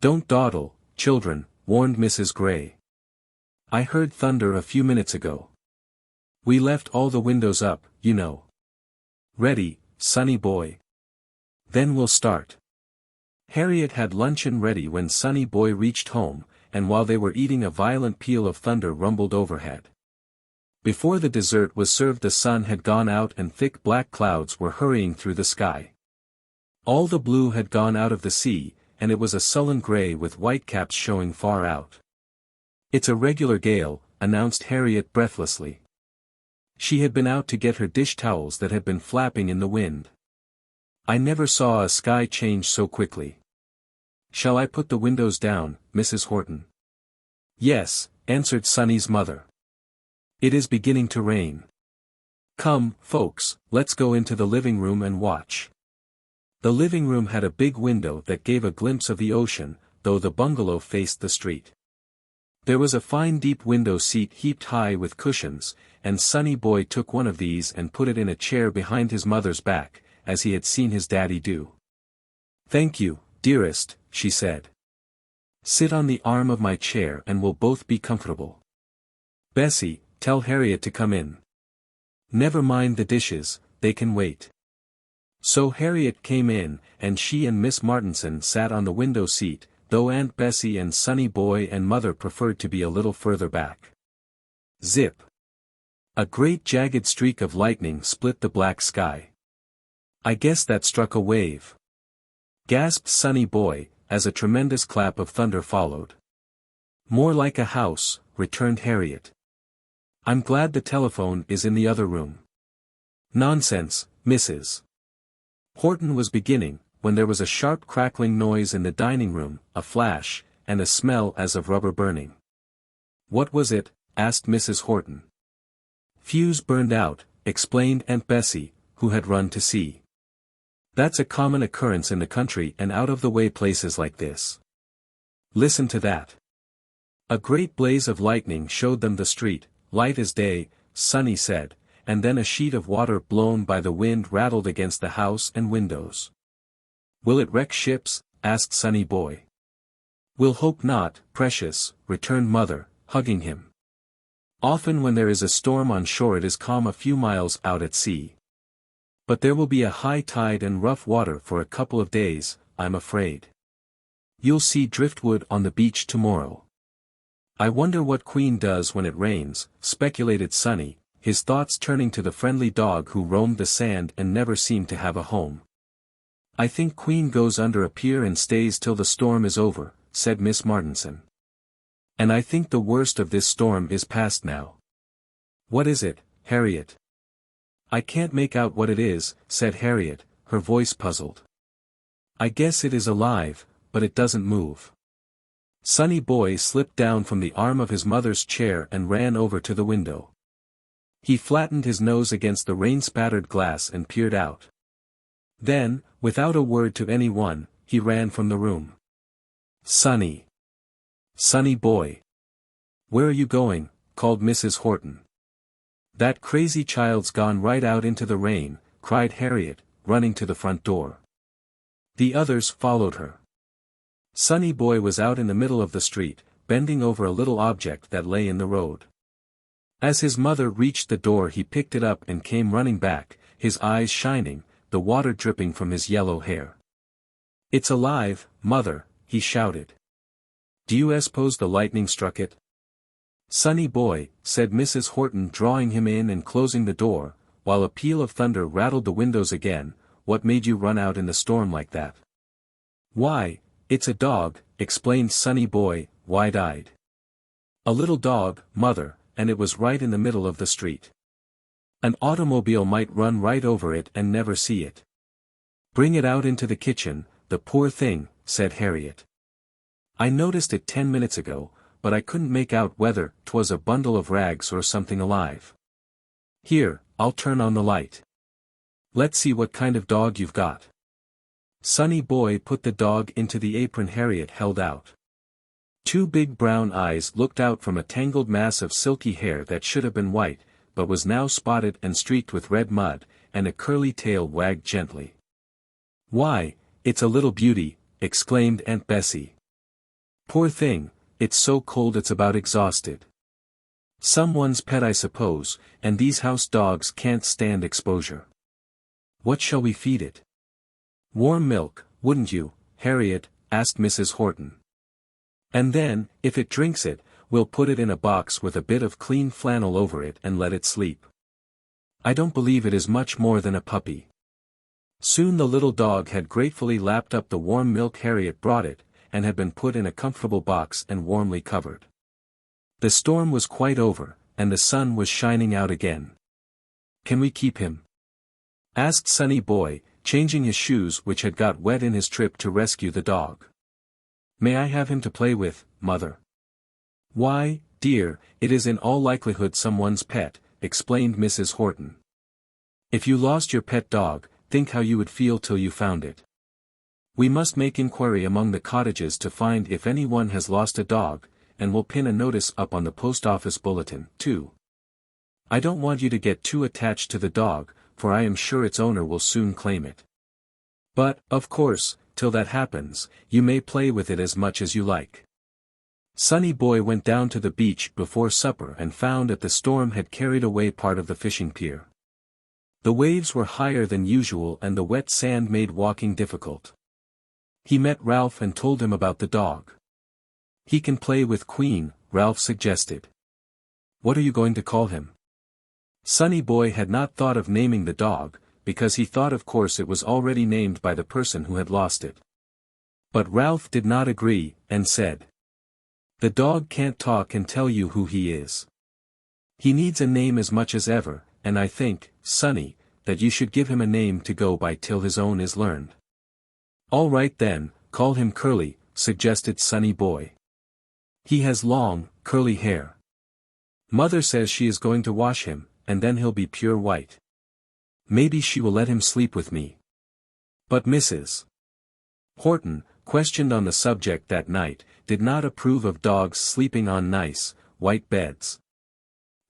A: "Don't dawdle, children," warned Mrs. Gray. "I heard thunder a few minutes ago. We left all the windows up, you know. Ready, Sonny Boy? Then we'll start." Harriet had luncheon ready when Sonny Boy reached home, and while they were eating a violent peal of thunder rumbled overhead. Before the dessert was served the sun had gone out and thick black clouds were hurrying through the sky. All the blue had gone out of the sea, and it was a sullen gray with whitecaps showing far out. "It's a regular gale," announced Harriet breathlessly. She had been out to get her dish towels that had been flapping in the wind. "I never saw a sky change so quickly." "Shall I put the windows down, Mrs. Horton?" "Yes," answered Sonny's mother. "It is beginning to rain. Come, folks, let's go into the living room and watch." The living room had a big window that gave a glimpse of the ocean, though the bungalow faced the street. There was a fine deep window seat heaped high with cushions, and Sonny Boy took one of these and put it in a chair behind his mother's back, as he had seen his daddy do. "Thank you, dearest," she said. "Sit on the arm of my chair and we'll both be comfortable. Bessie, tell Harriet to come in. Never mind the dishes, they can wait." So Harriet came in, and she and Miss Martinson sat on the window seat, though Aunt Bessie and Sonny Boy and Mother preferred to be a little further back. Zip! A great jagged streak of lightning split the black sky. I guess that struck a wave. Gasped Sonny Boy, as a tremendous clap of thunder followed. More like a house, returned Harriet. I'm glad the telephone is in the other room. Nonsense, Mrs. Horton was beginning, when there was a sharp crackling noise in the dining room, a flash, and a smell as of rubber burning. What was it? Asked Mrs. Horton. Fuse burned out, explained Aunt Bessie, who had run to see. That's a common occurrence in the country and out-of-the-way places like this. Listen to that. A great blaze of lightning showed them the street, light as day, Sonny said, and then a sheet of water blown by the wind rattled against the house and windows. Will it wreck ships? Asked Sonny Boy. We'll hope not, precious, returned Mother, hugging him. Often when there is a storm on shore it is calm a few miles out at sea. But there will be a high tide and rough water for a couple of days, I'm afraid. You'll see driftwood on the beach tomorrow. I wonder what Queen does when it rains, speculated Sonny, his thoughts turning to the friendly dog who roamed the sand and never seemed to have a home. I think Queen goes under a pier and stays till the storm is over, said Miss Martinson. And I think the worst of this storm is past now. What is it, Harriet? I can't make out what it is, said Harriet, her voice puzzled. I guess it is alive, but it doesn't move. Sonny Boy slipped down from the arm of his mother's chair and ran over to the window. He flattened his nose against the rain-spattered glass and peered out. Then, without a word to anyone, he ran from the room. Sonny. Sonny Boy. Where are you going? Called Mrs. Horton. That crazy child's gone right out into the rain, cried Harriet, running to the front door. The others followed her. Sonny Boy was out in the middle of the street, bending over a little object that lay in the road. As his mother reached the door he picked it up and came running back, his eyes shining, the water dripping from his yellow hair. It's alive, Mother, he shouted. Do you suppose the lightning struck it? Sonny Boy, said Mrs. Horton drawing him in and closing the door, while a peal of thunder rattled the windows again, what made you run out in the storm like that? Why, it's a dog, explained Sonny Boy, wide-eyed. A little dog, Mother, and it was right in the middle of the street. An automobile might run right over it and never see it. Bring it out into the kitchen, the poor thing, said Harriet. I noticed it 10 minutes ago, but I couldn't make out whether 'twas a bundle of rags or something alive. Here, I'll turn on the light. Let's see what kind of dog you've got. Sonny Boy put the dog into the apron Harriet held out. Two big brown eyes looked out from a tangled mass of silky hair that should have been white, but was now spotted and streaked with red mud, and a curly tail wagged gently. Why, it's a little beauty, exclaimed Aunt Bessie. Poor thing, it's so cold it's about exhausted. Someone's pet I suppose, and these house dogs can't stand exposure. What shall we feed it? Warm milk, wouldn't you, Harriet? Asked Mrs. Horton. And then, if it drinks it, we'll put it in a box with a bit of clean flannel over it and let it sleep. I don't believe it is much more than a puppy. Soon the little dog had gratefully lapped up the warm milk Harriet brought it, and had been put in a comfortable box and warmly covered. The storm was quite over, and the sun was shining out again. Can we keep him? Asked Sonny Boy, changing his shoes which had got wet in his trip to rescue the dog. May I have him to play with, Mother? Why, dear, it is in all likelihood someone's pet, explained Mrs. Horton. If you lost your pet dog, think how you would feel till you found it. We must make inquiry among the cottages to find if anyone has lost a dog, and we'll pin a notice up on the post office bulletin, too. I don't want you to get too attached to the dog, for I am sure its owner will soon claim it. But, of course, till that happens, you may play with it as much as you like. Sonny Boy went down to the beach before supper and found that the storm had carried away part of the fishing pier. The waves were higher than usual and the wet sand made walking difficult. He met Ralph and told him about the dog. He can play with Queen, Ralph suggested. What are you going to call him? Sonny Boy had not thought of naming the dog, because he thought of course it was already named by the person who had lost it. But Ralph did not agree, and said, "The dog can't talk and tell you who he is. He needs a name as much as ever, and I think, Sonny, that you should give him a name to go by till his own is learned." "All right then, call him Curly," suggested Sonny Boy. "He has long, curly hair. Mother says she is going to wash him, and then he'll be pure white. Maybe she will let him sleep with me." But Mrs. Horton, questioned on the subject that night, did not approve of dogs sleeping on nice, white beds.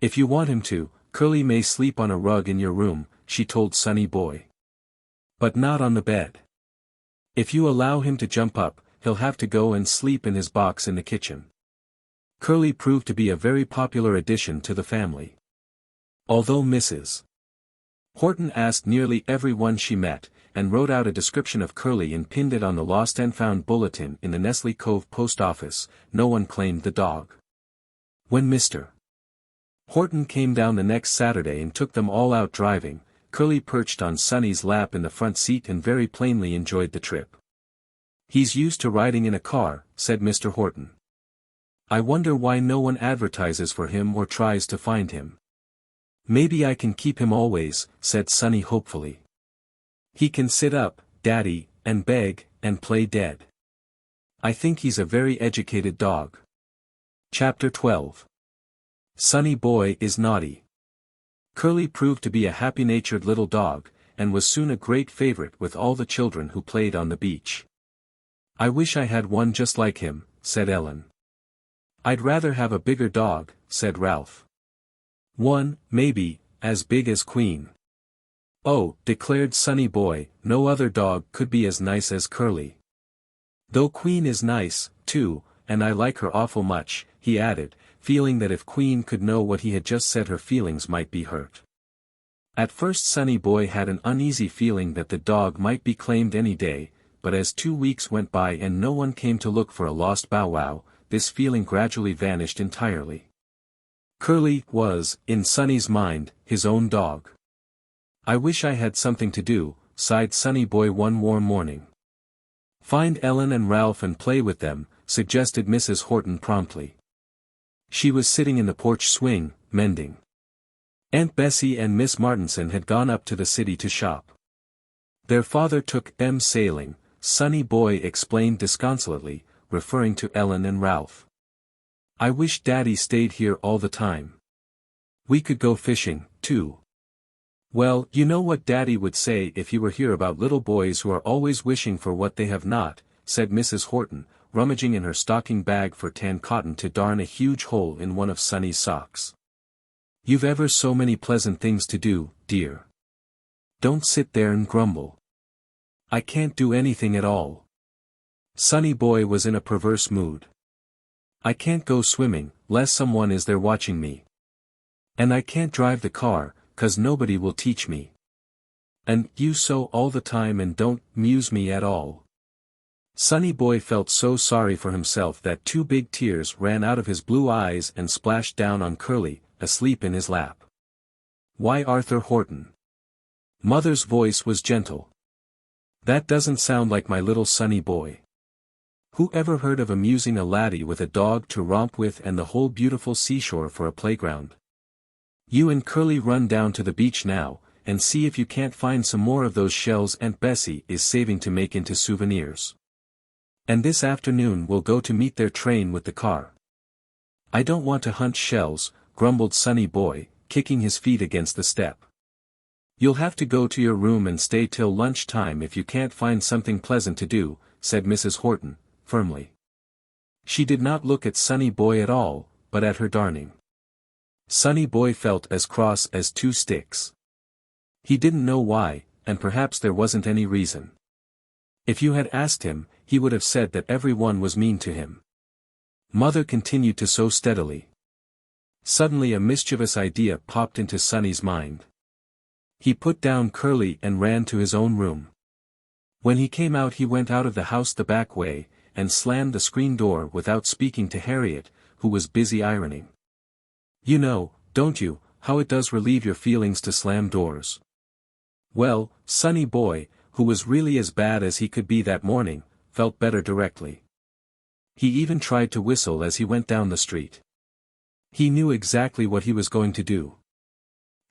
A: "If you want him to, Curly may sleep on a rug in your room," she told Sonny Boy. "But not on the bed. If you allow him to jump up, he'll have to go and sleep in his box in the kitchen." Curly proved to be a very popular addition to the family. Although Mrs. Horton asked nearly everyone she met, and wrote out a description of Curly and pinned it on the Lost and Found bulletin in the Nestle Cove post office, no one claimed the dog. When Mr. Horton came down the next Saturday and took them all out driving, Curly perched on Sonny's lap in the front seat and very plainly enjoyed the trip. "He's used to riding in a car," said Mr. Horton. "I wonder why no one advertises for him or tries to find him." "Maybe I can keep him always," said Sonny hopefully. "He can sit up, Daddy, and beg, and play dead. I think he's a very educated dog." Chapter 12. Sonny Boy is Naughty. Curly proved to be a happy-natured little dog, and was soon a great favorite with all the children who played on the beach. "I wish I had one just like him," said Ellen. "I'd rather have a bigger dog," said Ralph. "One, maybe, as big as Queen." "Oh," declared Sonny Boy, "no other dog could be as nice as Curly. Though Queen is nice, too, and I like her awful much," he added, feeling that if Queen could know what he had just said her feelings might be hurt. At first Sonny Boy had an uneasy feeling that the dog might be claimed any day, but as 2 weeks went by and no one came to look for a lost Bow Wow, this feeling gradually vanished entirely. Curly was, in Sonny's mind, his own dog. "I wish I had something to do," sighed Sonny Boy one warm morning. "Find Ellen and Ralph and play with them," suggested Mrs. Horton promptly. She was sitting in the porch swing, mending. Aunt Bessie and Miss Martinson had gone up to the city to shop. Their father took them sailing, Sonny Boy explained disconsolately, referring to Ellen and Ralph. "I wish Daddy stayed here all the time. We could go fishing, too." "Well, you know what Daddy would say if he were here about little boys who are always wishing for what they have not," said Mrs. Horton, rummaging in her stocking bag for tan cotton to darn a huge hole in one of Sonny's socks. "You've ever so many pleasant things to do, dear. Don't sit there and grumble." "I can't do anything at all." Sonny Boy was in a perverse mood. "I can't go swimming, lest someone is there watching me. And I can't drive the car, 'cause nobody will teach me. And you sew all the time and don't amuse me at all." Sonny Boy felt so sorry for himself that 2 big tears ran out of his blue eyes and splashed down on Curly, asleep in his lap. "Why, Arthur Horton." Mother's voice was gentle. "That doesn't sound like my little Sonny Boy. Who ever heard of amusing a laddie with a dog to romp with and the whole beautiful seashore for a playground? You and Curly run down to the beach now, and see if you can't find some more of those shells Aunt Bessie is saving to make into souvenirs. And this afternoon we'll go to meet their train with the car." "I don't want to hunt shells," grumbled Sonny Boy, kicking his feet against the step. "You'll have to go to your room and stay till lunch time if you can't find something pleasant to do," said Mrs. Horton, firmly. She did not look at Sonny Boy at all, but at her darning. Sonny Boy felt as cross as 2 sticks. He didn't know why, and perhaps there wasn't any reason. If you had asked him, he would have said that everyone was mean to him. Mother continued to sew steadily. Suddenly a mischievous idea popped into Sonny's mind. He put down Curly and ran to his own room. When he came out he went out of the house the back way, and slammed the screen door without speaking to Harriet, who was busy ironing. "You know, don't you, how it does relieve your feelings to slam doors?" Well, Sonny Boy, who was really as bad as he could be that morning, felt better directly. He even tried to whistle as he went down the street. He knew exactly what he was going to do.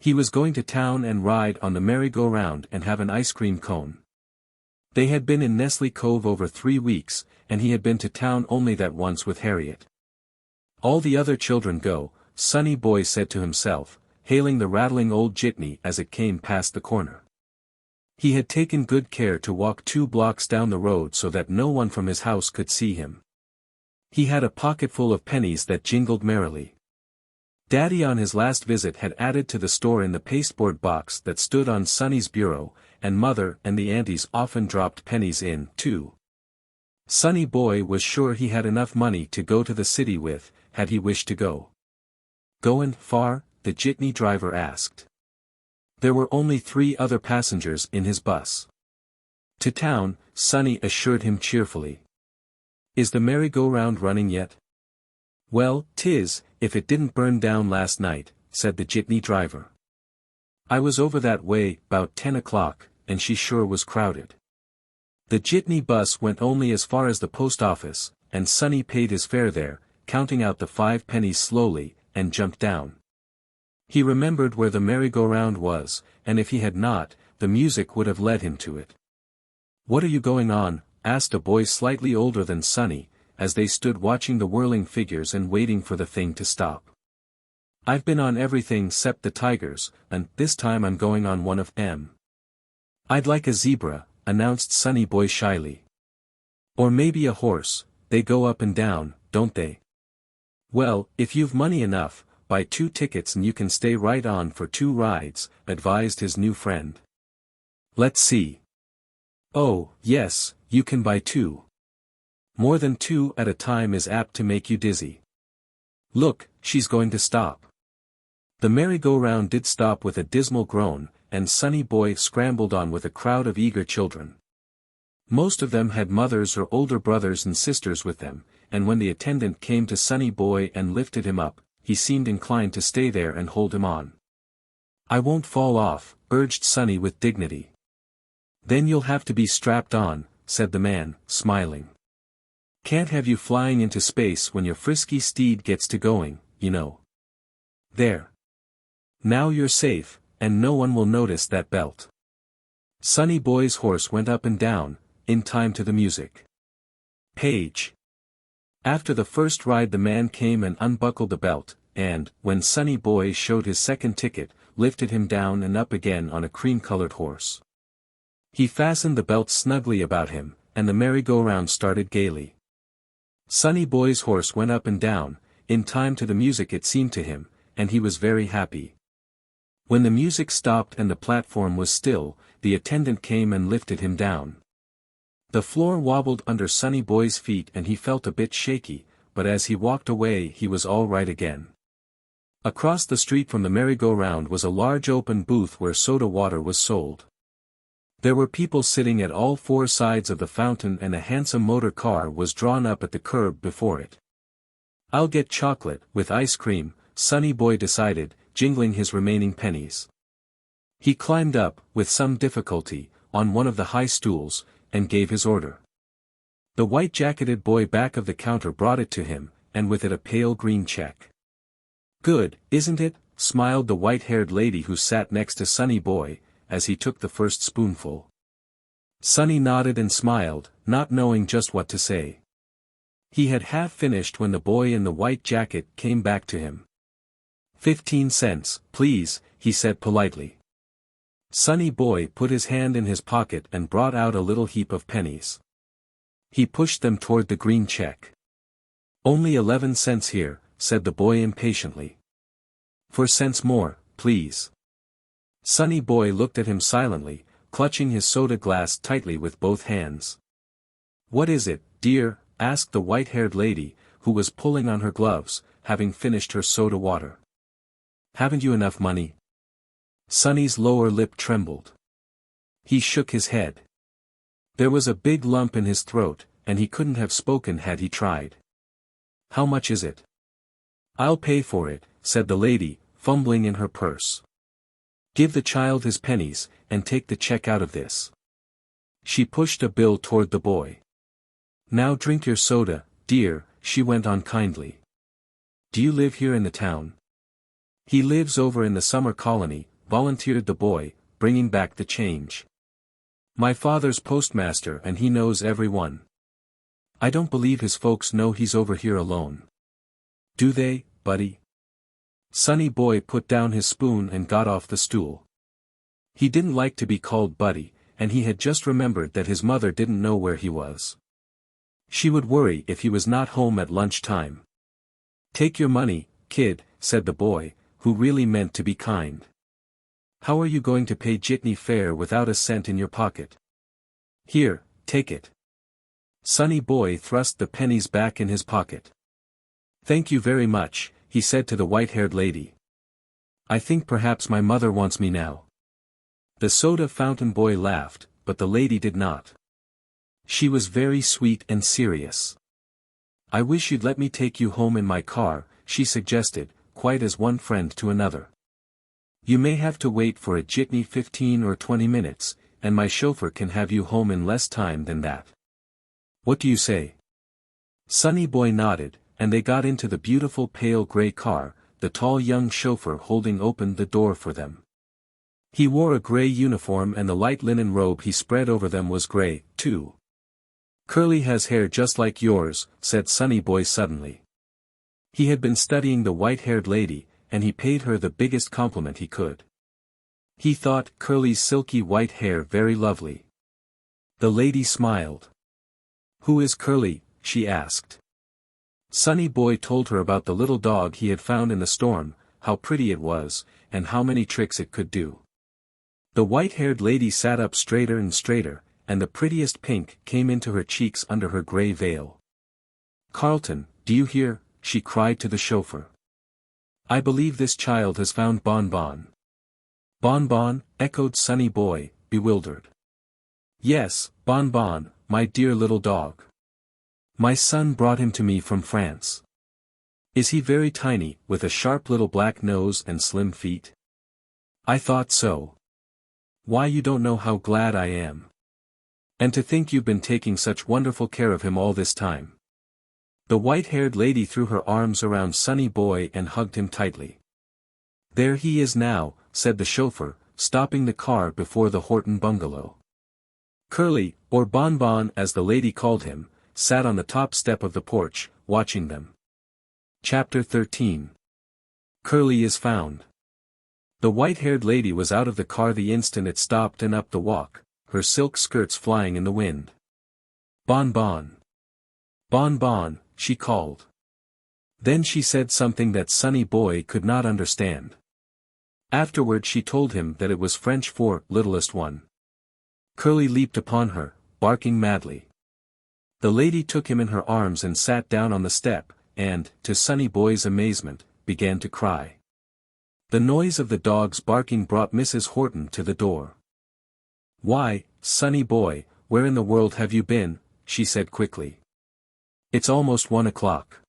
A: He was going to town and ride on the merry-go-round and have an ice cream cone. They had been in Nestle Cove over 3 weeks, and he had been to town only that once with Harriet. All the other children go, Sonny Boy said to himself, hailing the rattling old jitney as it came past the corner. He had taken good care to walk 2 blocks down the road so that no one from his house could see him. He had a pocketful of pennies that jingled merrily. Daddy on his last visit had added to the store in the pasteboard box that stood on Sonny's bureau, and Mother and the aunties often dropped pennies in, too. Sonny Boy was sure he had enough money to go to the city with, had he wished to go. "Goin' far?" the jitney driver asked. There were only 3 other passengers in his bus. "To town," Sonny assured him cheerfully. "Is the merry-go-round running yet?" "Well, 'tis, if it didn't burn down last night," said the jitney driver. "I was over that way, 'bout 10 o'clock, and she sure was crowded." The jitney bus went only as far as the post office, and Sonny paid his fare there, counting out the 5 pennies slowly, and jumped down. He remembered where the merry-go-round was, and if he had not, the music would have led him to it. "What are you going on?" asked a boy slightly older than Sonny, as they stood watching the whirling figures and waiting for the thing to stop. "I've been on everything 'cept the tigers, and this time I'm going on one of 'em." "I'd like a zebra," announced Sonny Boy shyly. "Or maybe a horse, they go up and down, don't they?" "Well, if you've money enough, buy 2 tickets and you can stay right on for 2 rides, advised his new friend. "Let's see." "Oh, yes, you can buy 2. More than 2 at a time is apt to make you dizzy. Look, she's going to stop." The merry-go-round did stop with a dismal groan, and Sonny Boy scrambled on with a crowd of eager children. Most of them had mothers or older brothers and sisters with them, and when the attendant came to Sonny Boy and lifted him up, he seemed inclined to stay there and hold him on. "I won't fall off," urged Sonny with dignity. "Then you'll have to be strapped on," said the man, smiling. "Can't have you flying into space when your frisky steed gets to going, you know. There. Now you're safe, and no one will notice that belt." Sonny Boy's horse went up and down, in time to the music. Page. After the first ride the man came and unbuckled the belt, and, when Sonny Boy showed his second ticket, lifted him down and up again on a cream-colored horse. He fastened the belt snugly about him, and the merry-go-round started gaily. Sonny Boy's horse went up and down, in time to the music it seemed to him, and he was very happy. When the music stopped and the platform was still, the attendant came and lifted him down. The floor wobbled under Sonny Boy's feet and he felt a bit shaky, but as he walked away he was all right again. Across the street from the merry-go-round was a large open booth where soda water was sold. There were people sitting at all 4 sides of the fountain and a handsome motor car was drawn up at the curb before it. "I'll get chocolate, with ice cream," Sonny Boy decided, jingling his remaining pennies. He climbed up, with some difficulty, on one of the high stools, and gave his order. The white-jacketed boy back of the counter brought it to him, and with it a pale green check. "Good, isn't it?" smiled the white-haired lady who sat next to Sonny Boy, as he took the first spoonful. Sonny nodded and smiled, not knowing just what to say. He had half finished when the boy in the white jacket came back to him. 15 cents, please," he said politely. Sonny Boy put his hand in his pocket and brought out a little heap of pennies. He pushed them toward the green check. "Only 11 cents here," said the boy impatiently. "4 cents more, please." Sonny Boy looked at him silently, clutching his soda glass tightly with both hands. "What is it, dear?" asked the white-haired lady, who was pulling on her gloves, having finished her soda water. "Haven't you enough money?" Sonny's lower lip trembled. He shook his head. There was a big lump in his throat, and he couldn't have spoken had he tried. "How much is it?" "I'll pay for it," said the lady, fumbling in her purse. Give the child his pennies, and take the check out of this. She pushed a bill toward the boy. Now drink your soda, dear, she went on kindly. Do you live here in the town? He lives over in the summer colony, volunteered the boy, bringing back the change. My father's postmaster and he knows everyone. I don't believe his folks know he's over here alone. Do they, buddy? Sonny Boy put down his spoon and got off the stool. He didn't like to be called Buddy, and he had just remembered that his mother didn't know where he was. She would worry if he was not home at lunchtime. Take your money, kid, said the boy, who really meant to be kind. How are you going to pay jitney fare without a cent in your pocket? Here, take it. Sonny Boy thrust the pennies back in his pocket. Thank you very much, he said to the white-haired lady. I think perhaps my mother wants me now. The soda fountain boy laughed, but the lady did not. She was very sweet and serious. I wish you'd let me take you home in my car, she suggested, quite as one friend to another. You may have to wait for a jitney 15 or 20 minutes, and my chauffeur can have you home in less time than that. What do you say? Sonny Boy nodded, and they got into the beautiful pale gray car, the tall young chauffeur holding open the door for them. He wore a gray uniform and the light linen robe he spread over them was gray, too. Curly has hair just like yours, said Sonny Boy suddenly. He had been studying the white-haired lady, and he paid her the biggest compliment he could. He thought Curly's silky white hair very lovely. The lady smiled. Who is Curly? She asked. Sonny Boy told her about the little dog he had found in the storm, how pretty it was, and how many tricks it could do. The white-haired lady sat up straighter and straighter, and the prettiest pink came into her cheeks under her gray veil. Carlton, do you hear? She cried to the chauffeur. I believe this child has found Bon Bon. Bon Bon, echoed Sonny Boy, bewildered. Yes, Bon Bon, my dear little dog. My son brought him to me from France. Is he very tiny, with a sharp little black nose and slim feet? I thought so. Why, you don't know how glad I am. And to think you've been taking such wonderful care of him all this time. The white-haired lady threw her arms around Sonny Boy and hugged him tightly. There he is now, said the chauffeur, stopping the car before the Horton bungalow. Curly, or Bon Bon as the lady called him, sat on the top step of the porch, watching them. Chapter 13. Curly is found. The white-haired lady was out of the car the instant it stopped and up the walk, her silk skirts flying in the wind. Bon Bon. Bon Bon, she called. Then she said something that Sonny Boy could not understand. Afterward she told him that it was French for littlest one. Curly leaped upon her, barking madly. The lady took him in her arms and sat down on the step, and, to Sonny Boy's amazement, began to cry. The noise of the dog's barking brought Mrs. Horton to the door. Why, Sonny Boy, where in the world have you been? She said quickly. It's almost 1 o'clock.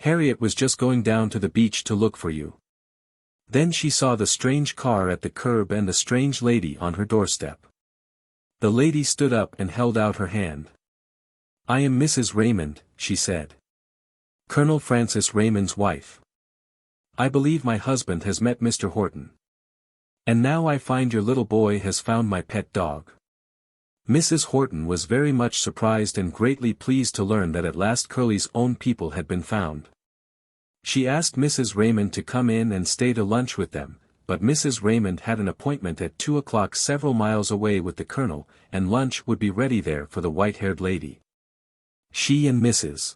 A: Harriet was just going down to the beach to look for you. Then she saw the strange car at the curb and the strange lady on her doorstep. The lady stood up and held out her hand. I am Mrs. Raymond, she said. Colonel Francis Raymond's wife. I believe my husband has met Mr. Horton. And now I find your little boy has found my pet dog. Mrs. Horton was very much surprised and greatly pleased to learn that at last Curly's own people had been found. She asked Mrs. Raymond to come in and stay to lunch with them, but Mrs. Raymond had an appointment at 2 o'clock several miles away with the Colonel, and lunch would be ready there for the white-haired lady. She and Mrs.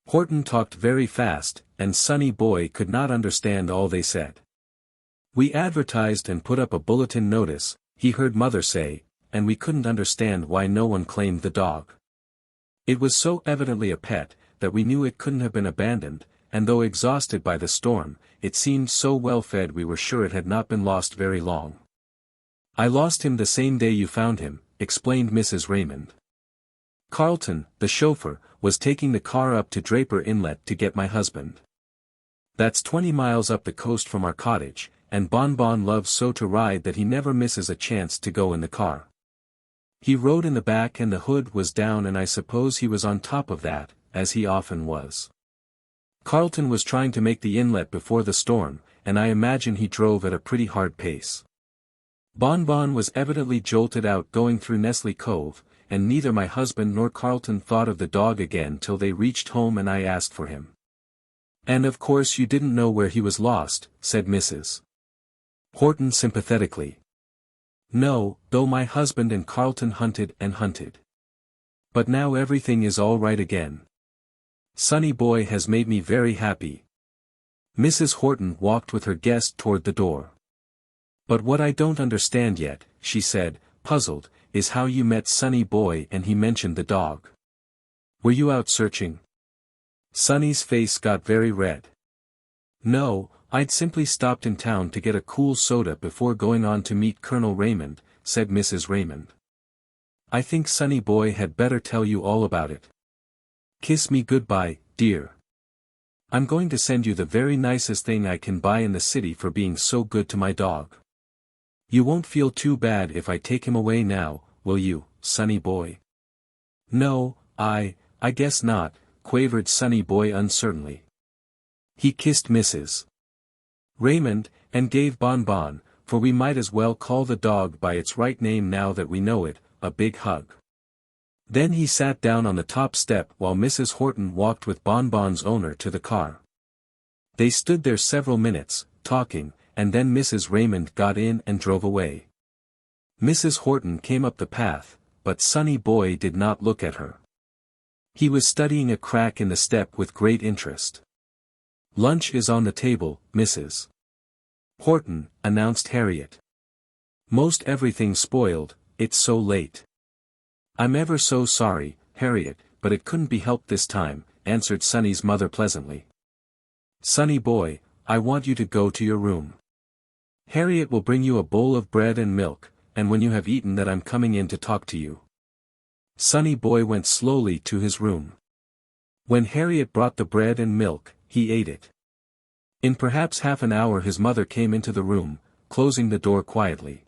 A: Horton talked very fast, and Sonny Boy could not understand all they said. We advertised and put up a bulletin notice, he heard Mother say, and we couldn't understand why no one claimed the dog. It was so evidently a pet, that we knew it couldn't have been abandoned, and though exhausted by the storm, it seemed so well fed we were sure it had not been lost very long. I lost him the same day you found him, explained Mrs. Raymond. Carlton, the chauffeur, was taking the car up to Draper Inlet to get my husband. That's 20 miles up the coast from our cottage, and Bonbon loves so to ride that he never misses a chance to go in the car. He rode in the back and the hood was down, and I suppose he was on top of that, as he often was. Carlton was trying to make the inlet before the storm, and I imagine he drove at a pretty hard pace. Bonbon was evidently jolted out going through Nestle Cove, and neither my husband nor Carlton thought of the dog again till they reached home and I asked for him. "And of course you didn't know where he was lost," said Mrs. Horton sympathetically. "No, though my husband and Carlton hunted and hunted. But now everything is all right again. Sonny boy has made me very happy." Mrs. Horton walked with her guest toward the door. "But what I don't understand yet," she said, puzzled, "is how you met Sonny boy," and he mentioned the dog. "Were you out searching?" Sonny's face got very red. "No, I'd simply stopped in town to get a cool soda before going on to meet Colonel Raymond," said Mrs. Raymond. "I think Sonny boy had better tell you all about it. Kiss me goodbye, dear. I'm going to send you the very nicest thing I can buy in the city for being so good to my dog. You won't feel too bad if I take him away now, will you, Sonny boy?" "No, I guess not," quavered Sonny boy uncertainly. He kissed Mrs. Raymond, and gave Bonbon, for we might as well call the dog by its right name now that we know it, a big hug. Then he sat down on the top step while Mrs. Horton walked with Bonbon's owner to the car. They stood there several minutes, talking, and then Mrs. Raymond got in and drove away. Mrs. Horton came up the path, but Sonny boy did not look at her. He was studying a crack in the step with great interest. "Lunch is on the table, Mrs. Horton," announced Harriet. "Most everything's spoiled, it's so late." "I'm ever so sorry, Harriet, but it couldn't be helped this time," answered Sonny's mother pleasantly. "Sonny boy, I want you to go to your room. Harriet will bring you a bowl of bread and milk, and when you have eaten that I'm coming in to talk to you." Sonny boy went slowly to his room. When Harriet brought the bread and milk, he ate it. In perhaps half an hour his mother came into the room, closing the door quietly.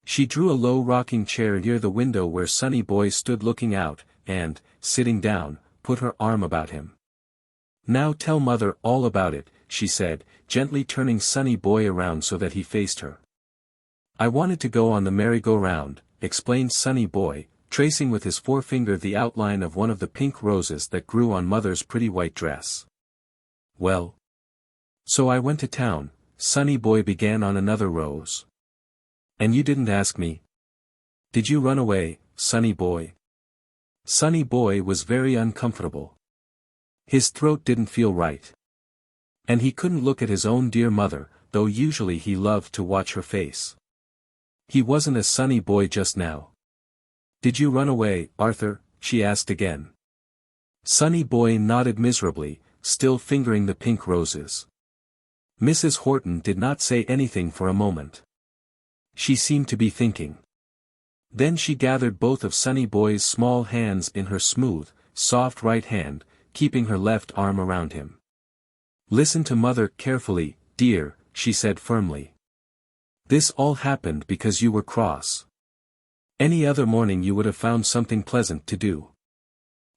A: She drew a low rocking chair near the window where Sonny boy stood looking out, and, sitting down, put her arm about him. "Now tell mother all about it," she said, gently turning Sonny boy around so that he faced her. "I wanted to go on the merry-go-round," explained Sonny boy, tracing with his forefinger the outline of one of the pink roses that grew on mother's pretty white dress. "Well? So I went to town," Sonny boy began on another rose. "And you didn't ask me? Did you run away, Sonny boy?" Sonny boy was very uncomfortable. His throat didn't feel right. And he couldn't look at his own dear mother, though usually he loved to watch her face. He wasn't a Sonny boy just now. "Did you run away, Arthur?" she asked again. Sonny boy nodded miserably, still fingering the pink roses. Mrs. Horton did not say anything for a moment. She seemed to be thinking. Then she gathered both of Sonny boy's small hands in her smooth, soft right hand, keeping her left arm around him. "Listen to mother carefully, dear," she said firmly. "This all happened because you were cross. Any other morning you would have found something pleasant to do.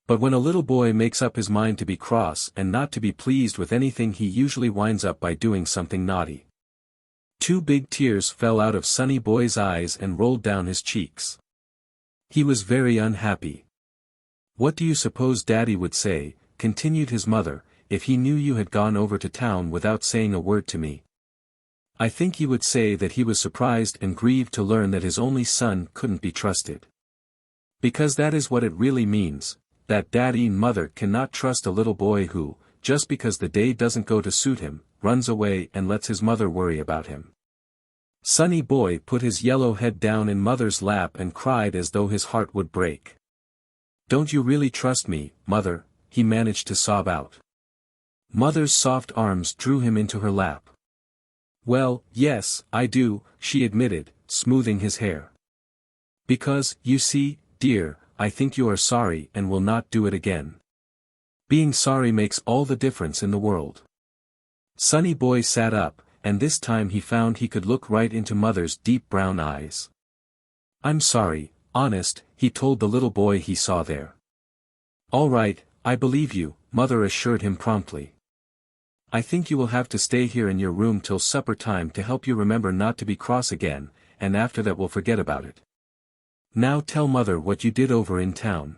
A: But when a little boy makes up his mind to be cross and not to be pleased with anything, he usually winds up by doing something naughty." 2 big tears fell out of Sonny boy's eyes and rolled down his cheeks. He was very unhappy. "What do you suppose Daddy would say," continued his mother, "if he knew you had gone over to town without saying a word to me? I think he would say that he was surprised and grieved to learn that his only son couldn't be trusted. Because that is what it really means, that Daddy and Mother cannot trust a little boy who, just because the day doesn't go to suit him, runs away and lets his mother worry about him." Sonny boy put his yellow head down in Mother's lap and cried as though his heart would break. "Don't you really trust me, Mother?" he managed to sob out. Mother's soft arms drew him into her lap. "Well, yes, I do," she admitted, smoothing his hair. "Because, you see, dear, I think you are sorry and will not do it again. Being sorry makes all the difference in the world." Sonny boy sat up, and this time he found he could look right into Mother's deep brown eyes. "I'm sorry, honest," he told the little boy he saw there. "All right, I believe you," Mother assured him promptly. "I think you will have to stay here in your room till supper time to help you remember not to be cross again, and after that we'll forget about it. Now tell Mother what you did over in town."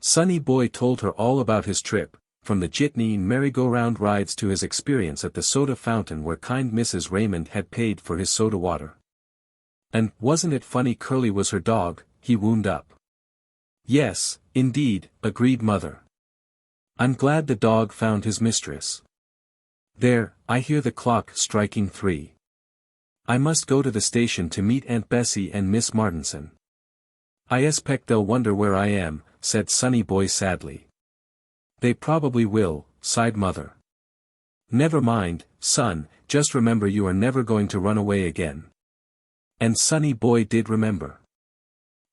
A: Sonny Boy told her all about his trip, from the jitney merry-go-round rides to his experience at the soda fountain where kind Mrs. Raymond had paid for his soda water. "And wasn't it funny Curly was her dog?" he wound up. "Yes, indeed," agreed Mother. "I'm glad the dog found his mistress. There, I hear the clock striking 3. I must go to the station to meet Aunt Bessie and Miss Martinson. I expect they'll wonder where I am," said Sonny Boy sadly. "They probably will," sighed Mother. "Never mind, son, just remember you are never going to run away again." And Sonny Boy did remember.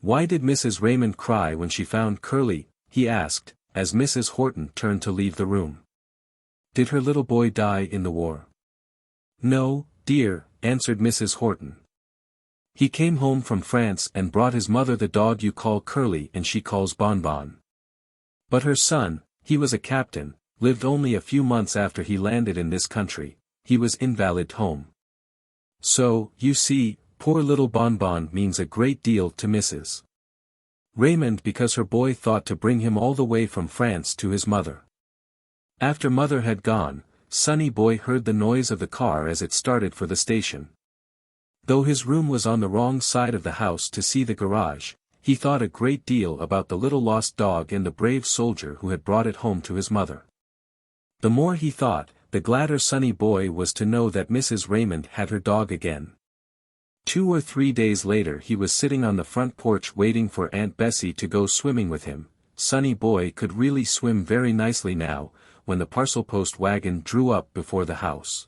A: "Why did Mrs. Raymond cry when she found Curly?" he asked, as Mrs. Horton turned to leave the room. "Did her little boy die in the war?" "No, dear," answered Mrs. Horton. "He came home from France and brought his mother the dog you call Curly and she calls Bonbon. But her son, he was a captain, lived only a few months after he landed in this country. He was invalid home. So, you see, poor little Bonbon means a great deal to Mrs. Raymond because her boy thought to bring him all the way from France to his mother." After Mother had gone, Sonny Boy heard the noise of the car as it started for the station. Though his room was on the wrong side of the house to see the garage, he thought a great deal about the little lost dog and the brave soldier who had brought it home to his mother. The more he thought, the gladder Sonny Boy was to know that Mrs. Raymond had her dog again. 2 or 3 days later he was sitting on the front porch waiting for Aunt Bessie to go swimming with him. Sonny Boy could really swim very nicely now, when the parcel post wagon drew up before the house.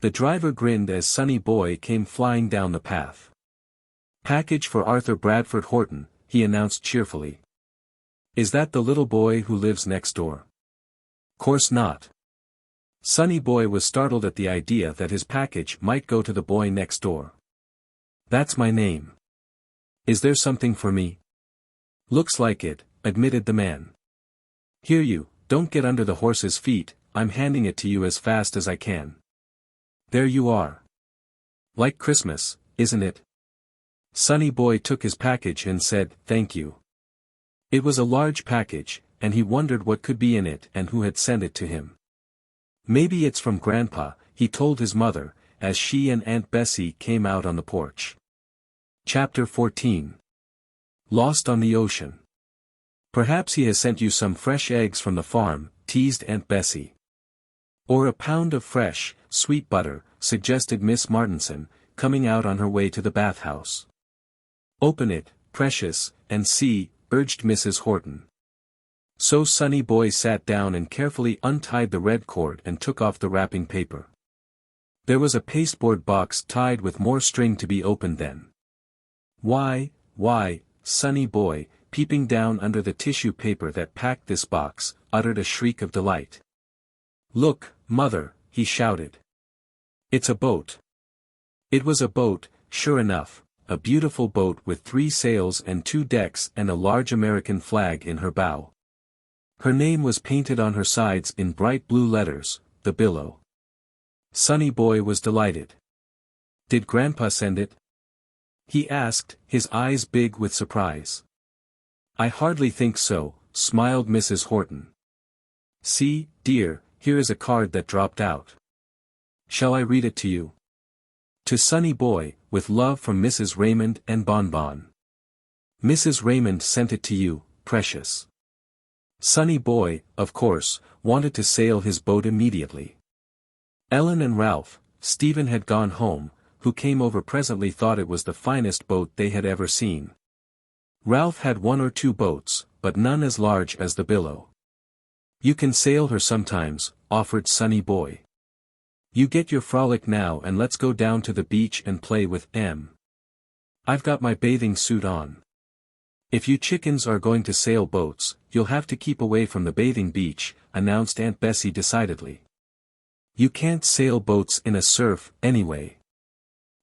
A: The driver grinned as Sonny Boy came flying down the path. "Package for Arthur Bradford Horton," he announced cheerfully. "Is that the little boy who lives next door?" "Course not." Sonny Boy was startled at the idea that his package might go to the boy next door. "That's my name. Is there something for me?" "Looks like it," admitted the man. "Here you, don't get under the horse's feet, I'm handing it to you as fast as I can. There you are. Like Christmas, isn't it?" Sonny Boy took his package and said, "Thank you." It was a large package, and he wondered what could be in it and who had sent it to him. "Maybe it's from Grandpa," he told his mother, as she and Aunt Bessie came out on the porch. Chapter 14. Lost on the Ocean. "Perhaps he has sent you some fresh eggs from the farm," teased Aunt Bessie. "Or a pound of fresh, sweet butter," suggested Miss Martinson, coming out on her way to the bathhouse. "Open it, precious, and see," urged Mrs. Horton. So Sonny Boy sat down and carefully untied the red cord and took off the wrapping paper. There was a pasteboard box tied with more string to be opened then. Why, Sonny Boy, peeping down under the tissue paper that packed this box, uttered a shriek of delight. "Look, Mother," he shouted. "It's a boat." It was a boat, sure enough, a beautiful boat with 3 sails and 2 decks and a large American flag in her bow. Her name was painted on her sides in bright blue letters, The Billow. Sonny Boy was delighted. "Did Grandpa send it?" he asked, his eyes big with surprise. "I hardly think so," smiled Mrs. Horton. "See, dear, here is a card that dropped out. Shall I read it to you? To Sonny Boy, with love from Mrs. Raymond and Bonbon. Mrs. Raymond sent it to you, precious." Sonny Boy, of course, wanted to sail his boat immediately. Ellen and Ralph, Stephen had gone home, who came over presently thought it was the finest boat they had ever seen. Ralph had 1 or 2 boats, but none as large as the Billow. "You can sail her sometimes," offered Sonny Boy. "You get your frolic now and let's go down to the beach and play with M. I've got my bathing suit on. If you chickens are going to sail boats, you'll have to keep away from the bathing beach," announced Aunt Bessie decidedly. You can't sail boats in a surf, anyway.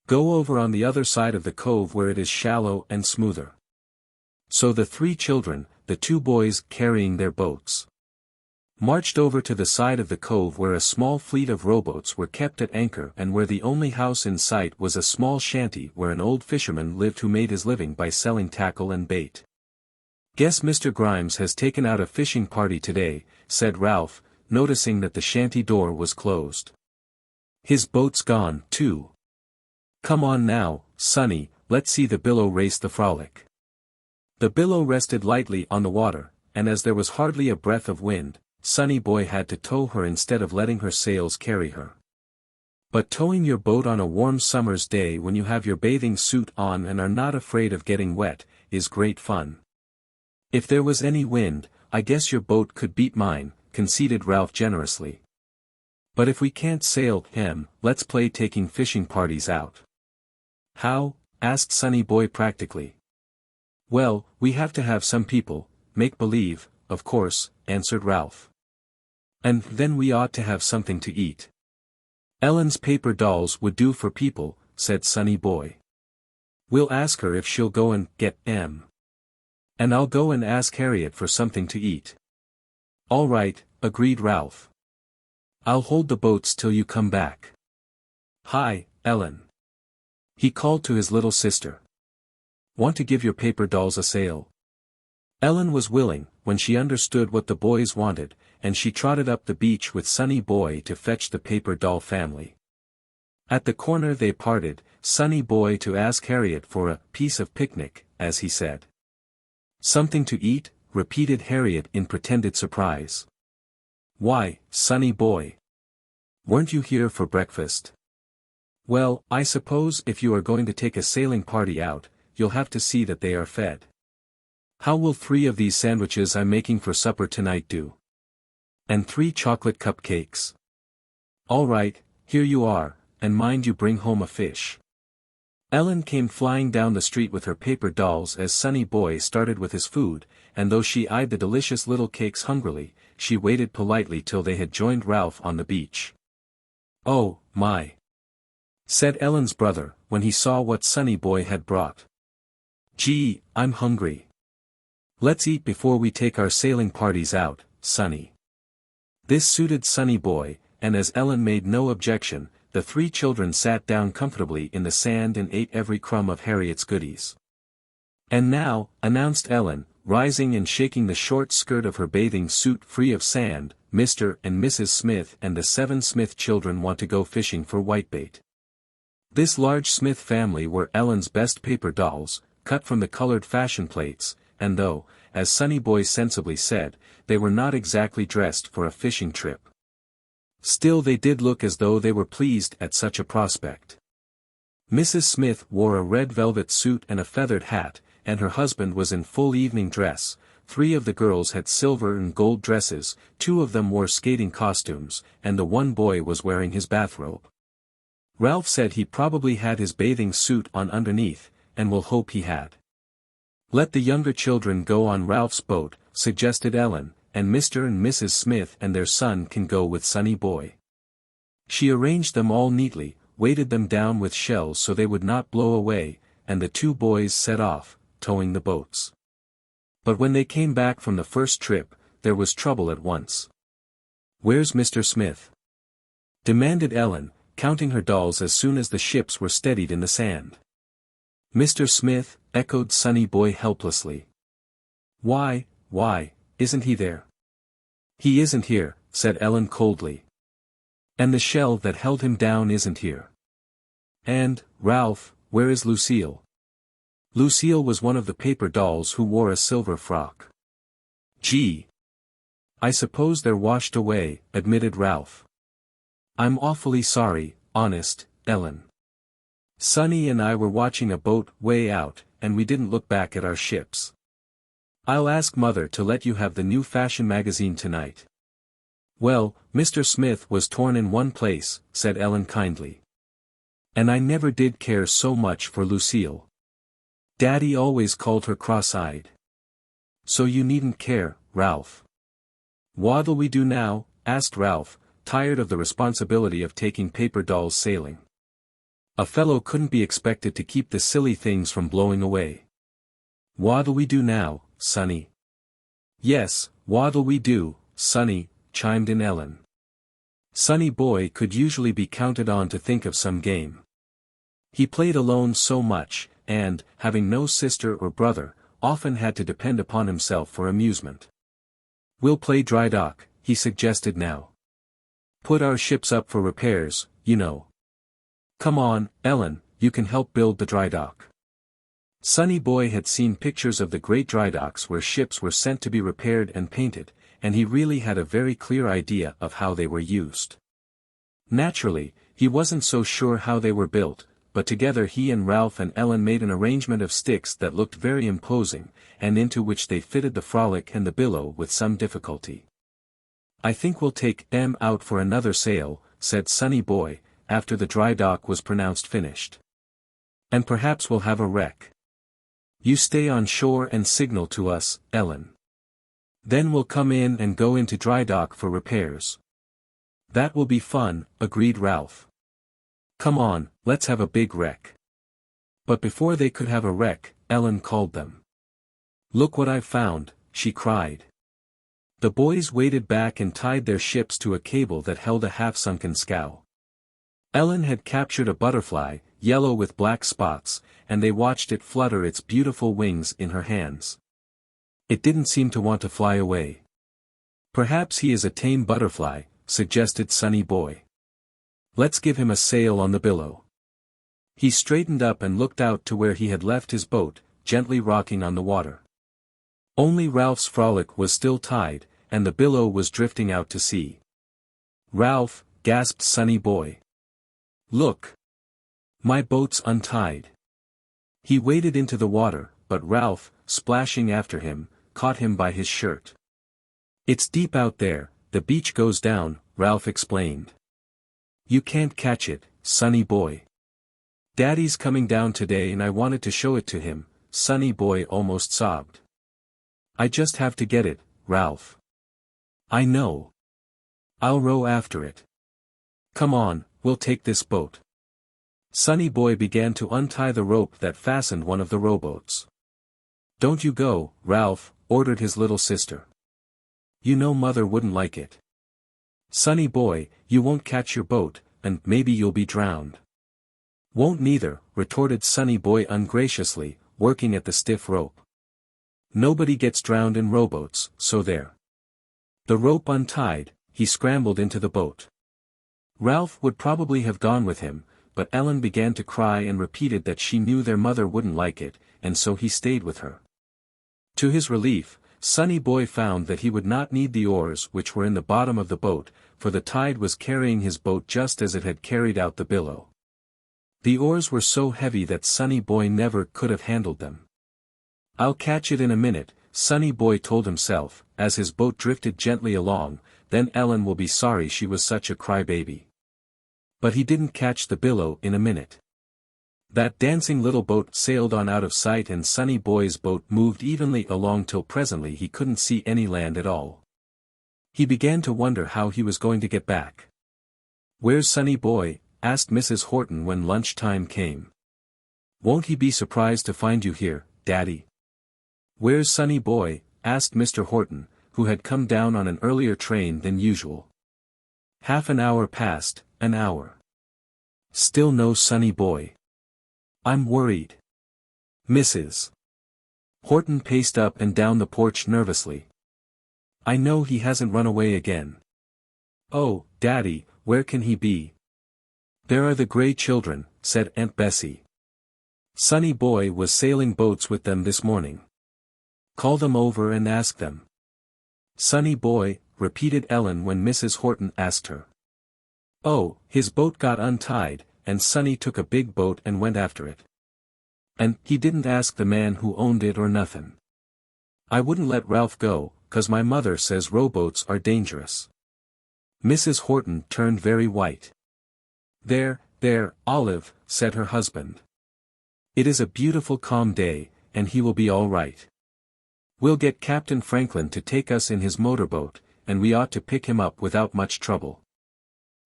A: Go over on the other side of the cove where it is shallow and smoother. So the 3 children, the 2 boys carrying their boats, marched over to the side of the cove where a small fleet of rowboats were kept at anchor and where the only house in sight was a small shanty where an old fisherman lived who made his living by selling tackle and bait. "Guess Mr. Grimes has taken out a fishing party today," said Ralph, noticing that the shanty door was closed. "His boat's gone, too. Come on now, Sonny, let's see the billow race the frolic." The billow rested lightly on the water, and as there was hardly a breath of wind, Sonny Boy had to tow her instead of letting her sails carry her. But towing your boat on a warm summer's day when you have your bathing suit on and are not afraid of getting wet, is great fun. "If there was any wind, I guess your boat could beat mine," conceded Ralph generously. "But if we can't sail, let's play taking fishing parties out." "How?" asked Sonny Boy practically. "Well, we have to have some people, make believe, of course," answered Ralph. "And then we ought to have something to eat." "Ellen's paper dolls would do for people," said Sonny Boy. "We'll ask her if she'll go and get 'em. And I'll go and ask Harriet for something to eat." "All right," agreed Ralph. "I'll hold the boats till you come back. Hi, Ellen," he called to his little sister. "Want to give your paper dolls a sail?" Ellen was willing, when she understood what the boys wanted, and she trotted up the beach with Sonny Boy to fetch the paper doll family. At the corner they parted, Sonny Boy to ask Harriet for a piece of picnic, as he said. "Something to eat?" repeated Harriet in pretended surprise. "Why, Sonny Boy, weren't you here for breakfast?" "Well, I suppose if you are going to take a sailing party out, you'll have to see that they are fed. How will 3 of these sandwiches I'm making for supper tonight do? And 3 chocolate cupcakes. All right, here you are, and mind you bring home a fish." Ellen came flying down the street with her paper dolls as Sonny Boy started with his food, and though she eyed the delicious little cakes hungrily, she waited politely till they had joined Ralph on the beach. "Oh, my," said Ellen's brother, when he saw what Sonny Boy had brought. "Gee, I'm hungry. Let's eat before we take our sailing parties out, Sonny." This suited Sonny Boy, and as Ellen made no objection, the 3 children sat down comfortably in the sand and ate every crumb of Harriet's goodies. "And now," announced Ellen, rising and shaking the short skirt of her bathing suit free of sand, "Mr. and Mrs. Smith and the 7 Smith children want to go fishing for whitebait." This large Smith family were Ellen's best paper dolls, cut from the colored fashion plates, and though, as Sonny Boy sensibly said, they were not exactly dressed for a fishing trip, still they did look as though they were pleased at such a prospect. Mrs. Smith wore a red velvet suit and a feathered hat, and her husband was in full evening dress. 3 of the girls had silver and gold dresses, 2 of them wore skating costumes, and the 1 boy was wearing his bathrobe. Ralph said he probably had his bathing suit on underneath, and will hope he had. "Let the younger children go on Ralph's boat," suggested Ellen, "and Mr. and Mrs. Smith and their son can go with Sonny Boy." She arranged them all neatly, weighted them down with shells so they would not blow away, and the 2 boys set off, towing the boats. But when they came back from the first trip, there was trouble at once. "Where's Mr. Smith?" demanded Ellen, counting her dolls as soon as the ships were steadied in the sand. "Mr. Smith," echoed Sonny Boy helplessly. Why, isn't he there?" "He isn't here," said Ellen coldly. "And the shell that held him down isn't here. And, Ralph, where is Lucille?" Lucille was one of the paper dolls who wore a silver frock. "Gee, I suppose they're washed away," admitted Ralph. "I'm awfully sorry, honest, Ellen. Sonny and I were watching a boat way out, and we didn't look back at our ships. I'll ask Mother to let you have the new fashion magazine tonight." "Well, Mr. Smith was torn in one place," said Ellen kindly. "And I never did care so much for Lucille. Daddy always called her cross-eyed. So you needn't care, Ralph." "What'll we do now?" asked Ralph, tired of the responsibility of taking paper dolls sailing. A fellow couldn't be expected to keep the silly things from blowing away. "What'll we do now, Sonny?" "Yes, what'll we do, Sonny?" chimed in Ellen. Sonny boy could usually be counted on to think of some game. He played alone so much, and, having no sister or brother, often had to depend upon himself for amusement. "We'll play dry dock," he suggested now. "Put our ships up for repairs, you know." "Come on, Ellen, you can help build the dry dock." Sonny boy had seen pictures of the great dry docks where ships were sent to be repaired and painted, and he really had a very clear idea of how they were used. Naturally, he wasn't so sure how they were built, but together he and Ralph and Ellen made an arrangement of sticks that looked very imposing, and into which they fitted the Frolic and the Billow with some difficulty. "I think we'll take them out for another sail," said Sonny boy, after the dry dock was pronounced finished. "And perhaps we'll have a wreck. You stay on shore and signal to us, Ellen. Then we'll come in and go into dry dock for repairs." "That will be fun," agreed Ralph. "Come on, let's have a big wreck." But before they could have a wreck, Ellen called them. "Look what I've found," she cried. The boys waded back and tied their ships to a cable that held a half-sunken scow. Ellen had captured a butterfly, yellow with black spots, and they watched it flutter its beautiful wings in her hands. It didn't seem to want to fly away. "Perhaps he is a tame butterfly," suggested Sonny boy. "Let's give him a sail on the Billow." He straightened up and looked out to where he had left his boat, gently rocking on the water. Only Ralph's Frolic was still tied, and the Billow was drifting out to sea. "Ralph," gasped Sonny boy. "Look! My boat's untied." He waded into the water, but Ralph, splashing after him, caught him by his shirt. "It's deep out there, the beach goes down," Ralph explained. "You can't catch it, Sonny boy." "Daddy's coming down today and I wanted to show it to him," Sonny boy almost sobbed. "I just have to get it, Ralph." "I know. I'll row after it. Come on, we'll take this boat." Sonny boy began to untie the rope that fastened one of the rowboats. "Don't you go, Ralph," ordered his little sister. "You know mother wouldn't like it." "Sonny boy, you won't catch your boat, and maybe you'll be drowned." "Won't neither," retorted Sonny boy ungraciously, working at the stiff rope. "Nobody gets drowned in rowboats, so there." The rope untied, he scrambled into the boat. Ralph would probably have gone with him, but Ellen began to cry and repeated that she knew their mother wouldn't like it, and so he stayed with her. To his relief, Sonny boy found that he would not need the oars which were in the bottom of the boat, for the tide was carrying his boat just as it had carried out the Billow. The oars were so heavy that Sonny boy never could have handled them. "I'll catch it in a minute," Sonny boy told himself, as his boat drifted gently along, "then Ellen will be sorry she was such a crybaby." But he didn't catch the Billow in a minute. That dancing little boat sailed on out of sight and Sonny boy's boat moved evenly along till presently he couldn't see any land at all. He began to wonder how he was going to get back. "Where's Sonny boy?" asked Mrs. Horton when lunchtime came. "Won't he be surprised to find you here, Daddy?" "Where's Sonny boy?" asked Mr. Horton, who had come down on an earlier train than usual. Half an hour passed, an hour. Still no Sonny boy. "I'm worried." Mrs. Horton paced up and down the porch nervously. "I know he hasn't run away again." "Oh, Daddy, where can he be?" "There are the Gray children," said Aunt Bessie. "Sonny boy was sailing boats with them this morning. Call them over and ask them." "Sonny boy," repeated Ellen when Mrs. Horton asked her. "Oh, his boat got untied, and Sonny took a big boat and went after it. And he didn't ask the man who owned it or nothin'. I wouldn't let Ralph go, 'cause my mother says rowboats are dangerous." Mrs. Horton turned very white. There, Olive," said her husband. "It is a beautiful calm day, and he will be all right. We'll get Captain Franklin to take us in his motorboat, and we ought to pick him up without much trouble."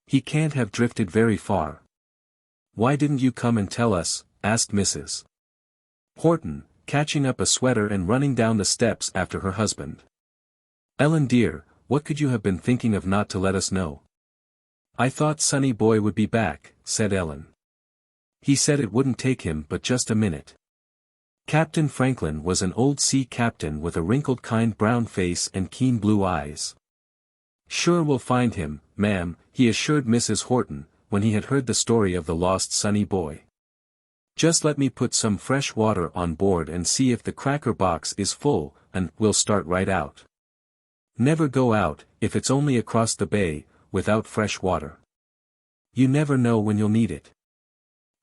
A: He can't have drifted very far. Why didn't you come and tell us? Asked Mrs. Horton, catching up a sweater and running down the steps after her husband. Ellen dear, what could you have been thinking of not to let us know? I thought Sonny boy would be back, said Ellen. He said it wouldn't take him but just a minute. Captain Franklin was an old sea captain with a wrinkled kind brown face and keen blue eyes. Sure we'll find him, ma'am, he assured Mrs. Horton, when he had heard the story of the lost Sonny boy. Just let me put some fresh water on board and see if the cracker box is full, and we'll start right out. Never go out, if it's only across the bay, without fresh water. You never know when you'll need it.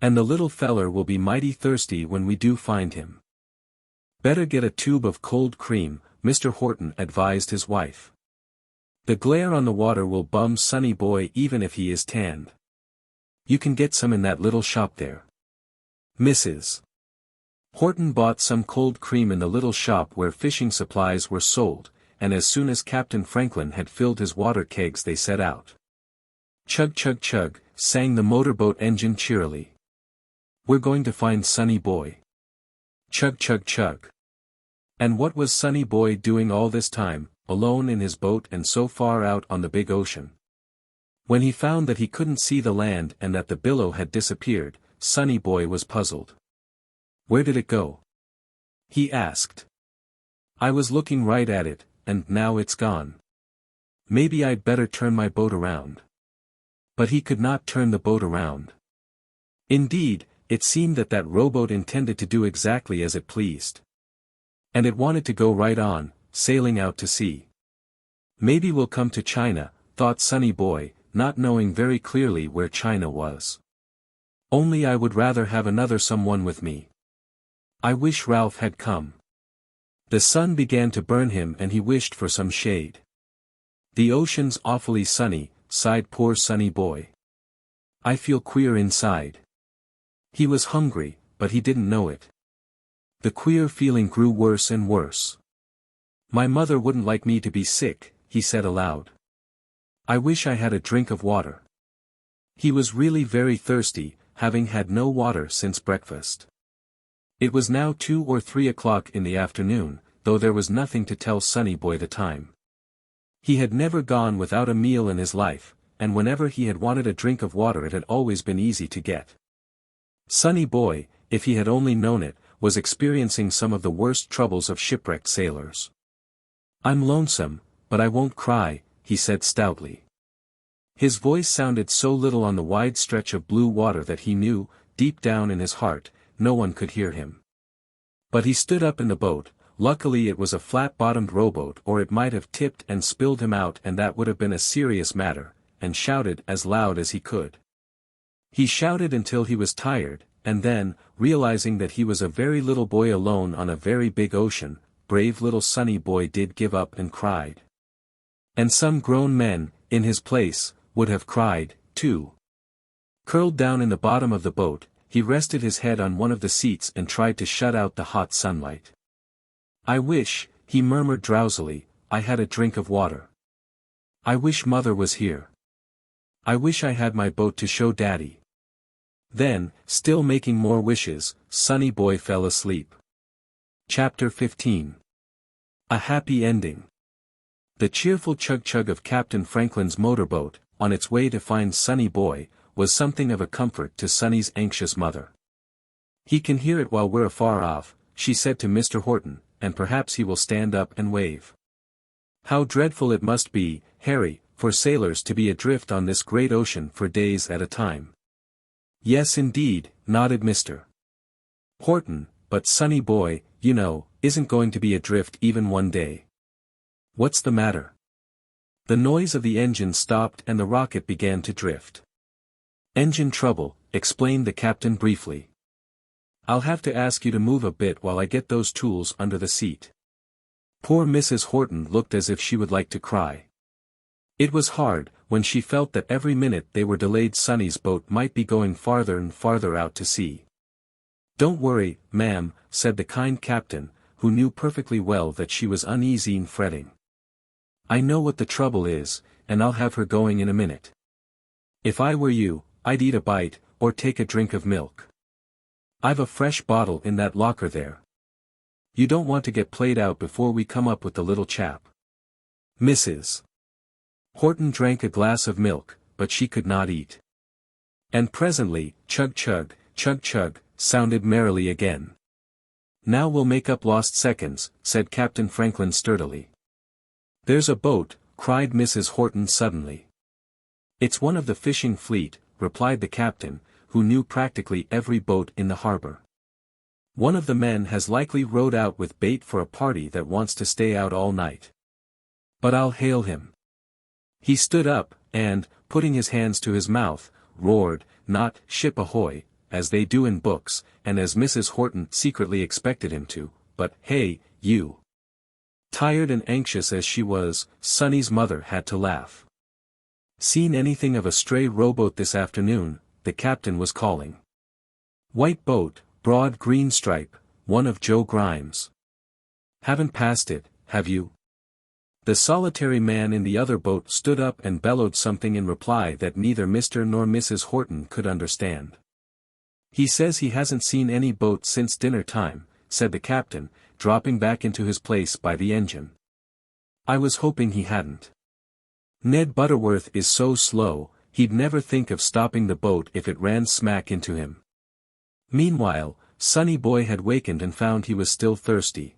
A: And the little feller will be mighty thirsty when we do find him. Better get a tube of cold cream, Mr. Horton advised his wife. The glare on the water will bum Sonny boy even if he is tanned. You can get some in that little shop there. Mrs. Horton bought some cold cream in the little shop where fishing supplies were sold, and as soon as Captain Franklin had filled his water kegs they set out. Chug chug chug, sang the motorboat engine cheerily. We're going to find Sonny boy. Chug chug chug. And what was Sonny boy doing all this time, alone in his boat and so far out on the big ocean? When he found that he couldn't see the land and that the billow had disappeared, Sonny boy was puzzled. Where did it go? He asked. I was looking right at it, and now it's gone. Maybe I'd better turn my boat around. But he could not turn the boat around. Indeed, it seemed that that rowboat intended to do exactly as it pleased. And it wanted to go right on, sailing out to sea. Maybe we'll come to China, thought Sonny boy, not knowing very clearly where China was. Only I would rather have another someone with me. I wish Ralph had come. The sun began to burn him and he wished for some shade. The ocean's awfully sunny, sighed poor Sonny boy. I feel queer inside. He was hungry, but he didn't know it. The queer feeling grew worse and worse. My mother wouldn't like me to be sick, he said aloud. I wish I had a drink of water. He was really very thirsty, having had no water since breakfast. It was now 2 or 3 o'clock in the afternoon, though there was nothing to tell Sonny boy the time. He had never gone without a meal in his life, and whenever he had wanted a drink of water it had always been easy to get. Sonny boy, if he had only known it, was experiencing some of the worst troubles of shipwrecked sailors. I'm lonesome, but I won't cry, he said stoutly. His voice sounded so little on the wide stretch of blue water that he knew, deep down in his heart, no one could hear him. But he stood up in the boat. Luckily it was a flat-bottomed rowboat or it might have tipped and spilled him out and that would have been a serious matter, and shouted as loud as he could. He shouted until he was tired, and then, realizing that he was a very little boy alone on a very big ocean, brave little Sonny boy did give up and cried. And some grown men, in his place, would have cried, too. Curled down in the bottom of the boat, he rested his head on one of the seats and tried to shut out the hot sunlight. I wish, he murmured drowsily, I had a drink of water. I wish Mother was here. I wish I had my boat to show Daddy. Then, still making more wishes, Sonny boy fell asleep. Chapter 15. A happy ending. The cheerful chug-chug of Captain Franklin's motorboat, on its way to find Sonny boy, was something of a comfort to Sonny's anxious mother. He can hear it while we're afar off, she said to Mr. Horton, and perhaps he will stand up and wave. How dreadful it must be, Harry, for sailors to be adrift on this great ocean for days at a time. Yes indeed, nodded Mr. Horton, but Sonny boy, you know, isn't going to be adrift even one day. What's the matter? The noise of the engine stopped and the rocket began to drift. Engine trouble, explained the captain briefly. I'll have to ask you to move a bit while I get those tools under the seat. Poor Mrs. Horton looked as if she would like to cry. It was hard, when she felt that every minute they were delayed Sonny's boat might be going farther and farther out to sea. Don't worry, ma'am, said the kind captain, who knew perfectly well that she was uneasy and fretting. I know what the trouble is, and I'll have her going in a minute. If I were you, I'd eat a bite, or take a drink of milk. I've a fresh bottle in that locker there. You don't want to get played out before we come up with the little chap. Mrs. Horton drank a glass of milk, but she could not eat. And presently, chug chug, chug chug, sounded merrily again. Now we'll make up lost seconds, said Captain Franklin sturdily. There's a boat, cried Mrs. Horton suddenly. It's one of the fishing fleet, replied the captain, who knew practically every boat in the harbor. One of the men has likely rowed out with bait for a party that wants to stay out all night. But I'll hail him. He stood up, and, putting his hands to his mouth, roared, not "ship ahoy," as they do in books, and as Mrs. Horton secretly expected him to, but "Hey, you." Tired and anxious as she was, Sonny's mother had to laugh. Seen anything of a stray rowboat this afternoon? The captain was calling. White boat, broad green stripe, one of Joe Grimes. Haven't passed it, have you? The solitary man in the other boat stood up and bellowed something in reply that neither Mr. nor Mrs. Horton could understand. He says he hasn't seen any boat since dinner time, said the captain, dropping back into his place by the engine. I was hoping he hadn't. Ned Butterworth is so slow, he'd never think of stopping the boat if it ran smack into him. Meanwhile, Sonny Boy had wakened and found he was still thirsty.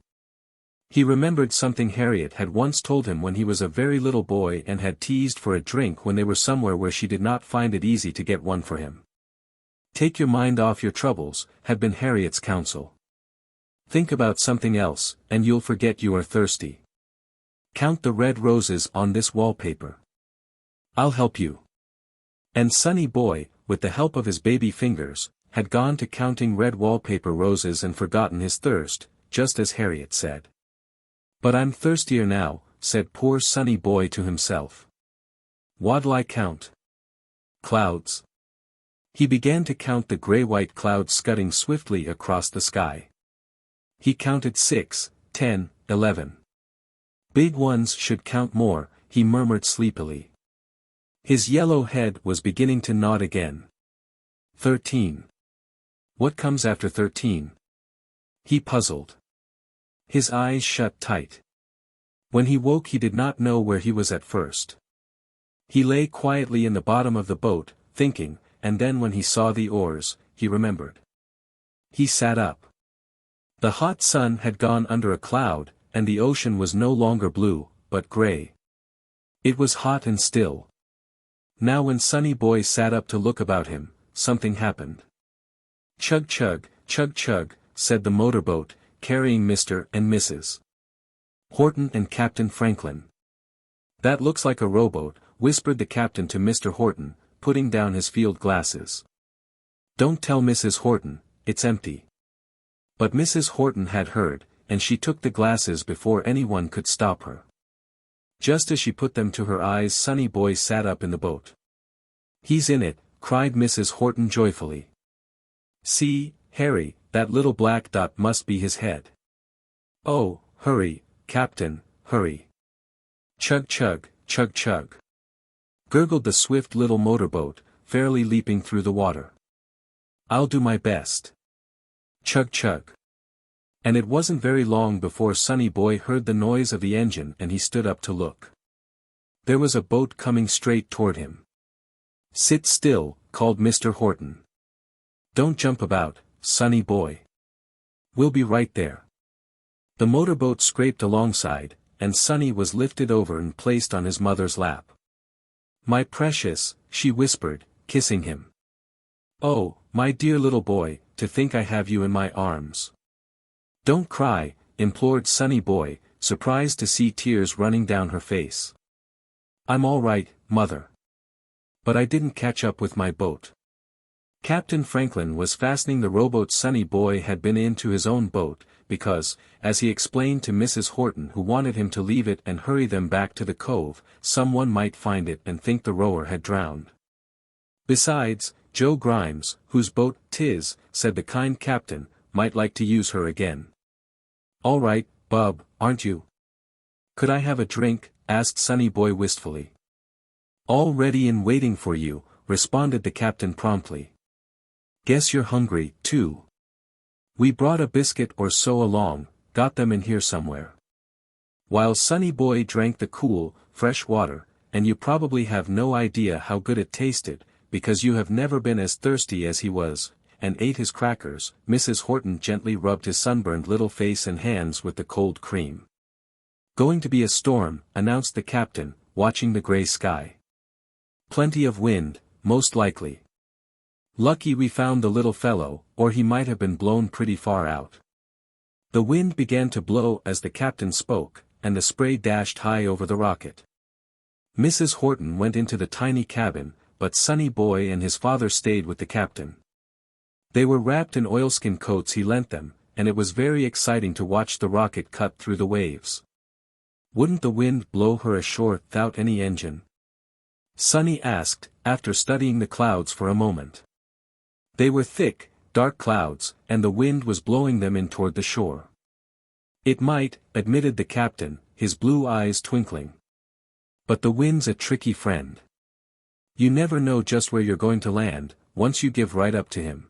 A: He remembered something Harriet had once told him when he was a very little boy and had teased for a drink when they were somewhere where she did not find it easy to get one for him. Take your mind off your troubles, had been Harriet's counsel. Think about something else, and you'll forget you are thirsty. Count the red roses on this wallpaper. I'll help you. And Sonny Boy, with the help of his baby fingers, had gone to counting red wallpaper roses and forgotten his thirst, just as Harriet said. But I'm thirstier now, said poor Sonny Boy to himself. What'll I count? Clouds. He began to count the gray-white clouds scudding swiftly across the sky. He counted 6, 10, 11. Big ones should count more, he murmured sleepily. His yellow head was beginning to nod again. 13. What comes after 13? He puzzled. His eyes shut tight. When he woke he did not know where he was at first. He lay quietly in the bottom of the boat, thinking, and then when he saw the oars, he remembered. He sat up. The hot sun had gone under a cloud, and the ocean was no longer blue, but gray. It was hot and still. Now when Sonny Boy sat up to look about him, something happened. Chug chug, chug chug, said the motorboat, carrying Mr. and Mrs. Horton and Captain Franklin. That looks like a rowboat, whispered the captain to Mr. Horton, putting down his field glasses. Don't tell Mrs. Horton, it's empty. But Mrs. Horton had heard, and she took the glasses before anyone could stop her. Just as she put them to her eyes, Sonny Boy sat up in the boat. He's in it, cried Mrs. Horton joyfully. See, Harry, that little black dot must be his head. Oh, hurry, Captain, hurry. Chug chug, chug chug. Gurgled the swift little motorboat, fairly leaping through the water. I'll do my best. Chug chug. And it wasn't very long before Sonny Boy heard the noise of the engine and he stood up to look. There was a boat coming straight toward him. Sit still, called Mr. Horton. Don't jump about, Sonny Boy. We'll be right there. The motorboat scraped alongside, and Sonny was lifted over and placed on his mother's lap. My precious, she whispered, kissing him. Oh, my dear little boy, to think I have you in my arms. Don't cry, implored Sonny Boy, surprised to see tears running down her face. I'm all right, Mother. But I didn't catch up with my boat. Captain Franklin was fastening the rowboat Sonny Boy had been in to his own boat, because, as he explained to Mrs. Horton who wanted him to leave it and hurry them back to the cove, someone might find it and think the rower had drowned. Besides, Joe Grimes, whose boat 'tis, said the kind captain, might like to use her again. All right, Bub, aren't you? Could I have a drink? Asked Sonny Boy wistfully. All ready and waiting for you, responded the captain promptly. Guess you're hungry, too. We brought a biscuit or so along, got them in here somewhere. While Sonny Boy drank the cool, fresh water, and you probably have no idea how good it tasted, because you have never been as thirsty as he was, and ate his crackers, Mrs. Horton gently rubbed his sunburned little face and hands with the cold cream. Going to be a storm, announced the captain, watching the gray sky. Plenty of wind, most likely. Lucky we found the little fellow, or he might have been blown pretty far out. The wind began to blow as the captain spoke, and the spray dashed high over the rocket. Mrs. Horton went into the tiny cabin, but Sonny Boy and his father stayed with the captain. They were wrapped in oilskin coats he lent them, and it was very exciting to watch the rocket cut through the waves. Wouldn't the wind blow her ashore without any engine? Sonny asked, after studying the clouds for a moment. They were thick, dark clouds, and the wind was blowing them in toward the shore. It might, admitted the captain, his blue eyes twinkling. But the wind's a tricky friend. You never know just where you're going to land, once you give right up to him.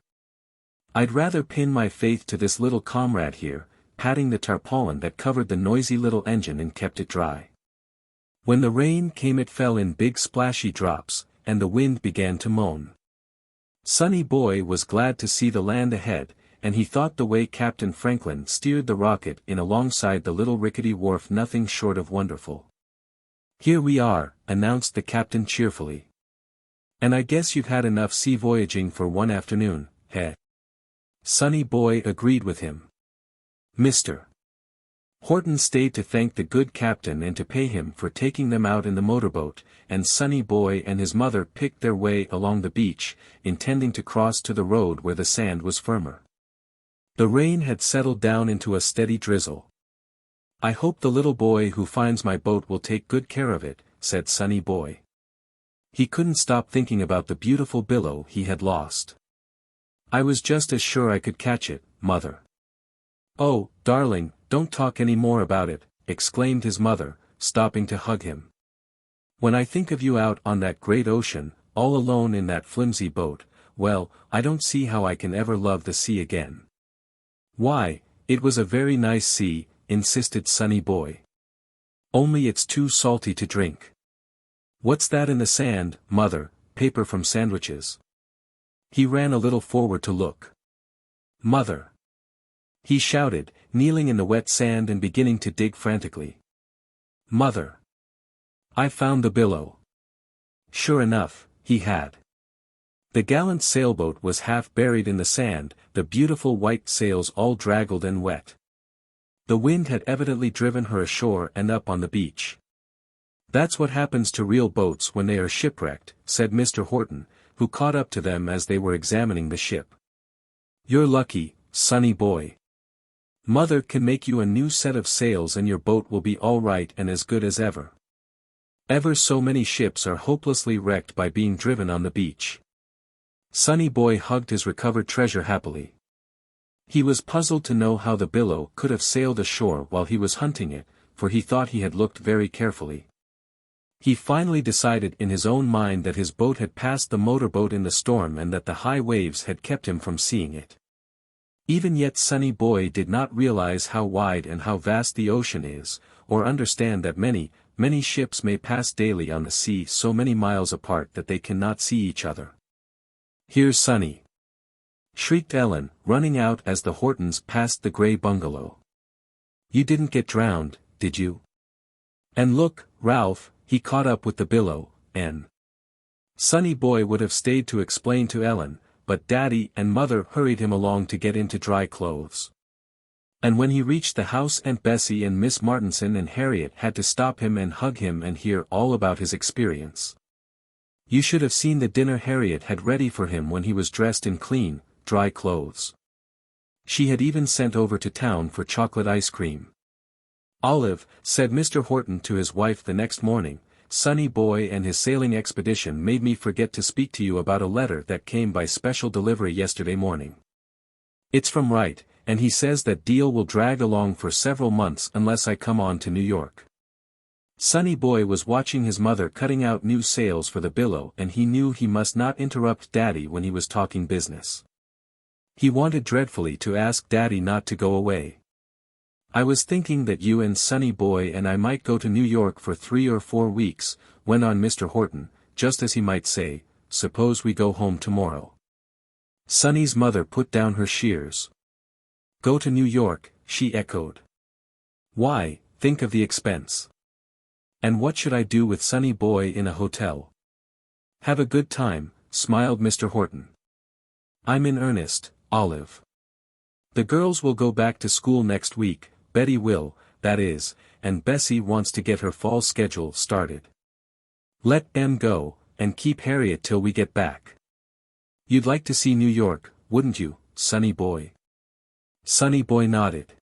A: I'd rather pin my faith to this little comrade here, patting the tarpaulin that covered the noisy little engine and kept it dry. When the rain came it fell in big splashy drops, and the wind began to moan. Sonny Boy was glad to see the land ahead, and he thought the way Captain Franklin steered the rocket in alongside the little rickety wharf nothing short of wonderful. Here we are, announced the captain cheerfully. And I guess you've had enough sea voyaging for one afternoon, heh? Sonny Boy agreed with him. Mr. Horton stayed to thank the good captain and to pay him for taking them out in the motorboat, and Sonny Boy and his mother picked their way along the beach, intending to cross to the road where the sand was firmer. The rain had settled down into a steady drizzle. I hope the little boy who finds my boat will take good care of it, said Sonny Boy. He couldn't stop thinking about the beautiful billow he had lost. I was just as sure I could catch it, Mother. Oh, darling, don't talk any more about it, exclaimed his mother, stopping to hug him. When I think of you out on that great ocean, all alone in that flimsy boat, well, I don't see how I can ever love the sea again. Why, it was a very nice sea, insisted Sonny Boy. Only it's too salty to drink. What's that in the sand, Mother? Paper from sandwiches. He ran a little forward to look. Mother! He shouted, kneeling in the wet sand and beginning to dig frantically. Mother! I found the billow. Sure enough, he had. The gallant sailboat was half buried in the sand, the beautiful white sails all draggled and wet. The wind had evidently driven her ashore and up on the beach. That's what happens to real boats when they are shipwrecked, said Mr. Horton, who caught up to them as they were examining the ship. You're lucky, Sonny Boy. Mother can make you a new set of sails and your boat will be all right and as good as ever. Ever so many ships are hopelessly wrecked by being driven on the beach. Sonny Boy hugged his recovered treasure happily. He was puzzled to know how the billow could have sailed ashore while he was hunting it, for he thought he had looked very carefully. He finally decided in his own mind that his boat had passed the motorboat in the storm and that the high waves had kept him from seeing it. Even yet Sonny Boy did not realize how wide and how vast the ocean is, or understand that many, many ships may pass daily on the sea so many miles apart that they cannot see each other. Here's Sonny! Shrieked Ellen, running out as the Hortons passed the gray bungalow. You didn't get drowned, did you? And look, Ralph, he caught up with the billow, and Sonny Boy would have stayed to explain to Ellen, but Daddy and Mother hurried him along to get into dry clothes. And when he reached the house Aunt Bessie and Miss Martinson and Harriet had to stop him and hug him and hear all about his experience. You should have seen the dinner Harriet had ready for him when he was dressed in clean, dry clothes. She had even sent over to town for chocolate ice cream. Olive, said Mr. Horton to his wife the next morning, Sonny Boy and his sailing expedition made me forget to speak to you about a letter that came by special delivery yesterday morning. It's from Wright, and he says that deal will drag along for several months unless I come on to New York. Sonny Boy was watching his mother cutting out new sails for the billow, and he knew he must not interrupt Daddy when he was talking business. He wanted dreadfully to ask Daddy not to go away. "I was thinking that you and Sonny Boy and I might go to New York for 3 or 4 weeks, went on Mr. Horton, just as he might say, suppose we go home tomorrow." Sonny's mother put down her shears. "Go to New York," she echoed. "Why, think of the expense. And what should I do with Sonny Boy in a hotel?" "Have a good time," smiled Mr. Horton. "I'm in earnest, Olive. The girls will go back to school next week, Betty will, that is, and Bessie wants to get her fall schedule started. Let Em go, and keep Harriet till we get back. You'd like to see New York, wouldn't you, Sonny Boy?" Sonny Boy nodded.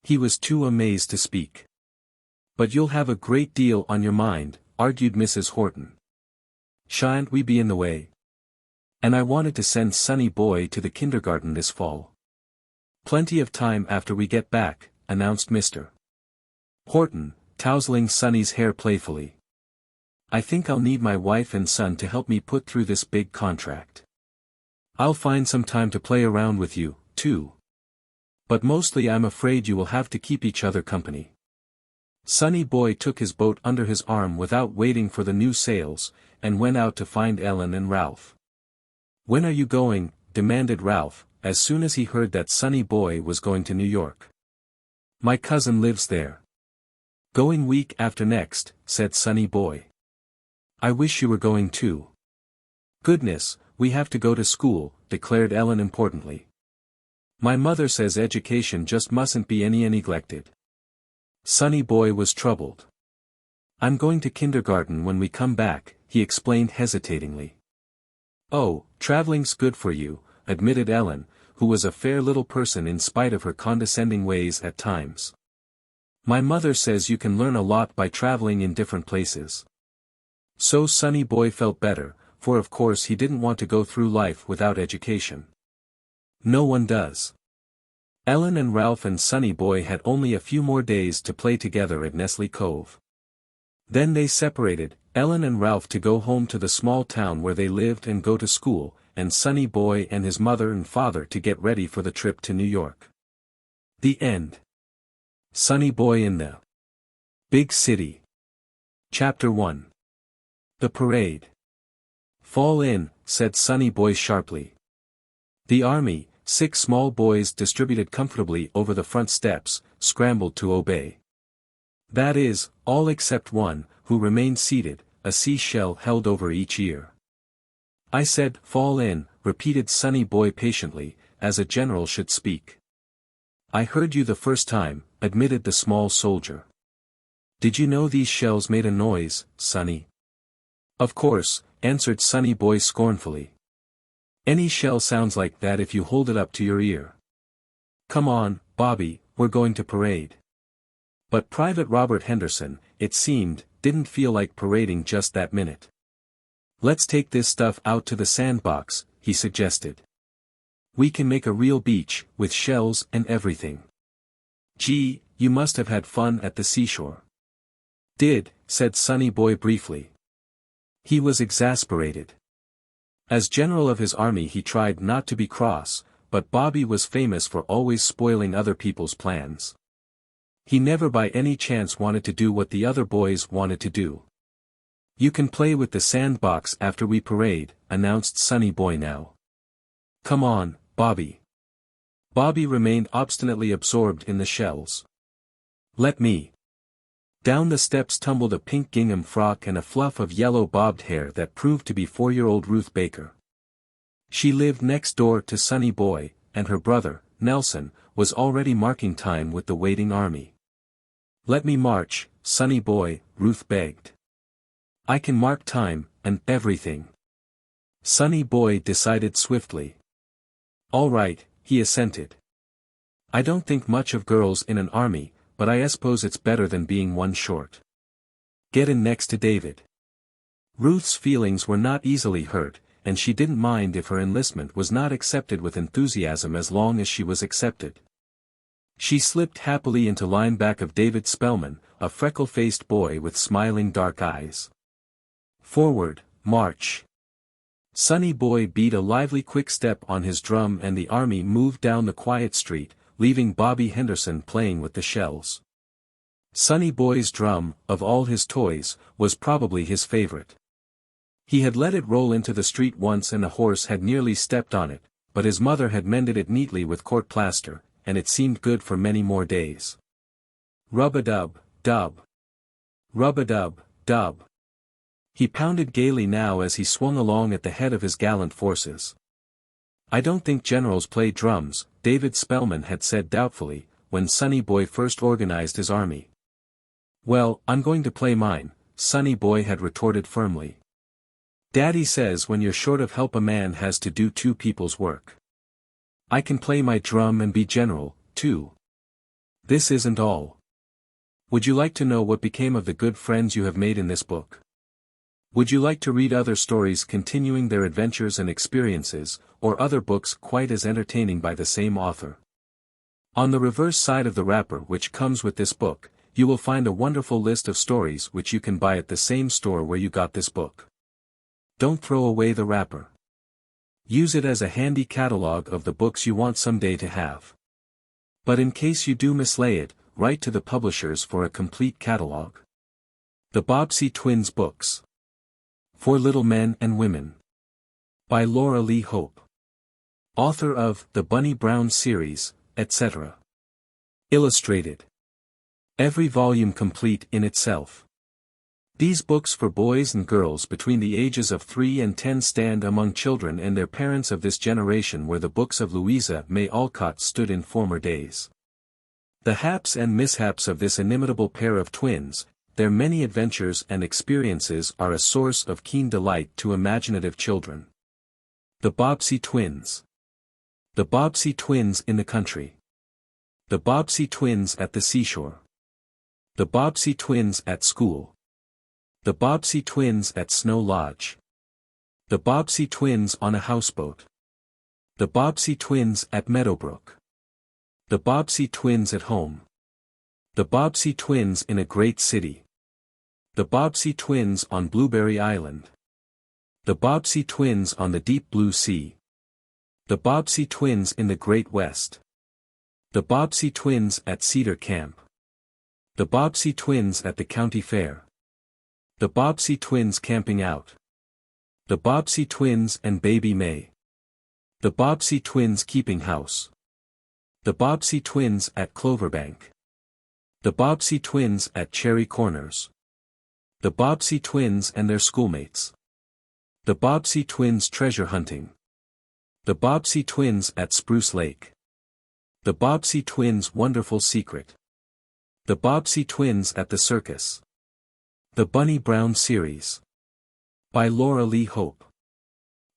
A: He was too amazed to speak. "But you'll have a great deal on your mind," argued Mrs. Horton. "Shan't we be in the way? And I wanted to send Sonny Boy to the kindergarten this fall." "Plenty of time after we get back," announced Mr. Horton, tousling Sonny's hair playfully. "I think I'll need my wife and son to help me put through this big contract. I'll find some time to play around with you, too. But mostly I'm afraid you will have to keep each other company." Sonny Boy took his boat under his arm without waiting for the new sails, and went out to find Ellen and Ralph. "When are you going?" demanded Ralph, as soon as he heard that Sonny Boy was going to New York. "My cousin lives there." "Going week after next," said Sonny Boy. "I wish you were going too." "Goodness, we have to go to school," declared Ellen importantly. "My mother says education just mustn't be any neglected." Sonny Boy was troubled. "I'm going to kindergarten when we come back," he explained hesitatingly. "Oh, traveling's good for you," admitted Ellen, who was a fair little person in spite of her condescending ways at times. "My mother says you can learn a lot by travelling in different places." So Sonny Boy felt better, for of course he didn't want to go through life without education. No one does. Ellen and Ralph and Sonny Boy had only a few more days to play together at Nestle Cove. Then they separated, Ellen and Ralph to go home to the small town where they lived and go to school, and Sonny Boy and his mother and father to get ready for the trip to New York. The end. Sonny Boy in the Big City. Chapter 1. The Parade. "Fall in," said Sonny Boy sharply. The army, 6 small boys distributed comfortably over the front steps, scrambled to obey. That is, all except one, who remained seated, a seashell held over each ear. "I said, fall in," repeated Sonny Boy patiently, as a general should speak. "I heard you the first time," admitted the small soldier. "Did you know these shells made a noise, Sonny?" "Of course," answered Sonny Boy scornfully. "Any shell sounds like that if you hold it up to your ear. Come on, Bobby, we're going to parade." But Private Robert Henderson, it seemed, didn't feel like parading just that minute. "Let's take this stuff out to the sandbox," he suggested. "We can make a real beach, with shells and everything." "Gee, you must have had fun at the seashore." "Did," said Sonny Boy briefly. He was exasperated. As general of his army he tried not to be cross, but Bobby was famous for always spoiling other people's plans. He never by any chance wanted to do what the other boys wanted to do. "You can play with the sandbox after we parade," announced Sonny Boy now. "Come on, Bobby." Bobby remained obstinately absorbed in the shells. "Let me." Down the steps tumbled a pink gingham frock and a fluff of yellow bobbed hair that proved to be 4-year-old Ruth Baker. She lived next door to Sonny Boy, and her brother, Nelson, was already marking time with the waiting army. "Let me march, Sonny Boy," Ruth begged. "I can mark time, and everything." Sonny Boy decided swiftly. "All right," he assented. "I don't think much of girls in an army, but I suppose it's better than being one short. Get in next to David." Ruth's feelings were not easily hurt, and she didn't mind if her enlistment was not accepted with enthusiasm as long as she was accepted. She slipped happily into line back of David Spellman, a freckle-faced boy with smiling dark eyes. Forward, march! Sonny Boy beat a lively quick step on his drum and the army moved down the quiet street, leaving Bobby Henderson playing with the shells. Sonny Boy's drum, of all his toys, was probably his favorite. He had let it roll into the street once and a horse had nearly stepped on it, but his mother had mended it neatly with court plaster, and it seemed good for many more days. Rub-a-dub, dub. Rub-a-dub, dub. He pounded gaily now as he swung along at the head of his gallant forces. I don't think generals play drums, David Spellman had said doubtfully, when Sonny Boy first organized his army. Well, I'm going to play mine, Sonny Boy had retorted firmly. Daddy says when you're short of help a man has to do two people's work. I can play my drum and be general, too. This isn't all. Would you like to know what became of the good friends you have made in this book? Would you like to read other stories continuing their adventures and experiences, or other books quite as entertaining by the same author? On the reverse side of the wrapper which comes with this book, you will find a wonderful list of stories which you can buy at the same store where you got this book. Don't throw away the wrapper. Use it as a handy catalog of the books you want someday to have. But in case you do mislay it, write to the publishers for a complete catalog. The Bobbsey Twins Books. For Little Men and Women. By Laura Lee Hope. Author of The Bunny Brown Series, etc. Illustrated. Every volume complete in itself. These books for boys and girls between the ages of 3 and 10 stand among children and their parents of this generation where the books of Louisa May Alcott stood in former days. The haps and mishaps of this inimitable pair of twins, their many adventures and experiences are a source of keen delight to imaginative children. The Bobbsey Twins. The Bobbsey Twins in the country. The Bobbsey Twins at the seashore. The Bobbsey Twins at school. The Bobbsey Twins at Snow Lodge. The Bobbsey Twins on a houseboat. The Bobbsey Twins at Meadowbrook. The Bobbsey Twins at home. The Bobbsey Twins in a great city. The Bobbsey Twins on Blueberry Island. The Bobbsey Twins on the deep blue sea. The Bobbsey Twins in the Great West. The Bobbsey Twins at Cedar Camp. The Bobbsey Twins at the county fair. The Bobbsey Twins camping out. The Bobbsey Twins and Baby May. The Bobbsey Twins keeping house. The Bobbsey Twins at Cloverbank. The Bobbsey Twins at Cherry Corners. The Bobbsey Twins and their schoolmates. The Bobbsey Twins treasure hunting. The Bobbsey Twins at Spruce Lake. The Bobbsey Twins wonderful secret. The Bobbsey Twins at the circus. The Bunny Brown Series. By Laura Lee Hope.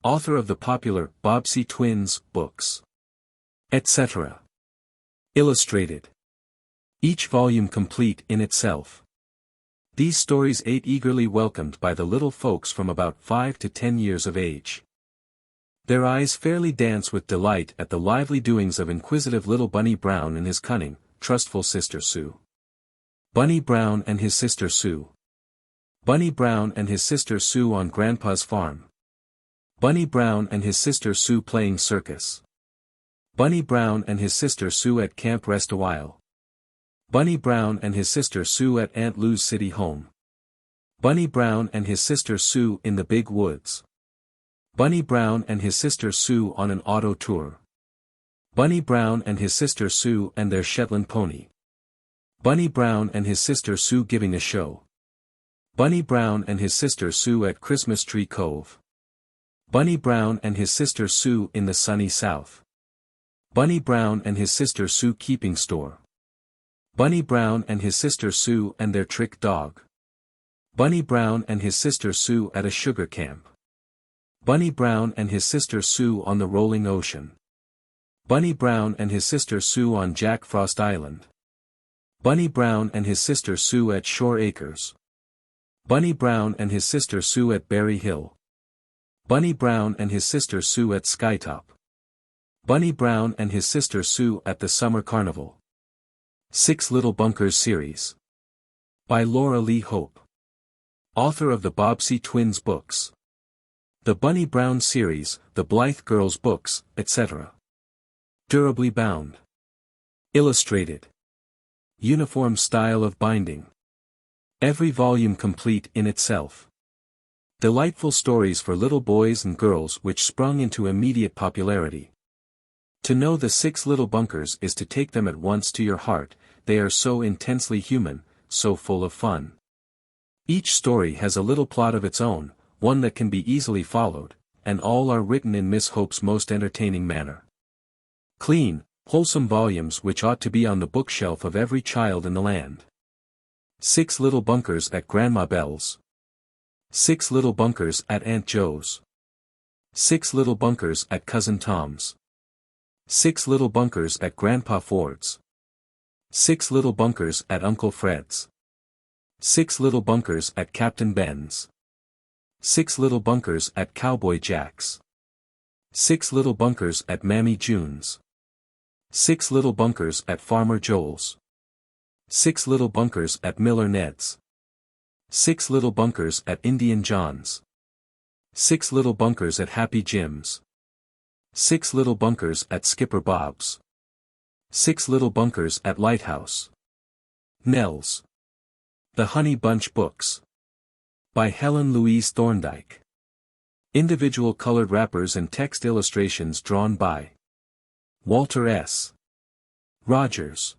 A: Author of the popular Bobbsey Twins books. Etc. Illustrated. Each volume complete in itself. These stories ate eagerly welcomed by the little folks from about 5 to 10 years of age. Their eyes fairly dance with delight at the lively doings of inquisitive little Bunny Brown and his cunning, trustful sister Sue. Bunny Brown and his sister Sue. Bunny Brown and his sister Sue on Grandpa's farm. Bunny Brown and his sister Sue playing circus. Bunny Brown and his sister Sue at Camp Rest a While. Bunny Brown and his sister Sue at Aunt Lou's city home. Bunny Brown and his sister Sue in the big woods. Bunny Brown and his sister Sue on an auto tour. Bunny Brown and his sister Sue and their Shetland pony. Bunny Brown and his sister Sue giving a show. Bunny Brown and his sister Sue at Christmas Tree Cove. Bunny Brown and his sister Sue in the sunny south. Bunny Brown and his sister Sue keeping store. Bunny Brown and his sister Sue and their trick dog. Bunny Brown and his sister Sue at a sugar camp. Bunny Brown and his sister Sue on the rolling ocean. Bunny Brown and his sister Sue on Jack Frost Island. Bunny Brown and his sister Sue at Shore Acres. Bunny Brown and his sister Sue at Berry Hill. Bunny Brown and his sister Sue at Skytop. Bunny Brown and his sister Sue at the Summer Carnival. Six Little Bunkers series. By Laura Lee Hope. Author of the Bobbsey Twins books. The Bunny Brown series, the Blythe Girls books, etc. Durably bound. Illustrated. Uniform style of binding. Every volume complete in itself. Delightful stories for little boys and girls which sprung into immediate popularity. To know the Six Little Bunkers is to take them at once to your heart, they are so intensely human, so full of fun. Each story has a little plot of its own, one that can be easily followed, and all are written in Miss Hope's most entertaining manner. Clean, wholesome volumes which ought to be on the bookshelf of every child in the land. Six Little Bunkers at Grandma Bell's. Six Little Bunkers at Aunt Joe's. Six Little Bunkers at Cousin Tom's. Six Little Bunkers at Grandpa Ford's. Six Little Bunkers at Uncle Fred's. Six Little Bunkers at Captain Ben's. Six Little Bunkers at Cowboy Jack's. Six Little Bunkers at Mammy June's. Six Little Bunkers at Farmer Joel's. Six Little Bunkers at Miller Ned's. Six Little Bunkers at Indian John's. Six Little Bunkers at Happy Jim's. Six Little Bunkers at Skipper Bob's. Six Little Bunkers at Lighthouse. Nell's. The Honey Bunch Books. By Helen Louise Thorndike. Individual colored wrappers and text illustrations drawn by Walter S. Rogers.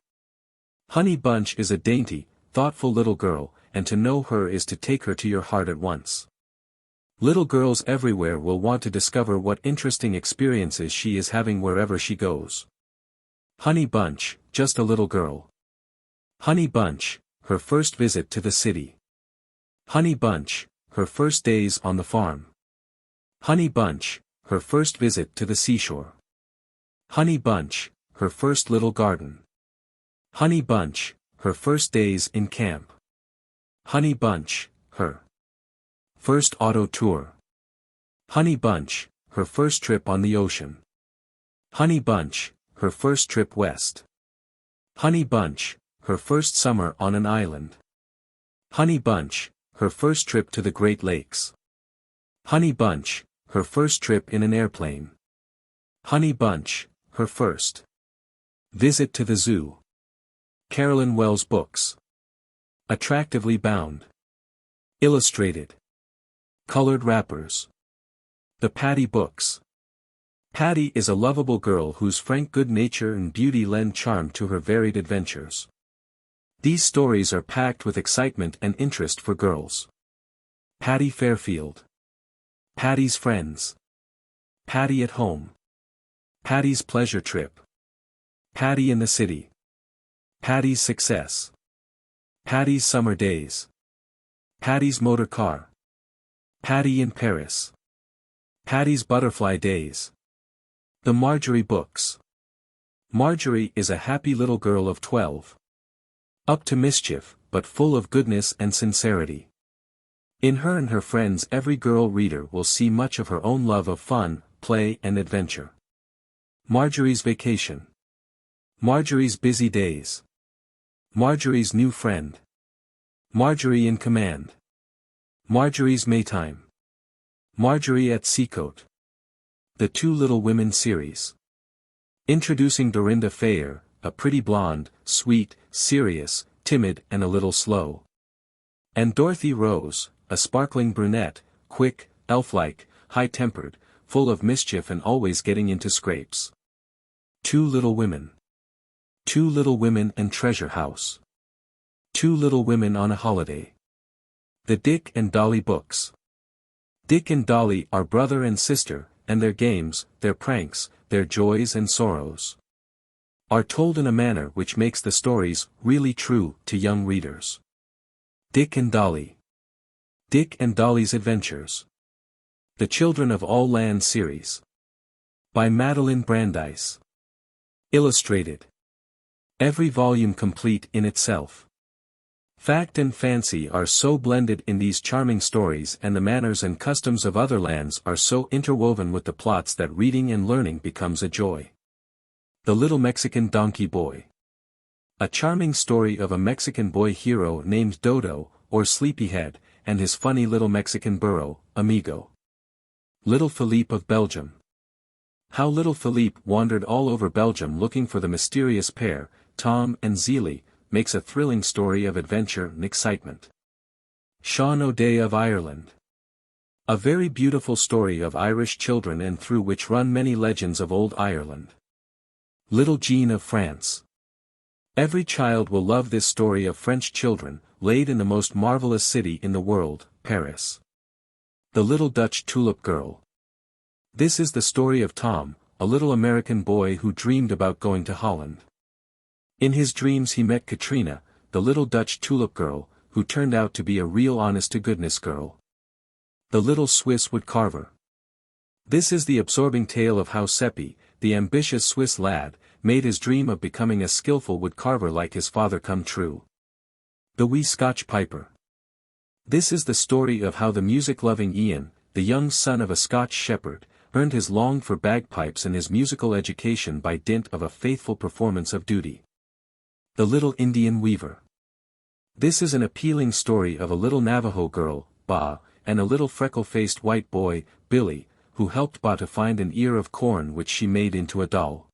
A: Honey Bunch is a dainty, thoughtful little girl, and to know her is to take her to your heart at once. Little girls everywhere will want to discover what interesting experiences she is having wherever she goes. Honey Bunch, just a little girl. Honey Bunch, her first visit to the city. Honey Bunch, her first days on the farm. Honey Bunch, her first visit to the seashore. Honey Bunch, her first little garden. Honey Bunch, her first days in camp. Honey Bunch, her first auto tour. Honey Bunch, her first trip on the ocean. Honey Bunch, her first trip west. Honey Bunch, her first summer on an island. Honey Bunch, her first trip to the Great Lakes. Honey Bunch, her first trip in an airplane. Honey Bunch, her first visit to the zoo. Carolyn Wells Books. Attractively bound. Illustrated. Colored wrappers. The Patty Books. Patty is a lovable girl whose frank good nature and beauty lend charm to her varied adventures. These stories are packed with excitement and interest for girls. Patty Fairfield. Patty's Friends. Patty at Home. Patty's Pleasure Trip. Patty in the City. Patty's Success. Patty's Summer Days. Patty's Motor Car. Patty in Paris. Patty's Butterfly Days. The Marjorie Books. Marjorie is a happy little girl of 12. Up to mischief, but full of goodness and sincerity. In her and her friends every girl reader will see much of her own love of fun, play and adventure. Marjorie's Vacation. Marjorie's Busy Days. Marjorie's New Friend. Marjorie in Command. Marjorie's Maytime. Marjorie at Seacoat. The Two Little Women series. Introducing Dorinda Fayer, a pretty blonde, sweet, serious, timid and a little slow. And Dorothy Rose, a sparkling brunette, quick, elf-like, high-tempered, full of mischief and always getting into scrapes. Two Little Women. Two Little Women and Treasure House. Two Little Women on a Holiday. The Dick and Dolly Books. Dick and Dolly are brother and sister, and their games, their pranks, their joys and sorrows are told in a manner which makes the stories really true to young readers. Dick and Dolly. Dick and Dolly's Adventures. The Children of All Land series. By Madeline Brandeis. Illustrated. Every volume complete in itself. Fact and fancy are so blended in these charming stories and the manners and customs of other lands are so interwoven with the plots that reading and learning becomes a joy. The Little Mexican Donkey Boy. A charming story of a Mexican boy hero named Dodo, or Sleepyhead, and his funny little Mexican burro, Amigo. Little Philippe of Belgium. How little Philippe wandered all over Belgium looking for the mysterious pair, Tom and Zelie, makes a thrilling story of adventure and excitement. Sean O'Day of Ireland. A very beautiful story of Irish children and through which run many legends of old Ireland. Little Jean of France. Every child will love this story of French children, laid in the most marvelous city in the world, Paris. The Little Dutch Tulip Girl. This is the story of Tom, a little American boy who dreamed about going to Holland. In his dreams he met Katrina, the little Dutch tulip girl, who turned out to be a real honest-to-goodness girl. The Little Swiss Woodcarver. This is the absorbing tale of how Seppi, the ambitious Swiss lad, made his dream of becoming a skillful woodcarver like his father come true. The Wee Scotch Piper. This is the story of how the music-loving Ian, the young son of a Scotch shepherd, earned his longed-for bagpipes and his musical education by dint of a faithful performance of duty. The Little Indian Weaver. This is an appealing story of a little Navajo girl, Ba, and a little freckle-faced white boy, Billy, who helped Ba to find an ear of corn which she made into a doll.